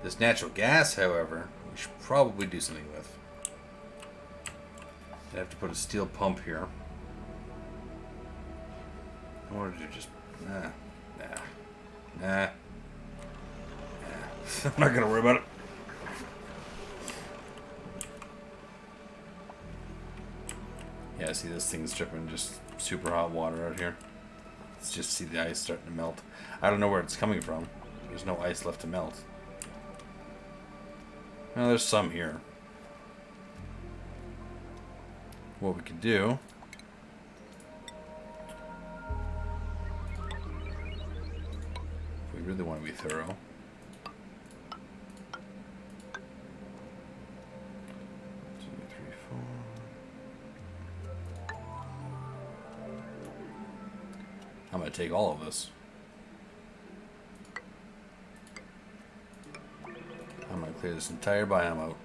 This natural gas, however, we should probably do something with. I have to put a steel pump here. I wanted to just... Nah. I'm not gonna worry about it. Yeah, see this thing's dripping just super hot water out here. Let's just see the ice starting to melt. I don't know where it's coming from. There's no ice left to melt. Well, there's some here. What we could do... really want to be thorough. 2, 3, 4. I'm going to take all of this. I'm going to clear this entire biome out.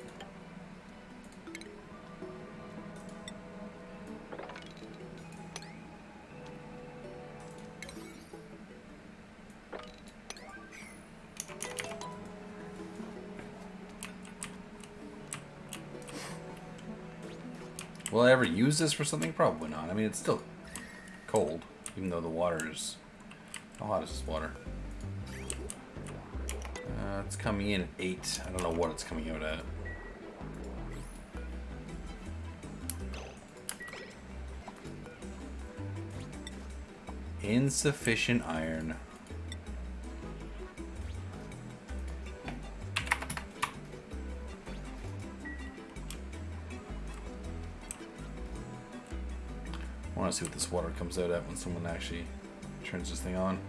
Will I ever use this for something? Probably not. I mean, it's still cold, even though the water is... How hot is this water? It's coming in at 8. I don't know what it's coming out at. Insufficient iron. I want to see what this water comes out at when someone actually turns this thing on.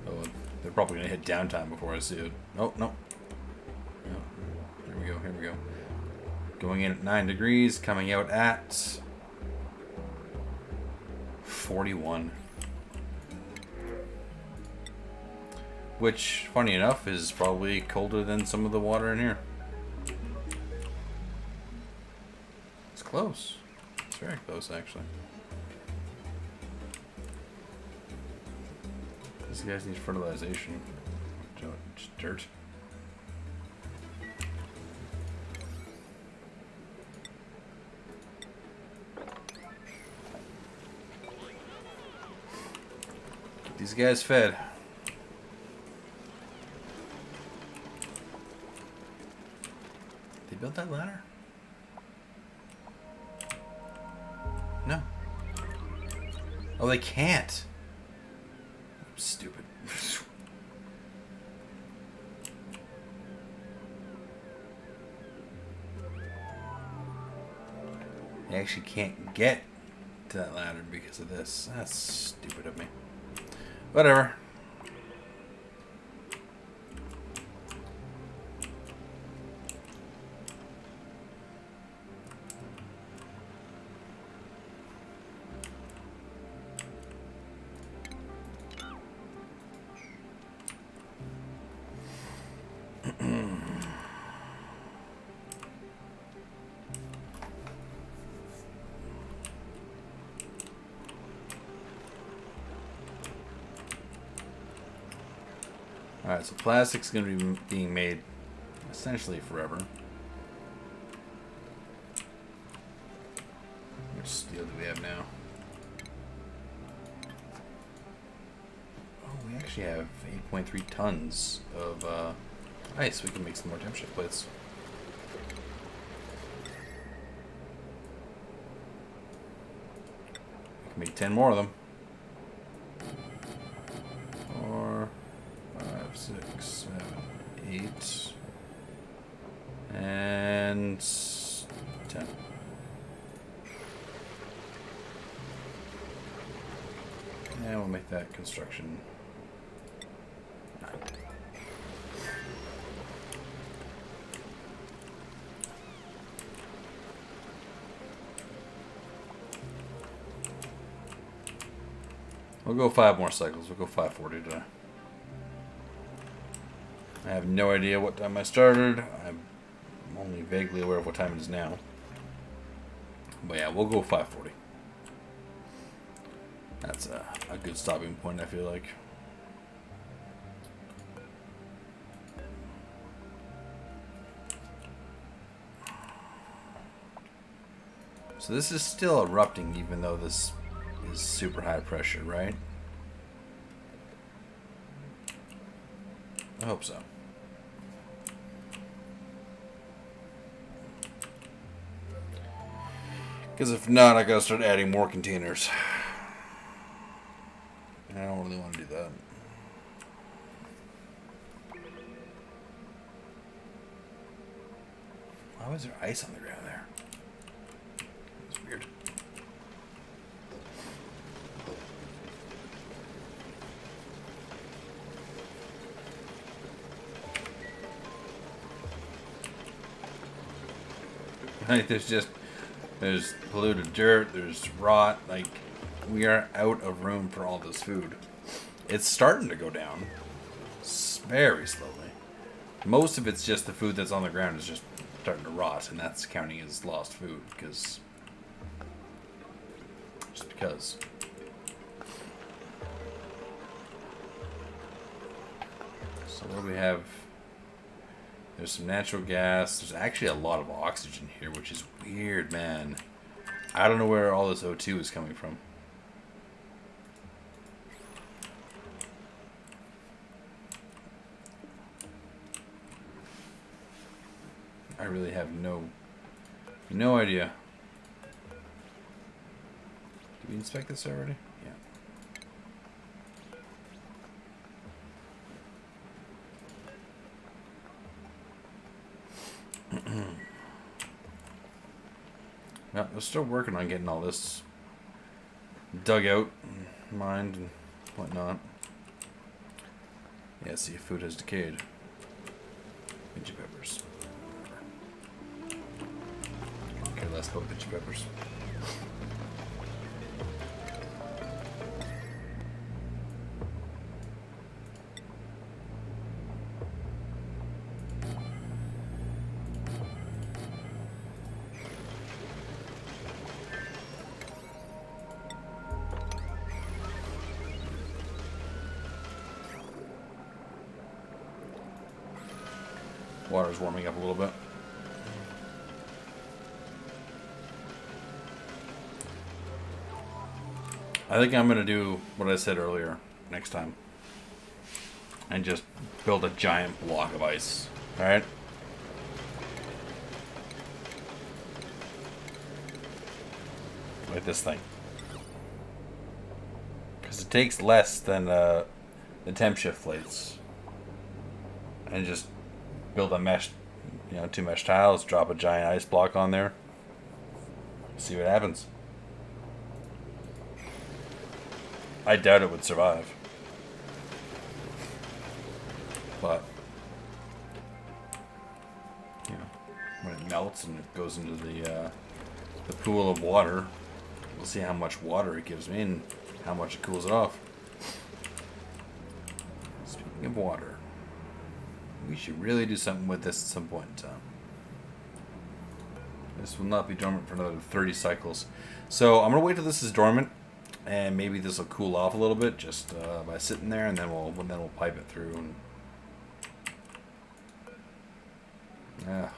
Oh, they're probably going to hit downtime before I see it. Oh, no. No. Here we go, here we go. Going in at 9 degrees, coming out at 41. Which, funny enough, is probably colder than some of the water in here. Close. It's very close, actually. These guys need fertilization. Just dirt. these guys fed. They built that ladder? No. Oh, they can't. Stupid. They actually can't get to that ladder because of this. That's stupid of me. Whatever. Alright, so plastic's going to be being made essentially forever. How much steel do we have now? Oh, we actually have 8.3 tons of ice. We can make some more temperature plates. We can make 10 more of them. 6, 7, 8, and 10. And we'll make that construction 9. We'll go 5 more cycles. We'll go 540 today. I have no idea what time I started. I'm only vaguely aware of what time it is now. But yeah, we'll go 540. That's a good stopping point, I feel like. So this is still erupting even though this is super high pressure, right? I hope so. Because if not, I gotta start adding more containers. And I don't really want to do that. Why was there ice on the ground there? It's weird. Like there's polluted dirt, there's rot, like we are out of room for all this food. It's starting to go down very slowly. Most of it's just the food that's on the ground is just starting to rot, and that's counting as lost food because just because. So what do we have? There's some natural gas. There's actually a lot of oxygen here, which is weird, man. I don't know where all this O2 is coming from. I really have no idea. Did we inspect this already? Yeah. Yeah, we're still working on getting all this dug out, and mined, and whatnot. Yeah, see if food has decayed. Pinchy peppers. Don't care less about pinchy peppers. Water's warming up a little bit. I think I'm going to do what I said earlier. next time. And just build a giant block of ice. Alright? Like this thing. Because it takes less than the temp shift plates. And just build a mesh, 2 mesh tiles, drop a giant ice block on there. See what happens. I doubt it would survive. But, when it melts and it goes into the pool of water, we'll see how much water it gives me and how much it cools it off. Speaking of water, we should really do something with this at some point in time. This will not be dormant for another 30 cycles. So I'm going to wait till this is dormant, and maybe this will cool off a little bit just by sitting there, and then we'll pipe it through. And I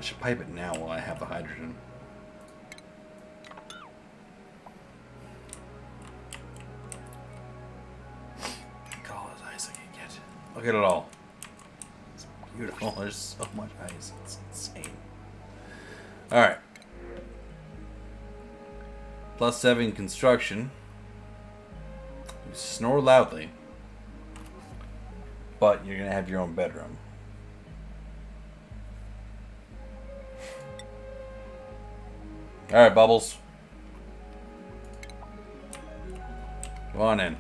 should pipe it now while I have the hydrogen. Look at all this ice I can get. Look at it all. It's beautiful. There's so much ice. It's insane. Alright. +7 construction. You snore loudly. But you're going to have your own bedroom. Alright, Bubbles. Come on in.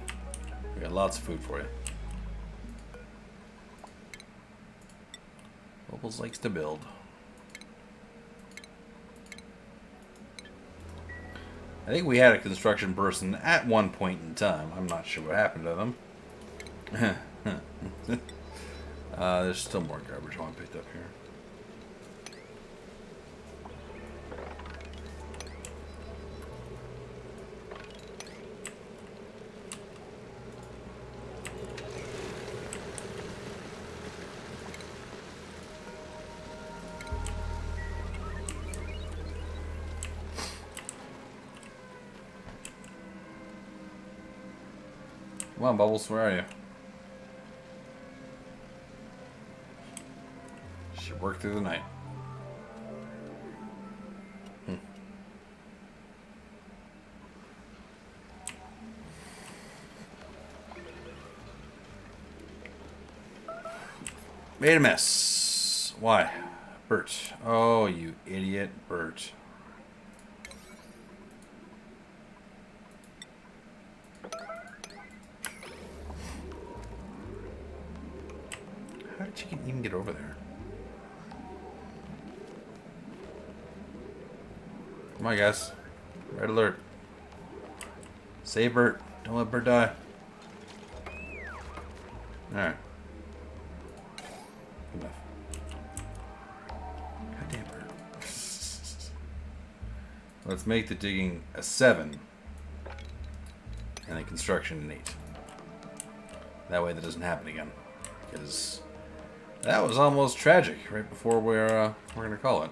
We got lots of food for you. Bubbles likes to build. I think we had a construction person at one point in time. I'm not sure what happened to them. There's still more garbage I want picked up here. Come on, Bubbles, where are you? Should work through the night. Made a mess. Why? Bert. Oh, you idiot, Bert. How did you even get over there? Come on, guys. Red alert. Save Bert. Don't let Bert die. Alright. Enough. God damn Bert. Let's make the digging a 7. And the construction an 8. That way that doesn't happen again. Because that was almost tragic right before we're gonna call it.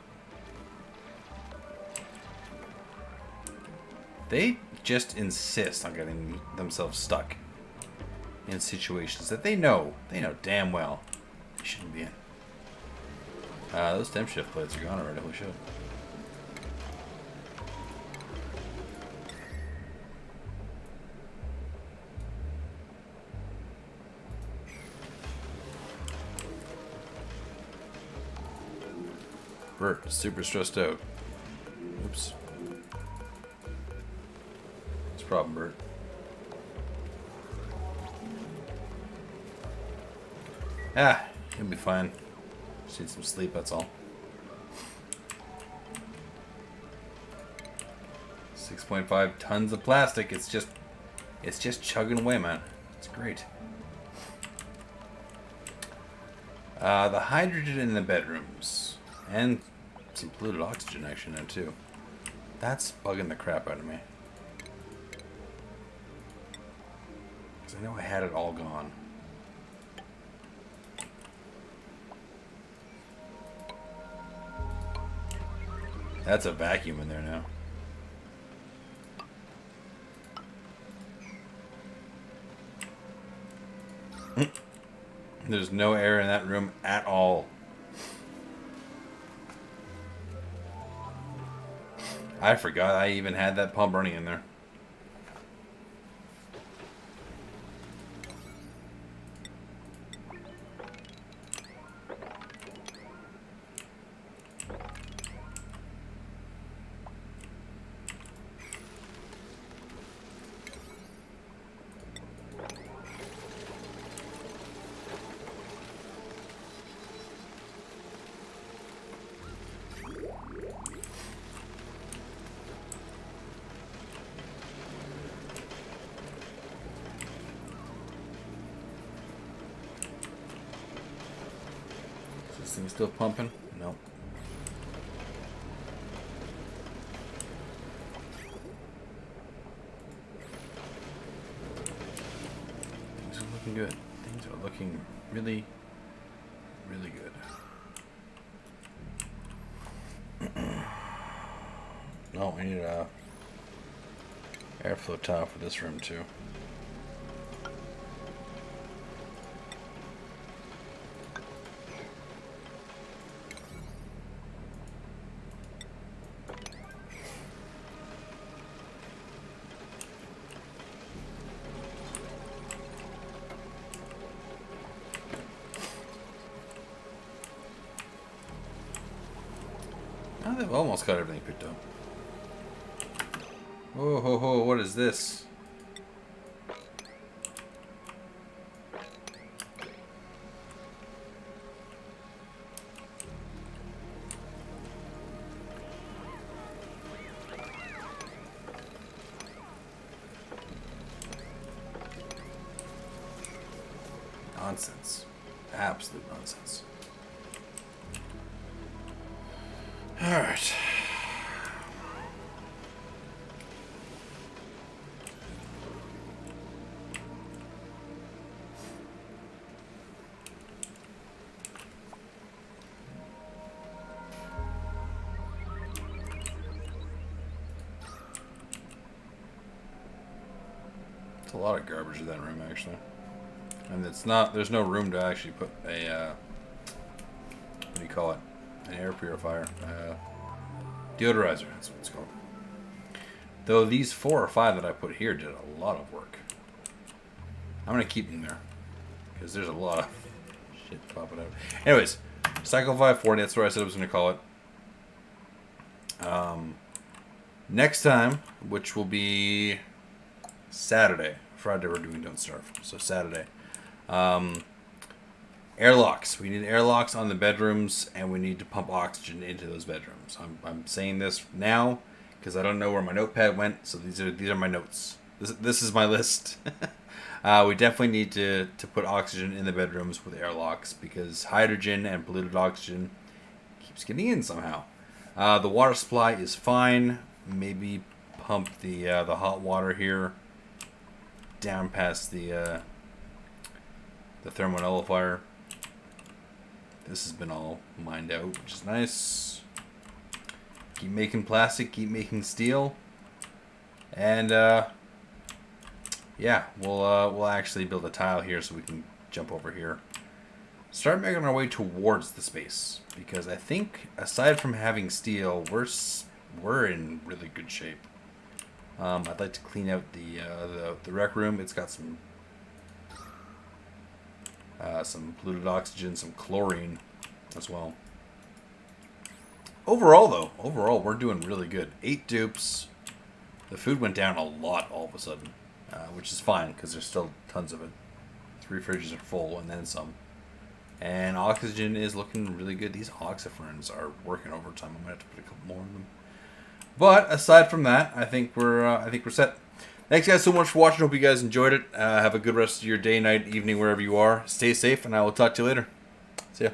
They just insist on getting themselves stuck in situations that they know damn well they shouldn't be in. Those temp shift plates are gone already. Holy shit. Bert, super stressed out. Oops. What's the problem, Bert? Ah, he'll be fine. Just need some sleep, that's all. 6.5 tons of plastic. It's just chugging away, man. It's great. The hydrogen in the bedrooms. And some polluted oxygen actually now too. That's bugging the crap out of me. Because I know I had it all gone. That's a vacuum in there now. There's no air in that room at all. I forgot I even had that pump running in there. Is this thing still pumping? Nope. Things are looking good. Things are looking really, really good. Oh, we need a airflow tile for this room too. Oh, they've almost got everything picked up. Oh ho ho! What is this? Nonsense. Absolute nonsense. Alright. It's a lot of garbage in that room, actually. And it's not, there's no room to actually put a, what do you call it? An air purifier. Deodorizer, that's what it's called. Though these 4 or 5 that I put here did a lot of work. I'm going to keep them there. Because there's a lot of shit popping out. Anyways, Cycle 540, that's what I said I was going to call it. Next time, which will be Saturday. Friday we're doing Don't Starve. So Saturday. Airlocks. We need airlocks on the bedrooms, and we need to pump oxygen into those bedrooms. I'm saying this now because I don't know where my notepad went, so these are my notes. This is my list. We definitely need to put oxygen in the bedrooms with airlocks because hydrogen and polluted oxygen keeps getting in somehow. The water supply is fine. Maybe pump the hot water here down past the thermonullifier. This has been all mined out, which is nice. Keep making plastic, keep making steel, and yeah, we'll actually build a tile here so we can jump over here. Start making our way towards the space because I think aside from having steel, we're in really good shape. I'd like to clean out the rec room. It's got some polluted oxygen, some chlorine as well. Overall, we're doing really good. 8 dupes. The food went down a lot all of a sudden, which is fine because there's still tons of it. 3 fridges are full and then some. And oxygen is looking really good. These oxyferns are working overtime. I'm gonna have to put a couple more in them. But aside from that, I think we're set. Thanks guys so much for watching. Hope you guys enjoyed it. Have a good rest of your day, night, evening, wherever you are. Stay safe, and I will talk to you later. See ya.